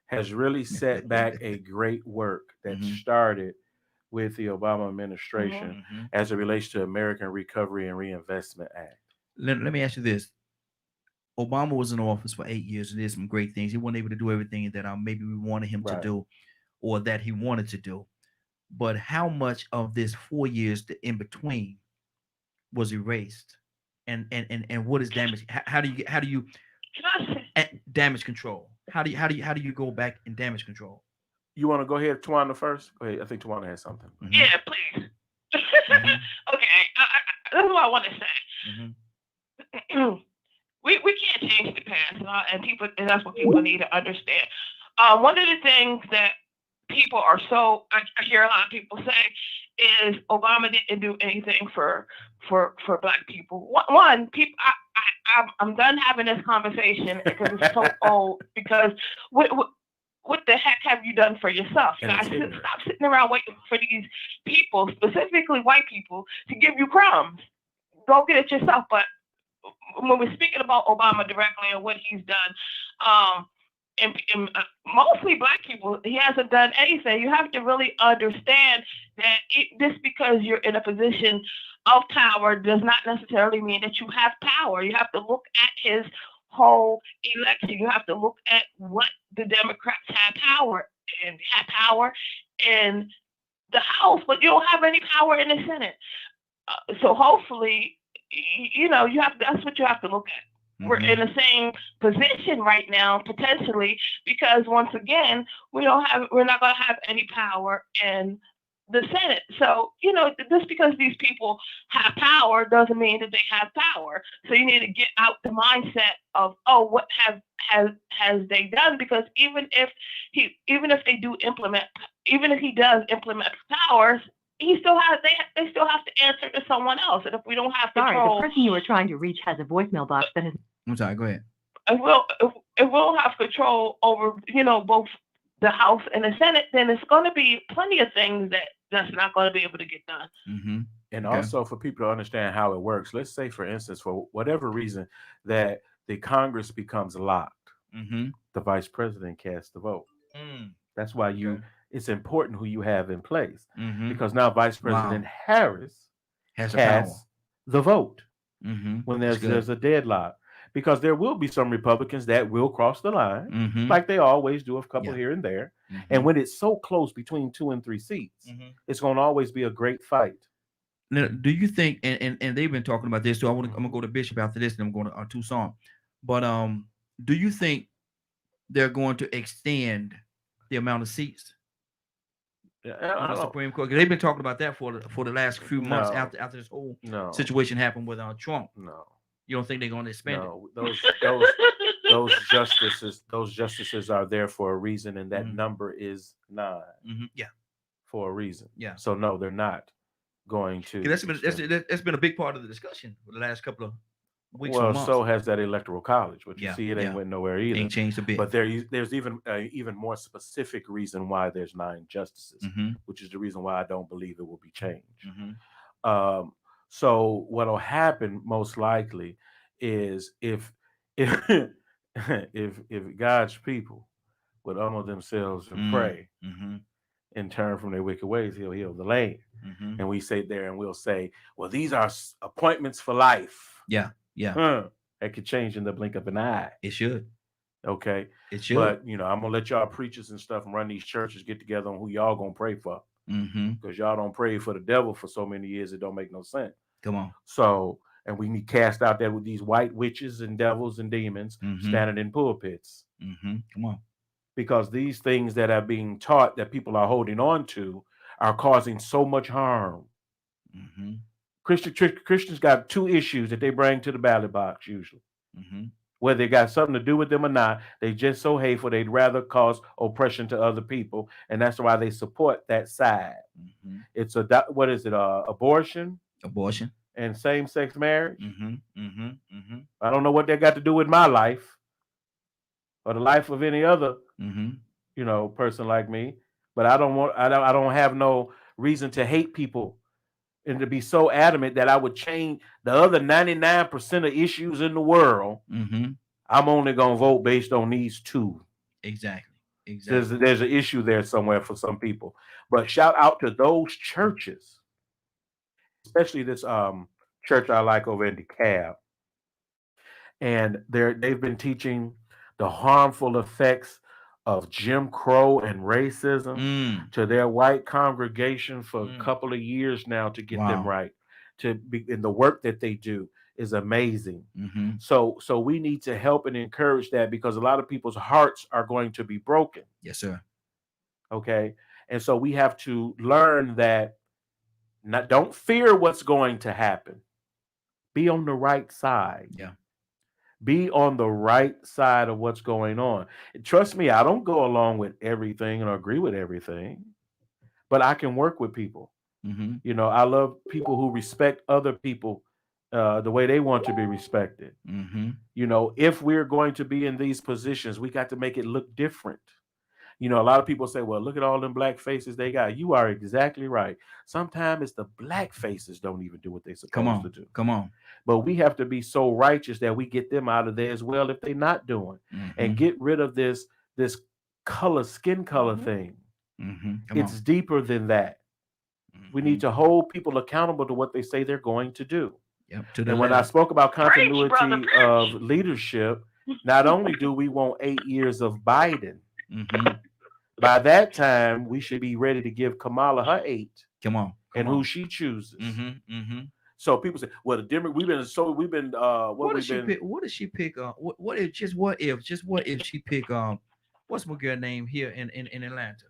has really set back a great work that started with the Obama administration as it relates to American Recovery and Reinvestment Act. Let me ask you this. Obama was in office for 8 years and did some great things. He wasn't able to do everything that maybe we wanted him to do, or that he wanted to do. But how much of this 4 years in between was erased? And what is damage? How do you damage control? How do you go back in damage control? You want to go ahead, Tawana, first? Go ahead. I think Tawana has something. Yeah, please. Okay, that's what I want to say. We can't change the past, and that's what people need to understand. One of the things that people are I hear a lot of people say is Obama didn't do anything for Black people. One, people, I'm done having this conversation because it's so old. Because what the heck have you done for yourself? Stop sitting around waiting for these people, specifically white people, to give you crumbs. Go get it yourself. But when we're speaking about Obama directly and what he's done, and mostly Black people, he hasn't done anything. You have to really understand that just because you're in a position of power does not necessarily mean that you have power. You have to look at his whole election. You have to look at what the Democrats had power in the House, but you don't have any power in the Senate. So hopefully, you know, that's what you have to look at. We're in the same position right now, potentially, because once again, we're not going to have any power in the Senate. So, you know, just because these people have power doesn't mean that they have power. So you need to get out the mindset of, what has they done? Because even if he does implement powers, they still have to answer to someone else. And if we don't have control, the person you were trying to reach has a voicemail box that has. I'm sorry. Go ahead. If we'll have control over, you know, both the House and the Senate, then it's going to be plenty of things that's not going to be able to get done. And also for people to understand how it works, let's say, for instance, for whatever reason that the Congress becomes locked, the vice president casts the vote. That's why it's important who you have in place, because now Vice President Harris casts the vote when there's a deadlock. Because there will be some Republicans that will cross the line, like they always do, a couple here and there. And when it's so close between 2 and 3 seats, it's going to always be a great fight. Now, do you think, and they've been talking about this too, I'm going to go to Bishop after this, and I'm going to Tucson. But do you think they're going to extend the amount of seats on the Supreme Court? Because they've been talking about that for the last few months after this whole situation happened with Trump. No. You don't think they're going to expand it? Those justices are there for a reason, and that number is 9. For a reason. So no, they're not going to. That's been a big part of the discussion for the last couple of weeks well, or months. so has that electoral college. But you see, it ain't went nowhere either. Ain't changed a bit. But there's even more specific reason why there's 9 justices, which is the reason why I don't believe it will be changed. So what'll happen most likely is if God's people would humble themselves and pray and turn from their wicked ways, he'll heal the land. And we sit there and we'll say, well, these are appointments for life. Yeah. That could change in the blink of an eye. It should. Okay. It should. But, I'm going to let y'all preachers and stuff and run these churches get together on who y'all going to pray for. Because y'all don't pray for the devil for so many years, it don't make no sense. Come on. So, and we need cast out there with these white witches and devils and demons standing in pulpits. Come on. Because these things that are being taught that people are holding on to are causing so much harm. Christians got 2 issues that they bring to the ballot box usually. Whether they got something to do with them or not, they just so hateful they'd rather cause oppression to other people, and that's why they support that side. It's abortion, and same-sex marriage. I don't know what that got to do with my life or the life of any other person like me, but I don't have no reason to hate people and to be so adamant that I would change the other 99% of issues in the world. I'm only gonna vote based on these 2. Exactly. There's an issue there somewhere for some people. But shout out to those churches, especially this church I like over in DeKalb. And they've been teaching the harmful effects of Jim Crow and racism to their white congregation for a couple of years now to get them right. And the work that they do is amazing. So we need to help and encourage that, because a lot of people's hearts are going to be broken. Yes, sir. Okay. And so we have to learn that don't fear what's going to happen. Be on the right side. Yeah. Be on the right side of what's going on. And trust me, I don't go along with everything and agree with everything, but I can work with people. I love people who respect other people the way they want to be respected. If we're going to be in these positions, we got to make it look different. A lot of people say, well, look at all them black faces they got. You are exactly right. Sometimes it's the black faces don't even do what they're supposed to do. Come on. But we have to be so righteous that we get them out of there as well if they're not doing, and get rid of this skin color thing. It's deeper than that. We need to hold people accountable to what they say they're going to do. And when I spoke about continuity of leadership, not only do we want 8 years of Biden, by that time we should be ready to give Kamala her 8. Who she chooses. So people say, well, what did she pick? What if she pick what's my girl name here in Atlanta?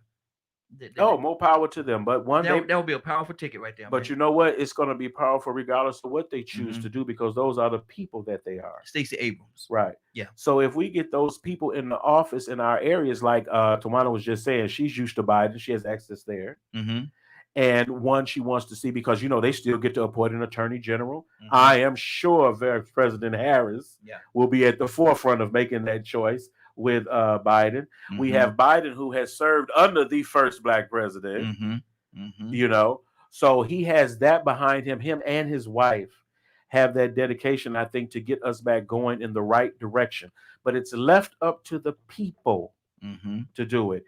More power to them. But that would be a powerful ticket right there. But you know what? It's going to be powerful regardless of what they choose to do, because those are the people that they are. Stacey Abrams. Right. Yeah. So if we get those people in the office in our areas, like Tawana was just saying, she's used to Biden. She has access there. And one she wants to see, because, they still get to appoint an attorney general. I am sure President Harris will be at the forefront of making that choice with Biden. We have Biden, who has served under the first black president, so he has that behind him. Him and his wife have that dedication, I think, to get us back going in the right direction. But it's left up to the people to do it.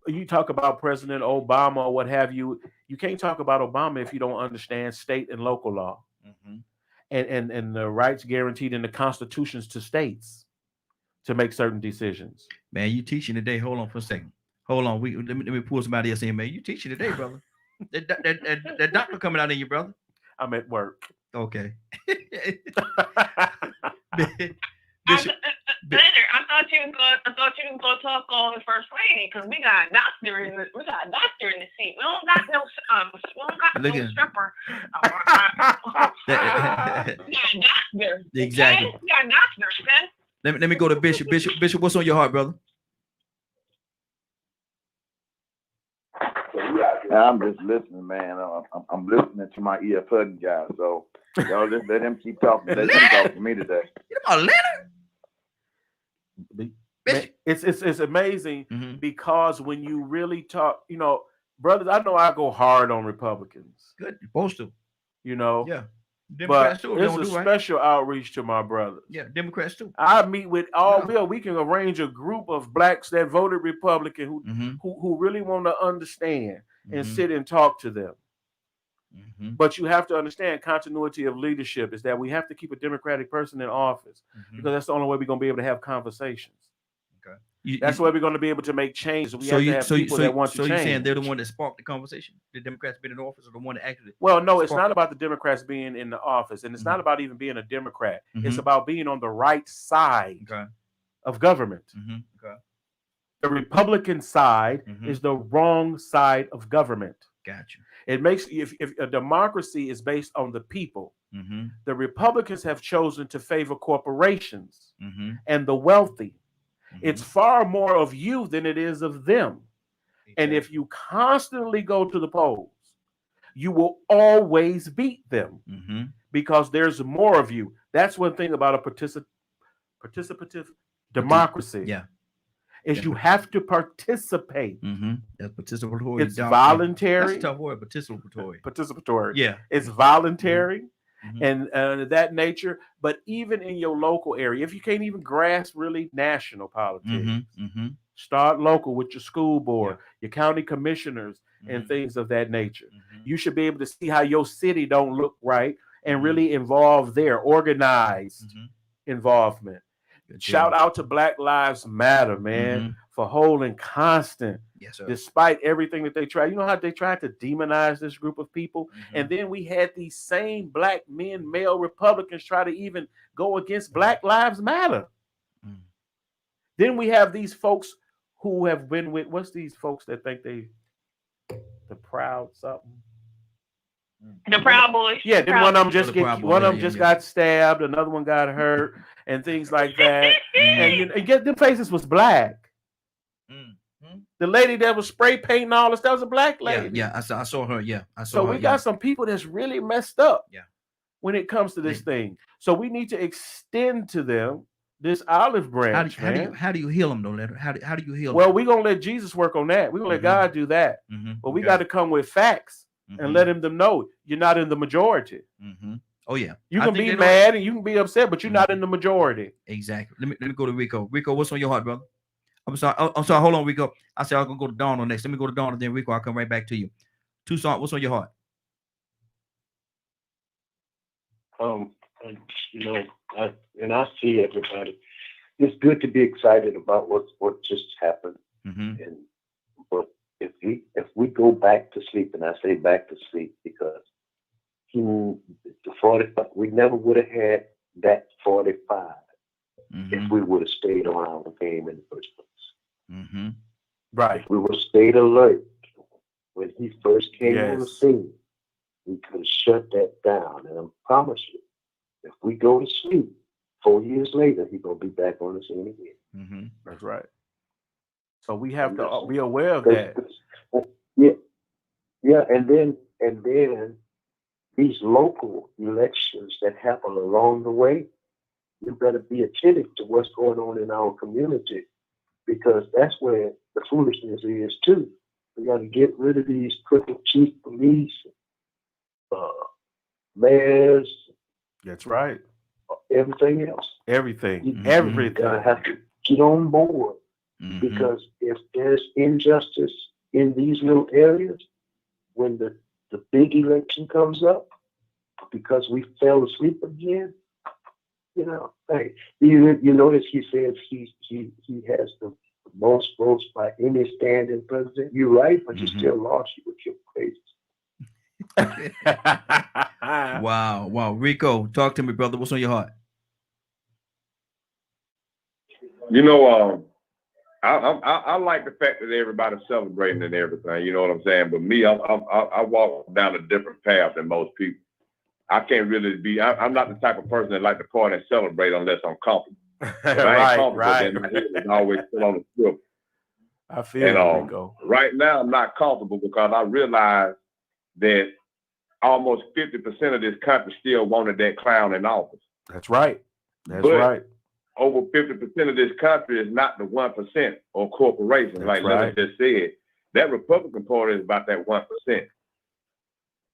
You talk about President Obama or what have you. You can't talk about Obama if you don't understand state and local law and the rights guaranteed in the constitutions to states to make certain decisions. Man, you teaching today. Hold on for a second. Hold on. Let me pull somebody else in, man. You teaching today, brother. that doctor coming out in you, brother. I'm at work. Okay. Better. I thought you was gonna talk on the first lady, because we got a doctor in the seat. We don't got no stripper. We got a doctor. Exactly. Okay? We got doctors, man. Let me go to Bishop. Bishop, what's on your heart, brother? So we out here I'm just listening, man. I'm listening to my ear Hudson guy. So y'all just let him keep talking. Let him talk to me today. You know about Leonard? It's amazing because when you really talk, brothers, I know I go hard on Republicans. Good, you're supposed to. Yeah. Democrats but there's a special outreach to my brothers. Yeah, Democrats too. I meet with all we can arrange a group of blacks that voted Republican who really want to understand and sit and talk to them. But you have to understand continuity of leadership is that we have to keep a Democratic person in office because that's the only way we're going to be able to have conversations. That's why we're going to be able to make changes. We have to have people that want to change. So you're saying they're the one that sparked the conversation? The Democrats been in office or the one that actually? Well, no, it's not about the Democrats being in the office, and it's not about even being a Democrat. It's about being on the right side of government. The Republican side is the wrong side of government. Gotcha. It makes if a democracy is based on the people, the Republicans have chosen to favor corporations and the wealthy. It's far more of you than it is of them. And if you constantly go to the polls, you will always beat them because there's more of you. That's one thing about a participative democracy. Is you have to participate. That's participatory. It's voluntary. That's a tough word. Participatory. Participatory. Yeah. It's voluntary. And that nature, but even in your local area, if you can't even grasp really national politics, start local with your school board, your county commissioners, and things of that nature. You should be able to see how your city don't look right and really involve their organized involvement. Shout out to Black Lives Matter, man, for holding constant, despite everything that they tried. You know how they tried to demonize this group of people? And then we had these same black men, male Republicans try to even go against Black Lives Matter. Then we have these folks who have been with, what's these folks that think the Proud something? The Proud Boys. Yeah, then one of them just got stabbed, another one got hurt, and things like that. And get them faces was black. The lady that was spray painting all this, that was a black lady. Yeah, I saw her. Yeah, I saw her. So we got some people that's really messed up. When it comes to this thing, so we need to extend to them this olive branch. How do you heal them, though, Leonard? How do you heal them? Well, we're gonna let Jesus work on that. We're gonna let God do that. But we got to come with facts. And let them know you're not in the majority. Oh yeah, you can be mad and you can be upset, but you're not in the majority. Exactly. Let me go to Rico. Rico, what's on your heart, brother? I'm sorry. Hold on, Rico. I said I'm gonna go to Donald next. Let me go to Donald, then Rico. I'll come right back to you. Tucson, what's on your heart? I see everybody. It's good to be excited about what just happened, but if we go back to sleep, and I say back to sleep because the 45, we never would have had that 45 if we would have stayed on our game in the first place. Right. If we would have stayed alert when he first came on the scene, we could have shut that down. And I promise you, if we go to sleep, 4 years later, he's gonna be back on the scene again. That's right. So we have to be aware of that. Yeah, and then these local elections that happen along the way, you better be attentive to what's going on in our community, because that's where the foolishness is too. We got to get rid of these crooked chief police, mayors. That's right. Everything else. Everything. You have to get on board. Because if there's injustice in these little areas, when the big election comes up, because we fell asleep again, hey, you notice he says he has the most votes by any standing president. You're right, but you still lost with your crazy. Wow. Rico, talk to me, brother. What's on your heart? I like the fact that everybody's celebrating and everything. You know what I'm saying? But me, I walk down a different path than most people. I can't really be. I'm not the type of person that like to party and celebrate unless I'm comfortable. If I ain't comfortable, then my head is always still on the swivel. I feel and right now I'm not comfortable because I realize that almost 50% of this country still wanted that clown in office. That's right. Right. Over 50% of this country is not the 1% or corporations, like Leonard just said. That Republican Party is about that 1%.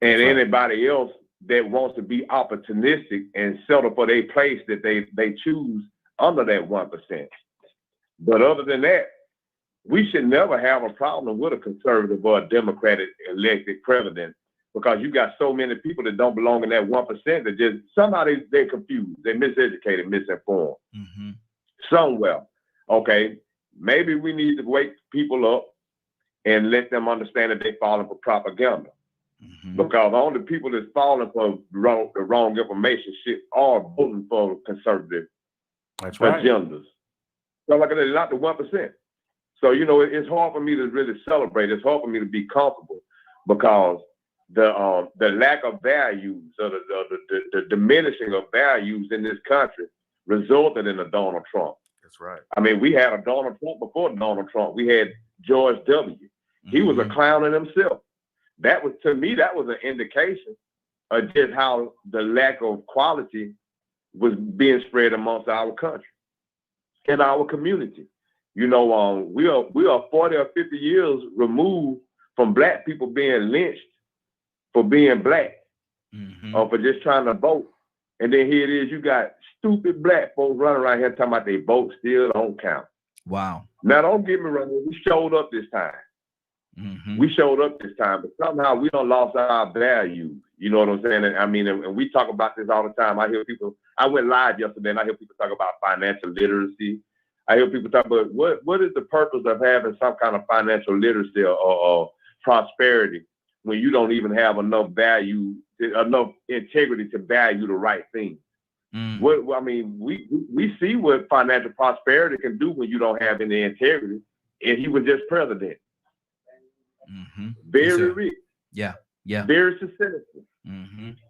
And anybody else that wants to be opportunistic and settle for their place that they choose under that 1%. But other than that, we should never have a problem with a conservative or a Democratic elected president because you got so many people that don't belong in that 1% that just somehow they're confused, they're miseducated, misinformed. Somewhere. Okay, maybe we need to wake people up and let them understand that they're falling for propaganda. Because only people that's falling for the wrong information are voting for conservative agendas. So like I said, not the 1%. So, it's hard for me to really celebrate. It's hard for me to be comfortable because the lack of values or the diminishing of values in this country resulted in a Donald Trump. That's right. I mean, we had a Donald Trump before Donald Trump. We had George W. He was a clown in himself. To me, that was an indication of just how the lack of quality was being spread amongst our country and our community. We are 40 or 50 years removed from Black people being lynched for being Black or for just trying to vote. And then here it is, you got stupid Black folks running around here talking about they vote still don't count. Wow. Now, don't get me wrong, we showed up this time. We showed up this time, but somehow we don't lost our value. You know what I'm saying? I mean, and we talk about this all the time. I went live yesterday and I hear people talk about financial literacy. I hear people talk about what is the purpose of having some kind of financial literacy or prosperity when you don't even have enough value, enough integrity to value the right thing. We see what financial prosperity can do when you don't have any integrity. And he was just president. Very rich. Yeah. Very successful.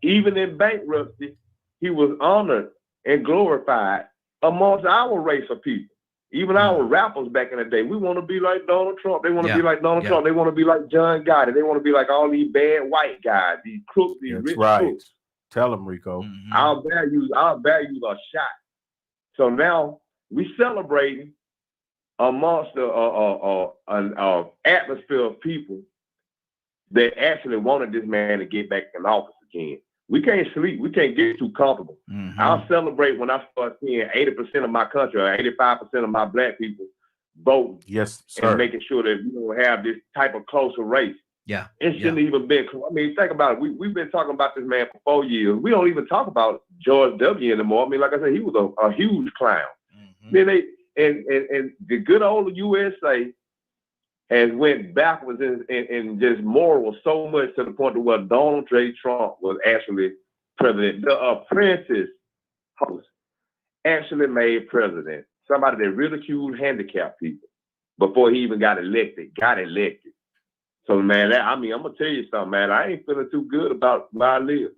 Even in bankruptcy, he was honored and glorified amongst our race of people. Even our rappers back in the day, we want to be like Donald Trump. They want to be like Donald Trump. They want to be like John Gotti. They want to be like all these bad white guys, these crooks, these rich crooks. Tell them, Rico. Our values are shot. So now we celebrating amongst an atmosphere of people that actually wanted this man to get back in office again. We can't sleep. We can't get too comfortable. I'll celebrate when I start seeing 80% of my country or 85% of my Black people vote. Yes, sir. And making sure that we don't have this type of closer race. Yeah. It shouldn't even been. I mean, think about it. We've been talking about this man for 4 years. We don't even talk about George W. anymore. I mean, like I said, he was a huge clown. Then and the good old USA has went backwards in just morals so much to the point to where Donald J. Trump was actually president. The Apprentice host actually made president. Somebody that ridiculed handicapped people before he even got elected. So, man, I'm going to tell you something, man. I ain't feeling too good about where I live.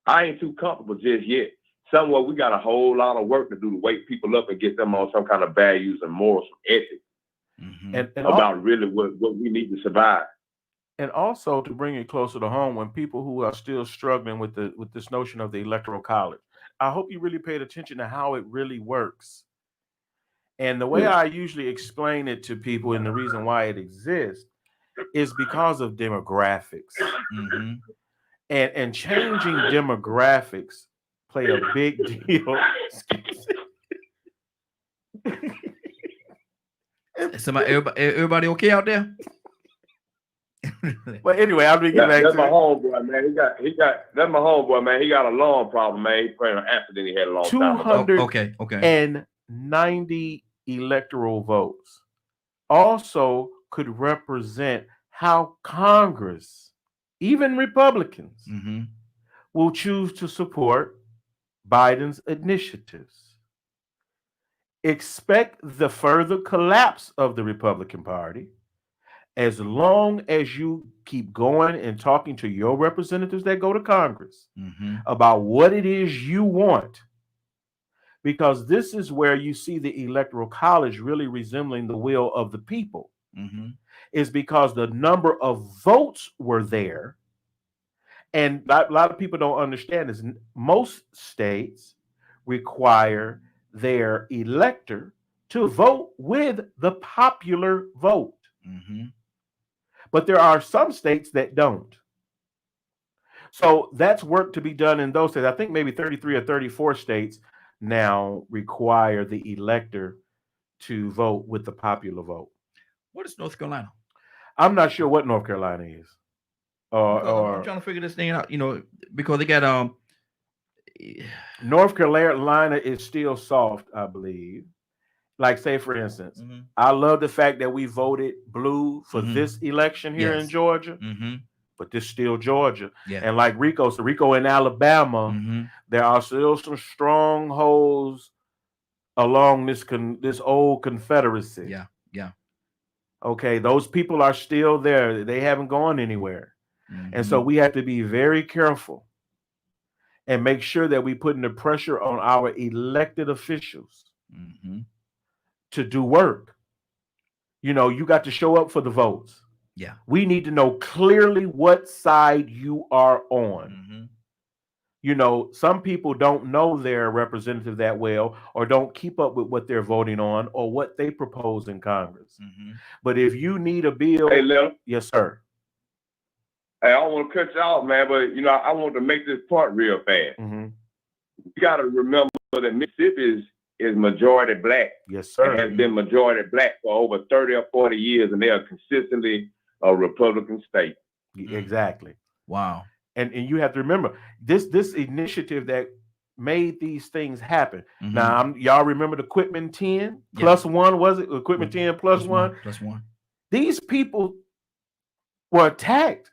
I ain't too comfortable just yet. Somewhere we got a whole lot of work to do to wake people up and get them on some kind of values and morals and ethics. And about really what we need to survive. And also to bring it closer to home, when people who are still struggling with this notion of the Electoral College, I hope you really paid attention to how it really works. And the way I usually explain it to people and the reason why it exists is because of demographics. And changing demographics play a big deal. Everybody okay out there? But anyway, I'll be getting back to that's my homeboy, man. That's my homeboy, man. He got a lung problem, man. He's praying an accident he had a long time ago. Okay. And 90 electoral votes also could represent how Congress, even Republicans, will choose to support Biden's initiatives. Expect the further collapse of the Republican Party as long as you keep going and talking to your representatives that go to Congress about what it is you want because this is where you see the Electoral College really resembling the will of the people, is because the number of votes were there. And a lot of people don't understand is most states require their elector to vote with the popular vote. But there are some states that don't. So that's work to be done in those states. I think maybe 33 or 34 states now require the elector to vote with the popular vote. What is North Carolina? I'm not sure what North Carolina is. I'm trying to figure this thing out, because they got North Carolina is still soft, I believe. Like, say, for instance, I love the fact that we voted blue for this election here in Georgia, but this is still Georgia. And like Rico in Alabama, there are still some strongholds along this old Confederacy. Okay, those people are still there. They haven't gone anywhere. And so we have to be very careful and make sure that we putting the pressure on our elected officials to do work. You got to show up for the votes. We need to know clearly what side you are on. Some people don't know their representative that well, or don't keep up with what they're voting on or what they propose in Congress. But if you need a bill, hey, Lil. Yes, sir. Hey, I don't want to cut you off, man, but I want to make this point real fast. You got to remember that Mississippi is majority black. Yes, sir. It has been majority black for over 30 or 40 years, and they are consistently a Republican state. Exactly. Wow. And you have to remember this initiative that made these things happen. Now, y'all remember the Equipment 10 plus one, was it? Equipment 10 plus one? Plus one. These people were attacked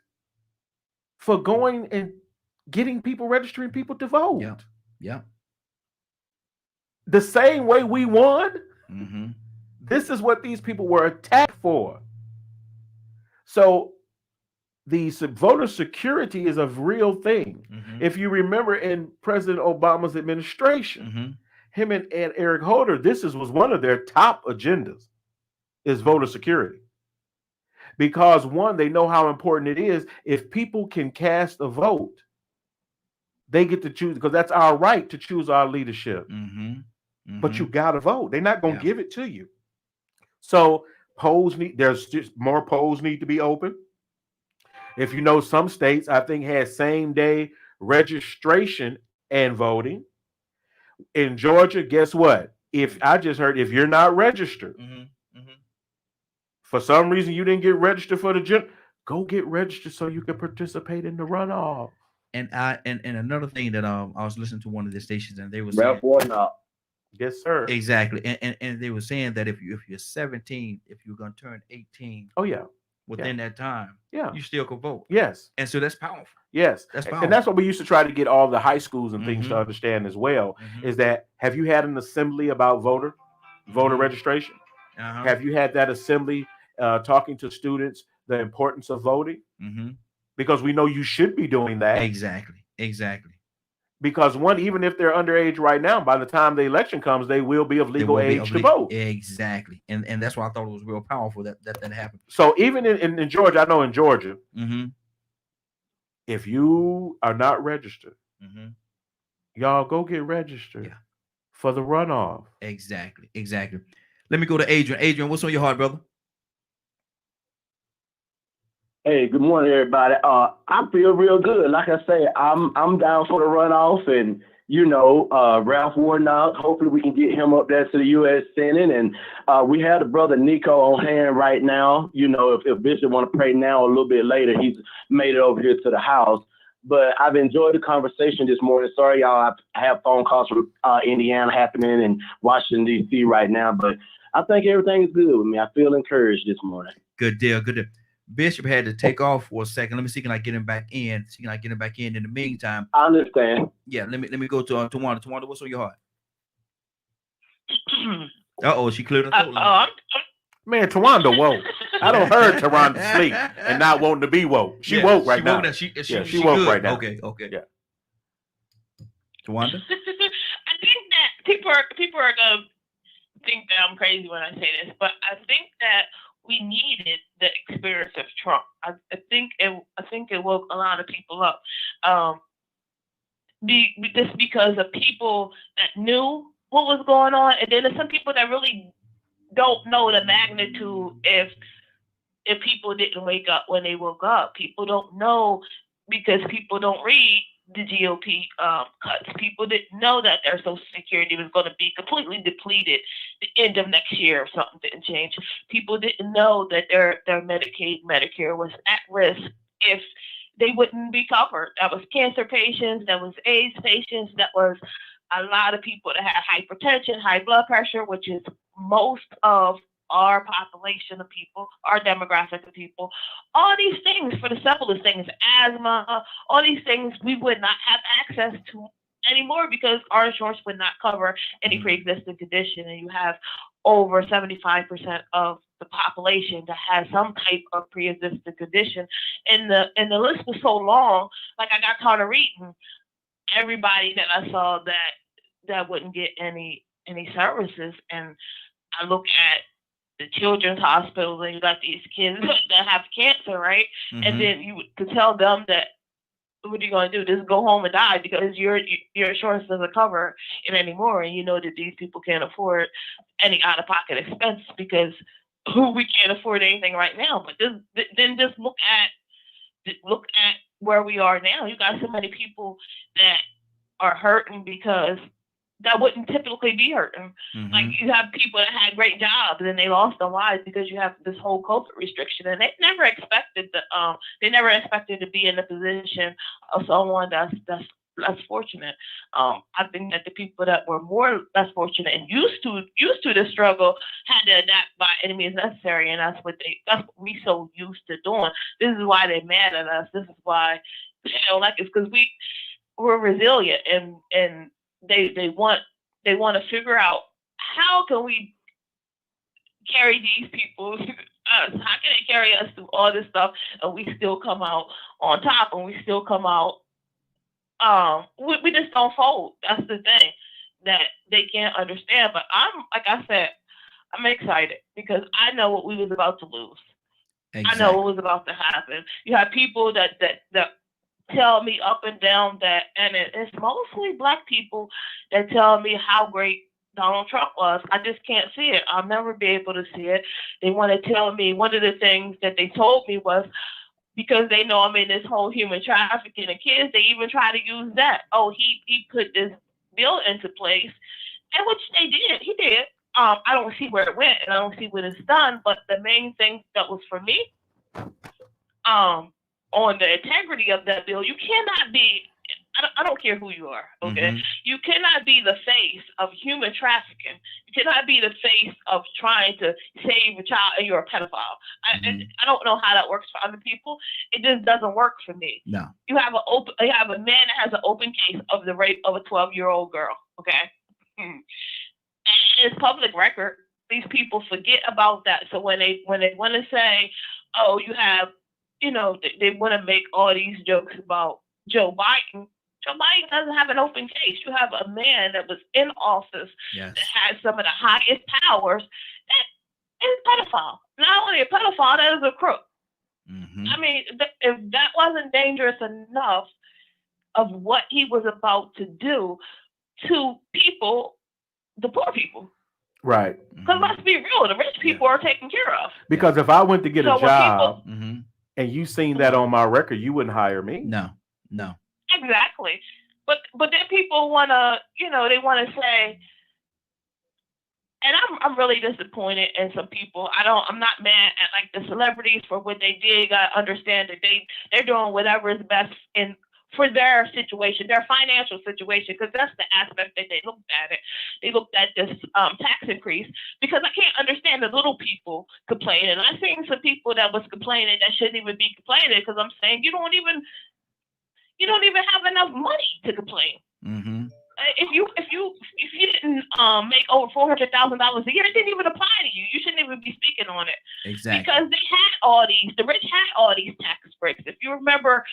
for going and getting people, registering people to vote. The same way we won, this is what these people were attacked for. So the voter security is a real thing. If you remember in President Obama's administration, him and Eric Holder, this was one of their top agendas, is voter security. Because one, they know how important it is. If people can cast a vote, they get to choose, because that's our right to choose our leadership. But you got to vote. They're not going to give it to you. So there's just more polls need to be open. If some states, I think, had same day registration and voting. In Georgia, guess what? If you're not registered, for some reason you didn't get registered for go get registered so you can participate in the runoff. And another thing that I was listening to one of the stations, and they were Ralph Warnock. Yes, sir. Exactly. And they were saying that if you're 17, if you're gonna turn 18, within that time, you still can vote. Yes. And so that's powerful. Yes. That's powerful. And that's what we used to try to get all the high schools and things to understand as well, is that, have you had an assembly about voter registration? Have you had that assembly talking to students the importance of voting? Because we know you should be doing that. Exactly. Because one, even if they're underage right now, by the time the election comes, they will be of legal age to vote. Exactly. And that's why I thought it was real powerful that happened. So even in Georgia, I know in Georgia, if you are not registered, y'all go get registered for the runoff. Exactly. Let me go to Adrian. Adrian, what's on your heart, brother? Hey, good morning, everybody. I feel real good. Like I say, I'm down for the runoff, and Ralph Warnock. Hopefully, we can get him up there to the U.S. Senate, and we have the brother Nico on hand right now. If Bishop want to pray now or a little bit later, he's made it over here to the House. But I've enjoyed the conversation this morning. Sorry, y'all, I have phone calls from Indiana happening and Washington D.C. right now, but I think everything is good with me. I feel encouraged this morning. Good deal. Bishop had to take off for a second. Let me see, can I get him back in? In the meantime, I understand. Yeah, let me go to Tawanda. Tawanda, what's on your heart? She cleared her throat. Man, Tawanda woke. I don't heard Tawanda sleep and not wanting to be woke. She woke right now. She woke right now. Okay. Yeah. Tawanda? I think that people people are gonna think that I'm crazy when I say this, but I think that we needed the experience of Trump. I think it woke a lot of people up. Just because of people that knew what was going on, and then there's some people that really don't know the magnitude if people didn't wake up when they woke up. People don't know because people don't read the GOP cuts. People didn't know that their Social Security was going to be completely depleted the end of next year if something didn't change. People didn't know that their Medicaid, Medicare was at risk if they wouldn't be covered. That was cancer patients, that was AIDS patients, that was a lot of people that had hypertension, high blood pressure, which is most of our population of people, our demographic of people. All these things, for the simplest things, asthma, all these things we would not have access to anymore because our insurance would not cover any pre-existing condition. And you have over 75% of the population that has some type of pre-existing condition. And the list was so long, like I got tired of reading everybody that I saw that wouldn't get any services. And I look at the children's hospital, and you got these kids that have cancer, right? And then you could tell them that, what are you going to do? Just go home and die because your insurance doesn't cover it anymore. And you know that these people can't afford any out-of-pocket expense because we can't afford anything right now. But then just look at where we are now. You got so many people that are hurting because that wouldn't typically be hurting. Like you have people that had great jobs and they lost their lives because you have this whole COVID restriction, and they never expected to be in the position of someone that's less fortunate. I think that the people that were more less fortunate and used to the struggle had to adapt by any means necessary, and that's what we so used to doing. This is why they're mad at us. This is why they don't like us, because we're resilient and they want to figure out how can we carry these people us? How can they carry us through all this stuff and we still come out on top and we still come out we just don't fold. That's the thing that they can't understand. But I'm excited because I know what we was about to lose. Exactly. I know what was about to happen. You have people that tell me up and down that, and it's mostly Black people that tell me how great Donald Trump was. I just can't see it. I'll never be able to see it. They want to tell me, one of the things that they told me was, because they know I'm in this whole human trafficking of kids, they even try to use that. Oh, he put this bill into place, and which they did. He did. I don't see where it went, and I don't see what it's done. But the main thing that was for me, on the integrity of that bill, you cannot be. I don't care who you are, okay? You cannot be the face of human trafficking. You cannot be the face of trying to save a child and you're a pedophile. I don't know how that works for other people. It just doesn't work for me. No. You have a man that has an open case of the rape of a 12-year-old girl, okay? And it's public record. These people forget about that. So when they want to say, oh, you have, they want to make all these jokes about Joe Biden. Joe Biden doesn't have an open case. You have a man that was in office that had some of the highest powers that is a pedophile. Not only a pedophile, that is a crook. I mean, if that wasn't dangerous enough of what he was about to do to people, the poor people. Right. Because let's be real, the rich people are taken care of. Because if I went to get a job and you seen that on my record, you wouldn't hire me. No. Exactly. But then people want to, they want to say, and I'm really disappointed in some people. I'm not mad at like the celebrities for what they did. You gotta understand that they're doing whatever is best for their situation, their financial situation, because that's the aspect that they looked at it. They looked at this tax increase, because I can't understand the little people complaining. I've seen some people that was complaining that shouldn't even be complaining, because I'm saying you don't even have enough money to complain. If you didn't make over $400,000 a year, it didn't even apply to you. You shouldn't even be speaking on it. Exactly. Because the rich had all these tax breaks. If you remember,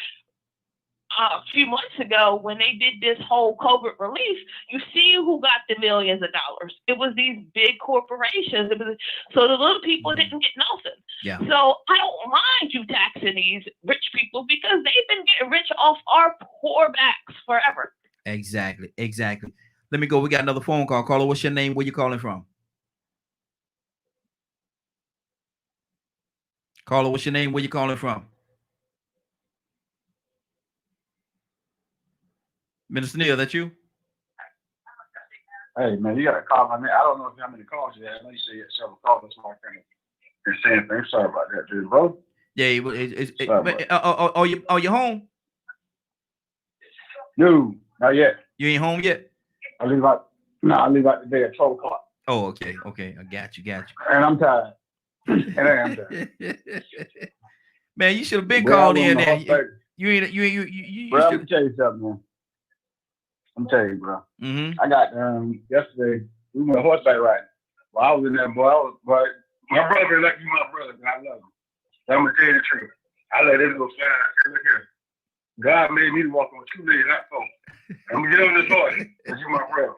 a few months ago when they did this whole COVID relief, you see who got the millions of dollars. It was these big corporations. So the little people didn't get nothing. Yeah. So I don't mind you taxing these rich people because they've been getting rich off our poor backs forever. Exactly. Let me go. We got another phone call. Caller, what's your name? Where you calling from? Caller, what's your name? Where you calling from? Minister Neil, that you? Hey, man, you got to call my name. I don't know how many calls you had. I know you said you had several calls. That's why I can't say anything. Sorry about that, dude, bro. Yeah, are you home? No, not yet. You ain't home yet? I leave out today at 12 o'clock. Oh, okay. I got you. And I'm tired. And I am tired. Man, you should have been called in there. You bro, I'm tell you something, man. I'm telling you, bro. Mm-hmm. I got yesterday we went horseback riding. Well, I was in there, boy. My brother like you, my brother, and I love him. So I'm gonna tell you the truth. I let it go fly. I said, look here, God made me to walk on 2 legs, not 4. I'm gonna get on this horse because you're my brother.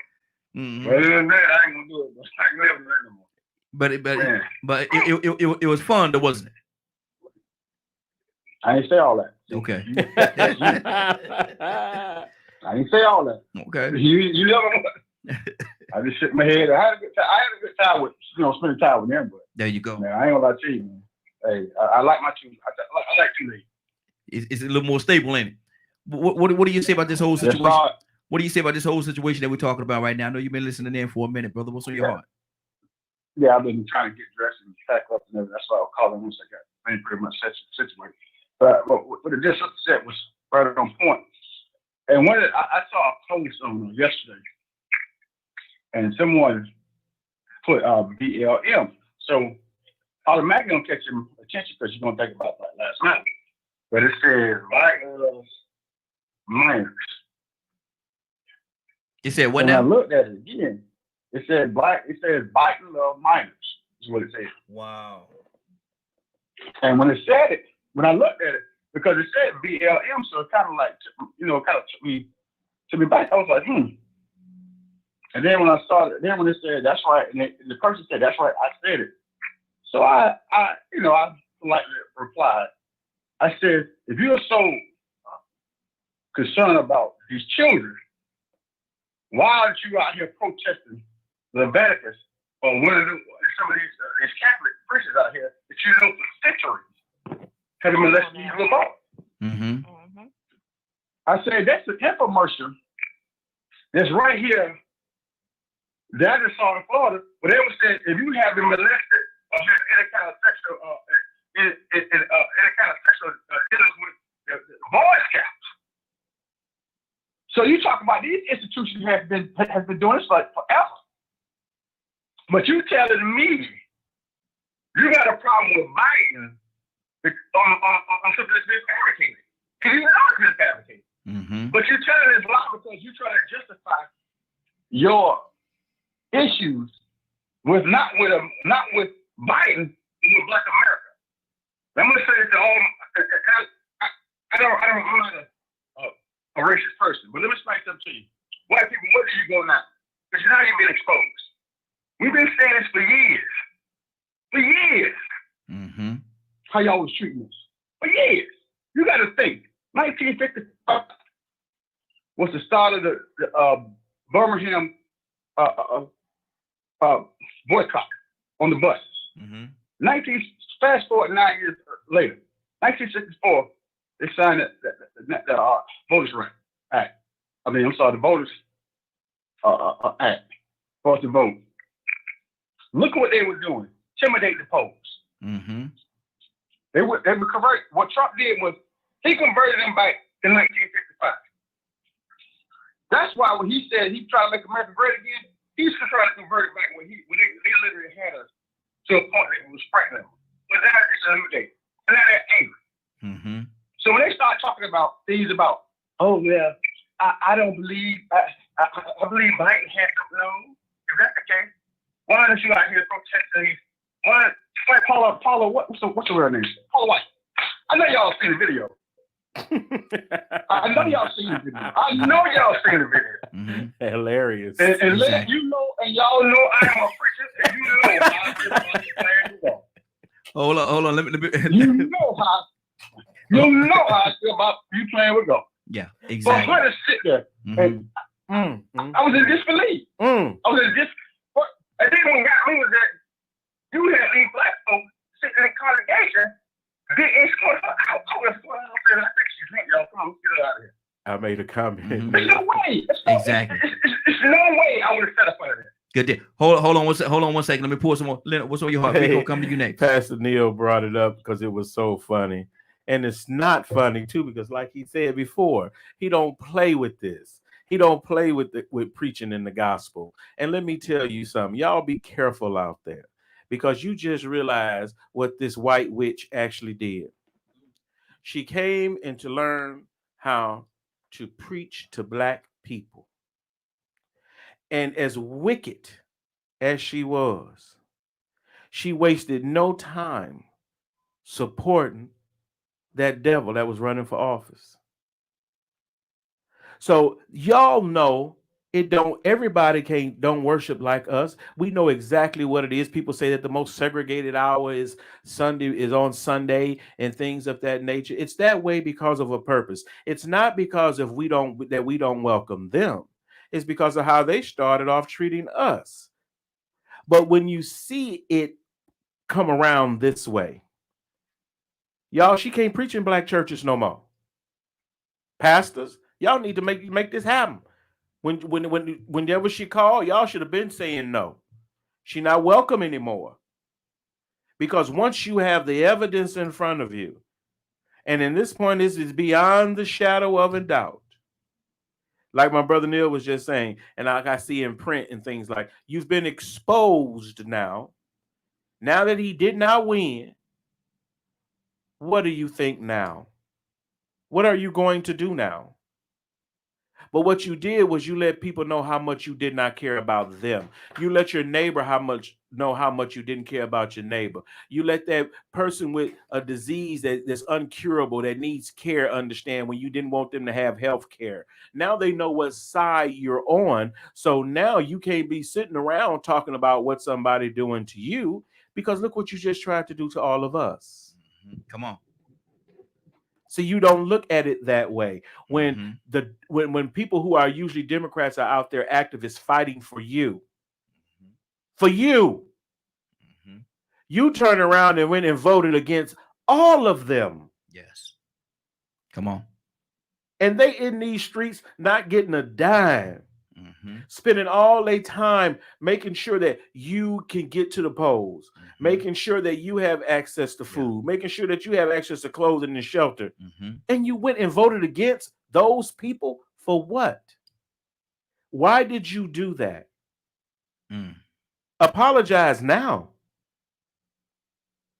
Mm-hmm. But other than that, I ain't gonna do it. I ain't never do that no more. But it was fun, though, wasn't it? I ain't say all that. Okay. I didn't say all that. Okay. You never know. I just shook my head. I had a good time with, spending time with them. But there you go. Man, I ain't gonna lie to you, man. Hey, I like my 2. I like 2 legs. It's a little more stable, ain't it? What do you say about this whole situation? What do you say about this whole situation that we're talking about right now? I know you've been listening in for a minute, brother. What's on your heart? Yeah, I've been trying to get dressed and pack up and everything. That's why I was calling once I got pretty much situated. But what it just said was right on point. And when I saw a post on yesterday, and someone put BLM, so automatically gonna catch your attention because you're gonna think about that last night. But it says Black minors. You said what and now? I looked at it again. It says Biden love minors. Is what it said. Wow. And when it said it, when I looked at it, because it said BLM, so it kind of like, took me back. I was like, And then when I saw it, when it said, that's right, and the person said, that's right, I said it. So I politely replied. I said, if you're so concerned about these children, why aren't you out here protesting Leviticus or some of these Catholic preachers out here that you know for centuries have been molesting these little boys? Mm-hmm. I said, that's the infomercial that's right here. That is saw in Florida, but they would say if you have been molested or had any kind of sexual dealings with the Boy Scouts. So you talk about these institutions has been doing this for forever. But you telling me you got a problem with Biden on something that's been fabricated. Because you know it's been fabricated. Mm-hmm. But you're telling this lie because you're trying to justify your issues with not with Biden, with Black America. I'm gonna say it to all. I'm not a racist person, but let me explain something to you. White people, where do you go now? Because you're not even being exposed. We've been saying this for years. For years. Mm-hmm. How y'all was treating us. For years. You got to think. 1955 was the start of the Birmingham boycott on the buses. Mm-hmm. Fast forward 9 years later, 1964, they signed the Voters' Right Act. The Voters Act for us to vote. Look at what they were doing. Intimidate the polls. Mm-hmm. They would convert. What Trump did was he converted them back in 1955. That's why when he said he tried to make America great again, he's trying to convert it back when they literally had us to a point that it was frightening them. But now it's eliminated. And now they're angry. Mm-hmm. So when they start talking about things about, oh yeah, I don't believe I believe Biden has something on. If that's the case, why don't you out here protesting these? Why like Paula, what's the real name? Paula White. I know y'all seen the video. I know y'all seen the video. I know y'all seen the video. Mm-hmm. Hilarious. And exactly. You know, and y'all know I am a preacher, and you know how I feel about the plan to go. Hold on. Let me. You know how I feel about you playing with God. Yeah, exactly. But her to sit there and I was in disbelief. I was in disbelief. And then what got me was that you had these black folks sitting in the congregation. They escort her out. I think she's drunk, y'all. Come on, get her out of here. I made a comment. There's no way. Exactly. It's no way I would have set up under that. Good deal. Hold on one second. Let me pour some more. Leonard, what's on your heart? We're gonna come to you next. Pastor Neil brought it up because it was so funny. And it's not funny too, because like he said before, he don't play with this. He don't play with preaching in the gospel. And let me tell you something. Y'all be careful out there, because you just realized what this white witch actually did. She came in to learn how to preach to black people. And as wicked as she was, she wasted no time supporting that devil that was running for office. So y'all know everybody don't worship like us. We know exactly what it is. People say that the most segregated hour is on Sunday and things of that nature. It's that way because of a purpose. It's not because we don't welcome them. It's because of how they started off treating us. But when you see it come around this way, y'all, she can't preach in black churches no more. Pastors, y'all need to make this happen. Whenever she called, y'all should have been saying no. She's not welcome anymore. Because once you have the evidence in front of you, and in this point, this is beyond the shadow of a doubt. Like my brother Neil was just saying, and like I see in print and things like, you've been exposed now. Now that he did not win, what do you think now? What are you going to do now? But what you did was you let people know how much you did not care about them. You let your neighbor know how much you didn't care about your neighbor. You let that person with a disease that's uncurable, that needs care, understand when you didn't want them to have health care. Now they know what side you're on. So now you can't be sitting around talking about what somebody doing to you, because look what you just tried to do to all of us. Come on. So you don't look at it that way. When when people who are usually Democrats are out there, activists fighting for you, you turn around and went and voted against all of them. Yes. Come on. And they in these streets not getting a dime, spending all their time making sure that you can get to the polls, making sure that you have access to food, making sure that you have access to clothing and shelter. And you went and voted against those people for what? Why did you do that? Apologize now.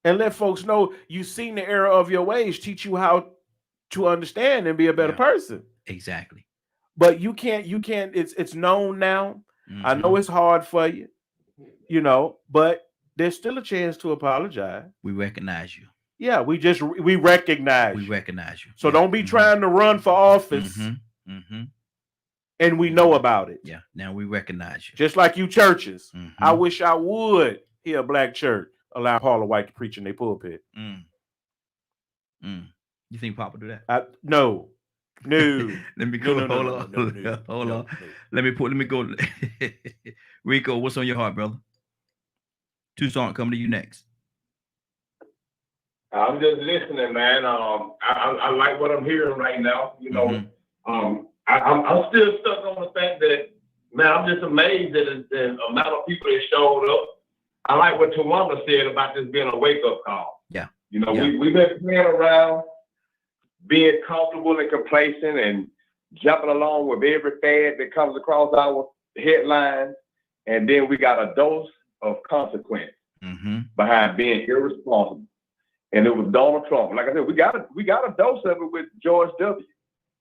And let folks know you've seen the error of your ways, teach you how to understand and be a better person. Exactly. But you can't, it's known now. I know it's hard for you, but there's still a chance to apologize. We recognize you. Yeah, we recognize you. We recognize you. So don't be trying to run for office. And we know about it. Yeah, now we recognize you. Just like you churches. I wish I would hear a black church allow Paula White to preach in their pulpit. You think Papa do that? No. Let me go. Hold on. Let me go. Rico, what's on your heart, brother? Tucson, coming to you next. I'm just listening, man. I like what I'm hearing right now. I'm still stuck on the fact that, man, I'm just amazed at the amount of people that showed up. I like what Tawanda said about this being a wake-up call. Yeah. We've been playing around, being comfortable and complacent and jumping along with every fad that comes across our headlines. And then we got a dose of consequence behind being irresponsible. And it was Donald Trump. Like I said, we got a dose of it with George W.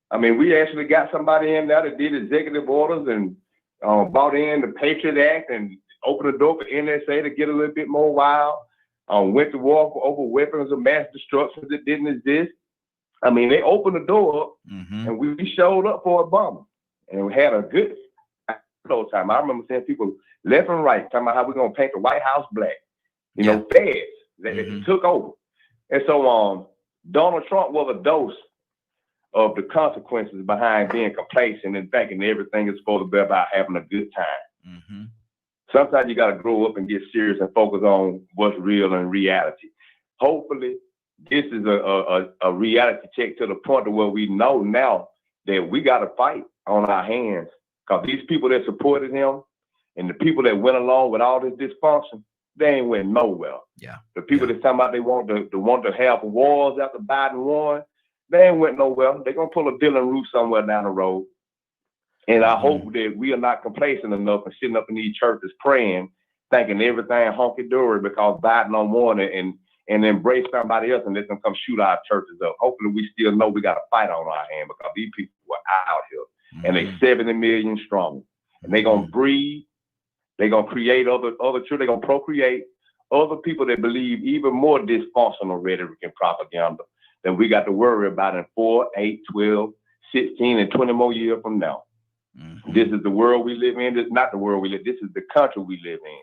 I mean, we actually got somebody in there that did executive orders and brought in the Patriot Act and opened the door for NSA to get a little bit more wild. Went to war over weapons of mass destruction that didn't exist. I mean, they opened the door up, and we showed up for Obama, and we had a good time. I remember seeing people left and right talking about how we're gonna paint the White House black. You know, feds they took over, and so Donald Trump was a dose of the consequences behind being complacent and thinking everything is supposed to be about having a good time. Sometimes you got to grow up and get serious and focus on what's real and reality. Hopefully, this is a reality check to the point of where we know now that we got to fight on our hands, because these people that supported him and the people that went along with all this dysfunction, they ain't went nowhere. The people that talking about they want to have wars after Biden won, they ain't went nowhere. They're gonna pull a Dylan Roof somewhere down the road. And I hope that we are not complacent enough and sitting up in these churches praying, thinking everything hunky-dory because Biden don't want it, and embrace somebody else and let them come shoot our churches up. Hopefully we still know we got a fight on our hand, because these people are out here and they 70 million strong. And they gonna breed, they gonna create other children, they gonna procreate other people that believe even more dysfunctional rhetoric and propaganda than we got to worry about in 4, 8, 12, 16, and 20 more years from now. This is the world we live in. This is not the world we live in. This is the country we live in.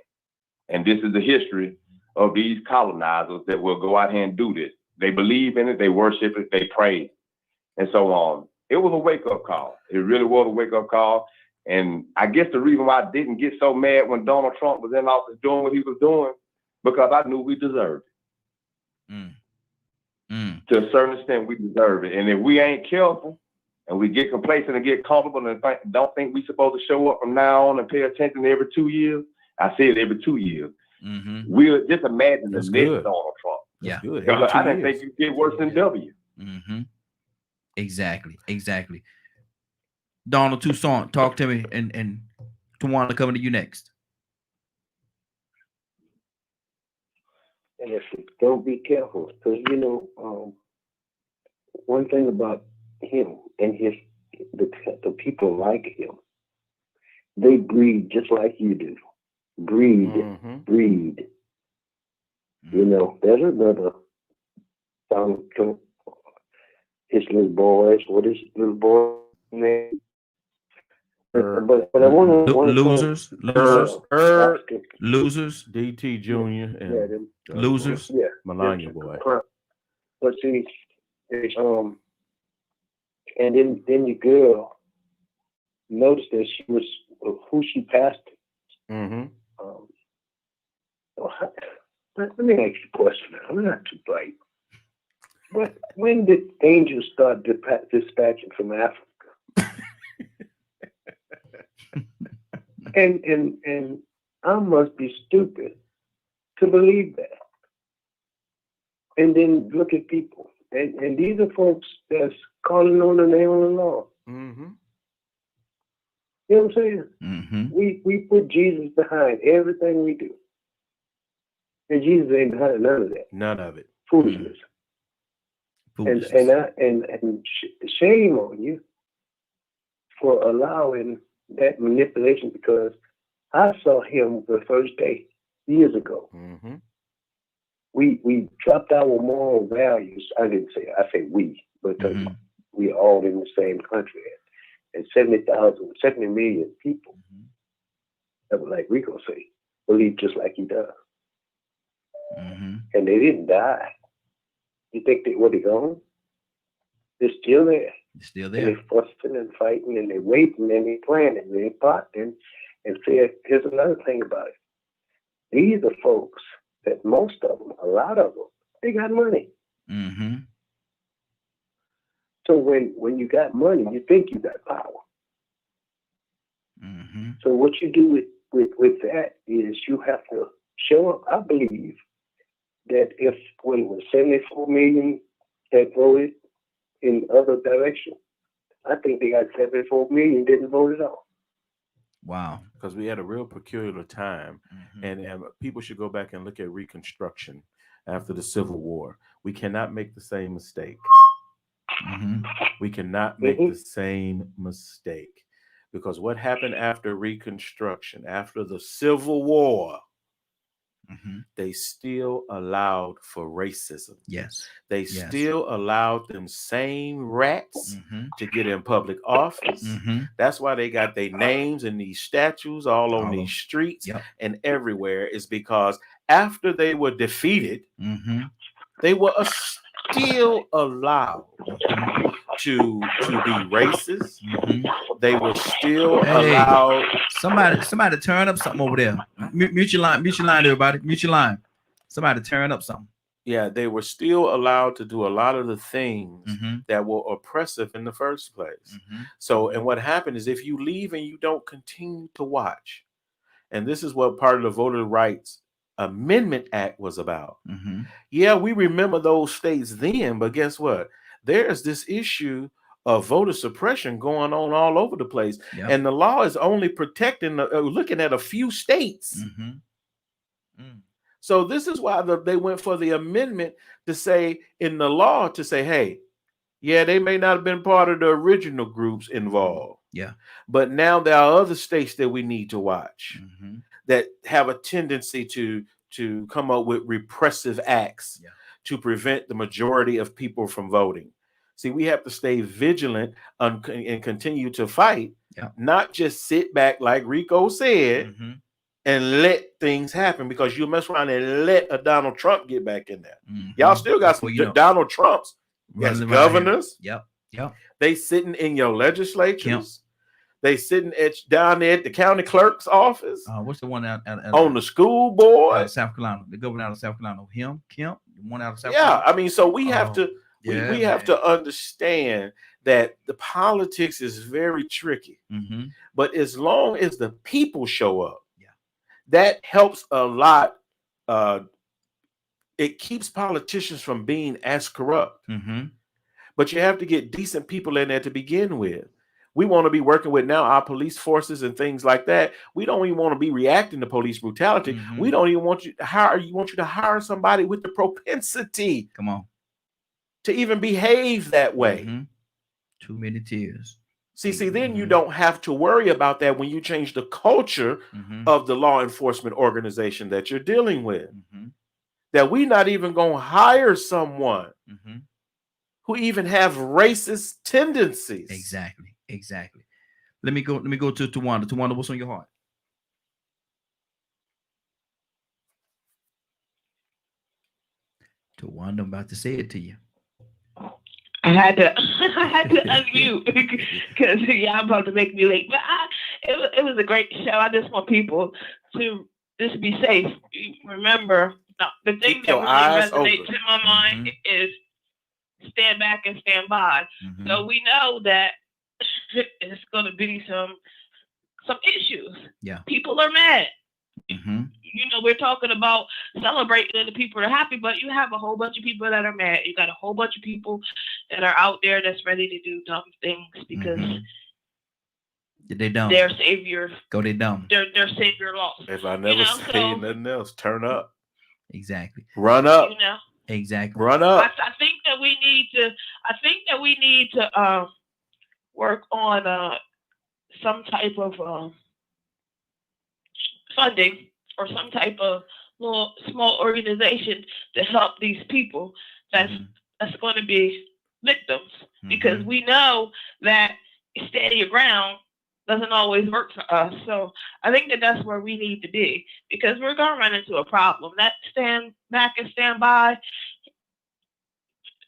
And this is the history of these colonizers that will go out here and do this. They believe in it. They worship it. They pray. And so on. It was a wake-up call. It really was a wake-up call. And I guess the reason why I didn't get so mad when Donald Trump was in office doing what he was doing, because I knew we deserved it. To a certain extent, we deserve it. And if we ain't careful and we get complacent and get comfortable and don't think we're supposed to show up from now on and pay attention every 2 years, I say it every 2 years. We'll just imagine the next Donald Trump. Because I didn't think you'd get worse than W. Exactly. Donald Toussaint, talk to me, and Tawana coming to you next. And if you don't be careful, because one thing about him and the people like him, they breed just like you do. Breed. There's another his little boys. What is his little boy name? But I want to losers. DT Jr. and losers. Melania boy. But see, and then the girl noticed that she was who she passed. Let me ask you a question. I'm not too bright. But when did angels start dispatching from Africa? and I must be stupid to believe that. And then look at people. And these are folks that's calling on the name of the Lord. You know what I'm saying? We put Jesus behind everything we do. And Jesus ain't behind none of that. None of it. Foolishness. And shame on you for allowing that manipulation, because I saw him the first day years ago. We dropped our moral values. I say we, but we all in the same country. And 70 million people that were like Rico say, believe just like he does. And they didn't die. You think they would have gone? They're still there. And they're fussing and fighting, and they're waiting, and they're planning, and they're plotting. And here's another thing about it. These are folks that most of them, a lot of them, they got money. So when you got money, you think you got power. So what you do with that is you have to show up. I believe that if when it was 74 million that voted in other direction, I think they got 74 million didn't vote at all. Wow. Because we had a real peculiar time, and people should go back and look at Reconstruction after the Civil War. We cannot make the same mistake. We cannot make the same mistake, because what happened after Reconstruction, after the Civil War, they still allowed for racism. Yes. They still allowed them same rats to get in public office. That's why they got their names in these statues all on these streets and everywhere, is because after they were defeated, they were still allowed to be racist. They were still allowed. Somebody turn up something over there. Mute your line, everybody. Mute your line. Somebody turn up something. Yeah, they were still allowed to do a lot of the things that were oppressive in the first place. So, and what happened is, if you leave and you don't continue to watch, and this is what part of the Voter Rights Amendment Act was about. Yeah, we remember those states then, but guess what? There's this issue of voter suppression going on all over the place, and the law is only protecting looking at a few states. So this is why they went for the amendment to say in the law to say, hey, yeah, they may not have been part of the original groups involved. But now there are other states that we need to watch that have a tendency to come up with repressive acts to prevent the majority of people from voting. See, we have to stay vigilant and continue to fight, not just sit back, like Rico said, and let things happen, because you mess around and let a Donald Trump get back in there. Y'all still got some Donald Trumps as governors. They sitting in your legislatures. They sitting down there at the county clerk's office. What's the one out on the school board? South Carolina, the governor out of South Carolina, Kemp, the one out of South Carolina. I mean, so we have to we have to understand that the politics is very tricky. But as long as the people show up, that helps a lot. It keeps politicians from being as corrupt. But you have to get decent people in there to begin with. We want to be working with now our police forces and things like that. We don't even want to be reacting to police brutality. We don't even want you to hire. You want you to hire somebody with the propensity, to even behave that way. Too many tears. See, then you don't have to worry about that when you change the culture of the law enforcement organization that you're dealing with. That we're not even going to hire someone who even have racist tendencies. Exactly. Let me go to Tawanda. Tawanda, what's on your heart? Tawanda, I'm about to say it to you. I had to unmute because y'all about to make me late. But it was a great show. I just want people to just be safe. Remember, the thing that really resonates in my mind is stand back and stand by. So we know that it's going to be some issues. People are mad. You know, we're talking about celebrating and the people are happy, but you have a whole bunch of people that are mad. You got a whole bunch of people that are out there that's ready to do dumb things because they dumb. Their savior. They dumb. Their savior lost. If I never say nothing else, turn up. Exactly. Run up. You know. Exactly. Run up. I think that we need to work on some type of funding or some type of little small organization to help these people that's going to be victims, because we know that standing your ground doesn't always work for us. So I think that that's where we need to be, because we're going to run into a problem. That stand back and stand by,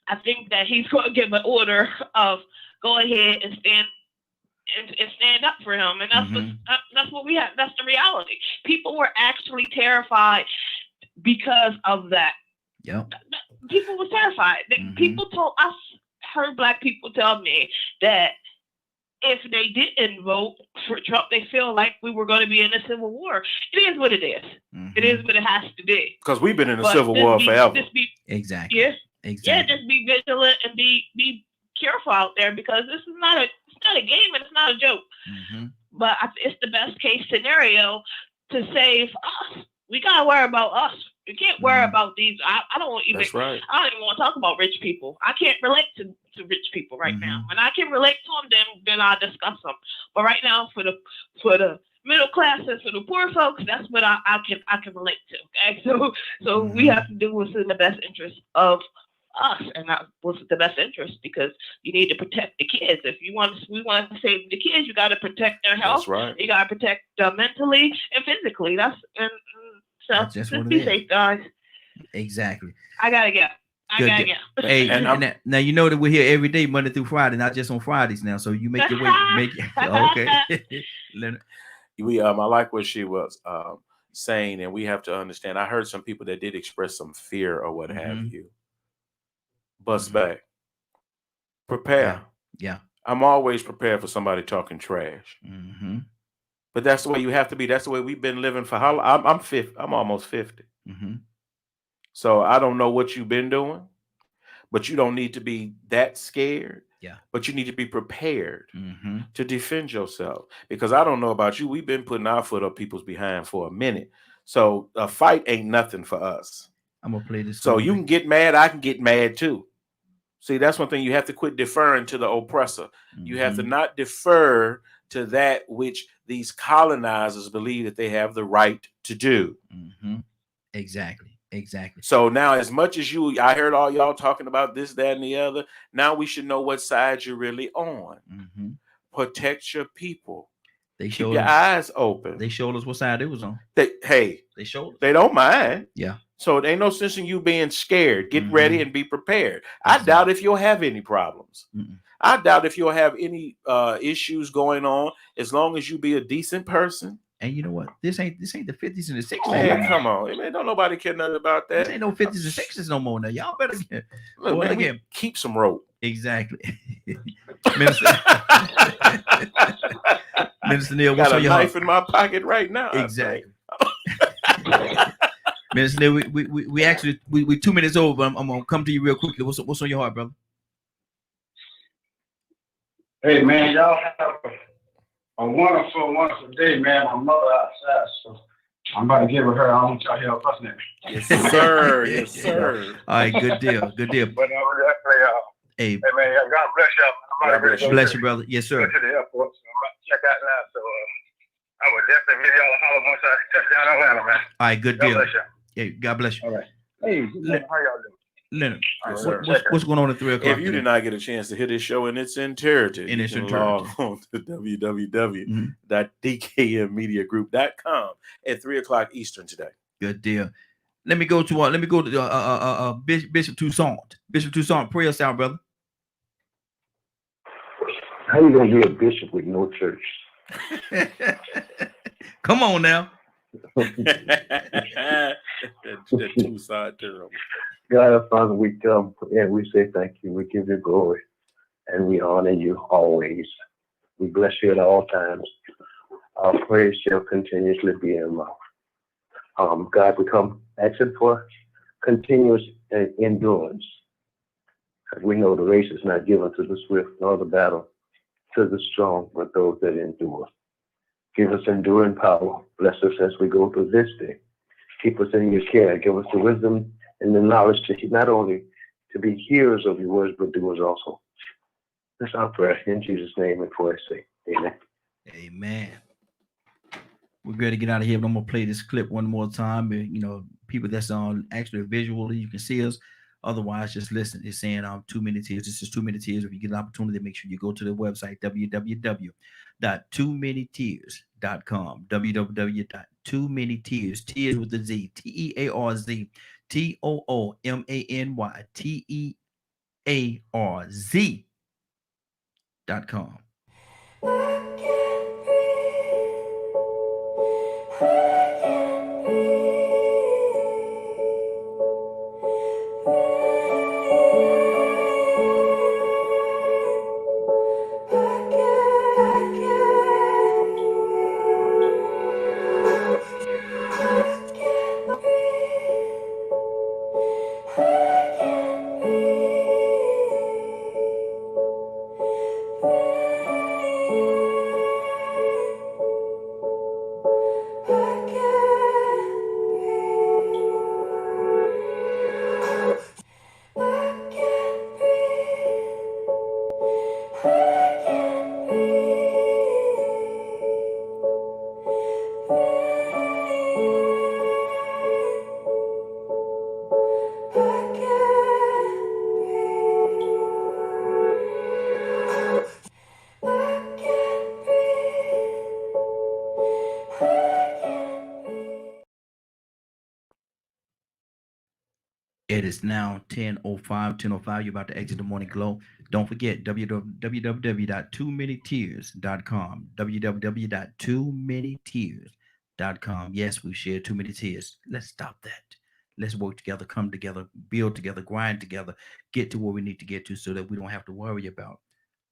I think that he's going to give an order of go ahead and stand up for him, and that's what we have. That's the reality. People were actually terrified because of that. People were terrified. People told us, heard Black people tell me that if they didn't vote for Trump, they feel like we were going to be in a civil war. It is what it is. It is what it has to be. Because we've been in a civil war forever. Exactly. Yeah. Exactly. Yeah. Just be vigilant and be careful out there, because this is not a game and it's not a joke. But it's the best case scenario to save us. We gotta worry about us. We can't worry about these. I don't even want to talk about rich people. I can't relate to rich people right now. When I can relate to them, then I'll discuss them. But right now, for the middle class and for the poor folks, that's what I can relate to. Okay, so we have to do what's in the best interest of us, and not what's the best interest, because you need to protect the kids. If we want to save the kids, you got to protect their health. That's right. You got to protect mentally and physically. So just be safe, guys. Exactly. I gotta go. Hey, and now you know that we're here every day, Monday through Friday, not just on Fridays now. So you make your way. Okay. Leonard. I like what she was saying, and we have to understand. I heard some people that did express some fear or what have you. Bust back. Prepare. Yeah. I'm always prepared for somebody talking trash. But that's the way you have to be. That's the way we've been living for how long? I'm 50. I'm almost 50. So I don't know what you've been doing, but you don't need to be that scared. Yeah. But you need to be prepared to defend yourself. Because I don't know about you. We've been putting our foot up people's behind for a minute. So a fight ain't nothing for us. I'm going to play this. So you can get mad. I can get mad too. See, that's one thing. You have to quit deferring to the oppressor. You have to not defer to that which these colonizers believe that they have the right to do. Exactly. So now, as much as I heard all y'all talking about this, that, and the other. Now we should know what side you're really on. Protect your people. Keep your eyes open. They showed us what side it was on. They showed us. They don't mind. Yeah. So it ain't no sense in you being scared. Get ready and be prepared. I doubt if you'll have any problems. I doubt if you'll have any issues going on, as long as you be a decent person. And you know what? This ain't the 50s and the 60s. Man, come on. Man, don't nobody care nothing about that. This ain't no 50s and 60s no more now. Y'all better get look, man, again. Keep some rope. Exactly. Minister Neil, what's got on a your knife heart? in my pocket right now. Exactly. Minister Neil, we actually 2 minutes over, but I'm gonna come to you real quickly. What's on your heart, brother? Hey man, y'all have a wonderful day, man. My mother outside, so I'm about to get with her. I don't want y'all here fussing at me. Yes, sir. Yes, sir. All right, good deal. But definitely, hey man, God bless y'all. God bless you. Bless you, brother. Yes, sir. Go to the airport, so I'm about to check out now. So I would definitely give y'all a holler once I touch down Atlanta, man. All right, good God deal. bless y'all. Yeah, God bless you. All right. Hey, how y'all doing? Leonard, Yes, what's going on at 3 o'clock? If you did not get a chance to hear this show in its entirety, you can log on to www.dkmmediagroup.com at 3 o'clock Eastern today. Good deal. Let me go to Bishop Toussaint. Bishop Toussaint, pray us out, brother. How you gonna be a bishop with no church? Come on now. that two-side terrible. God our Father, we come and we say thank you. We give you glory and we honor you always. We bless you at all times. Our praise shall continuously be in mouth. God, we come asking for continuous endurance. We know the race is not given to the swift nor the battle to the strong, but those that endure. Give us enduring power. Bless us as we go through this day. Keep us in your care. Give us the wisdom and the knowledge to not only to be hearers of your words, but doers also. That's our prayer in Jesus' name and for I say, amen. Amen. We're going to get out of here, but I'm going to play this clip one more time. You know, people that's on actually visually, you can see us. Otherwise, just listen. It's saying 2 minute tears. This is 2 minute tears. If you get an opportunity, make sure you go to the website, www.2manytears.com. www.2manytears, tears with the Z, TEARZ, TOOManyTears.com. is now 10:05. You're about to exit the morning glow. Don't forget www.toomanytears.com. www.toomanytears.com. Yes, we share too many tears. Let's stop that. Let's work together, come together, build together, grind together, get to where we need to get to so that we don't have to worry about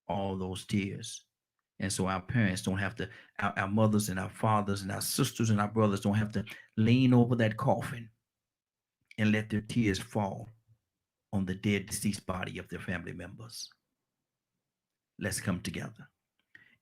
all those tears. And so our parents don't have to, our mothers and our fathers and our sisters and our brothers don't have to lean over that coffin and let their tears fall on the dead, deceased body of their family members. Let's come together.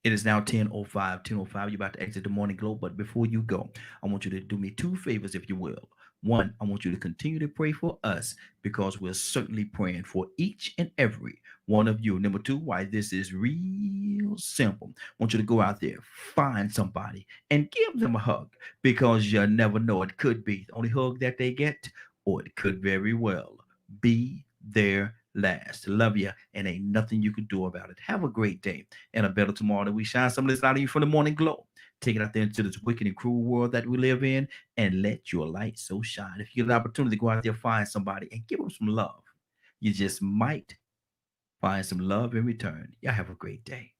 It is now 10:05. You're about to exit the morning glow. But before you go, I want you to do me two favors, if you will. One, I want you to continue to pray for us because we're certainly praying for each and every one of you. Number two, why this is real simple. I want you to go out there, find somebody, and give them a hug because you never know. It could be the only hug that they get, or it could very well be their last. Love you, and ain't nothing you can do about it. Have a great day and a better tomorrow that we shine some of this out of you from the morning glow. Take it out there into this wicked and cruel world that we live in and let your light so shine. If you get an opportunity to go out there, find somebody and give them some love, you just might find some love in return. Y'all have a great day.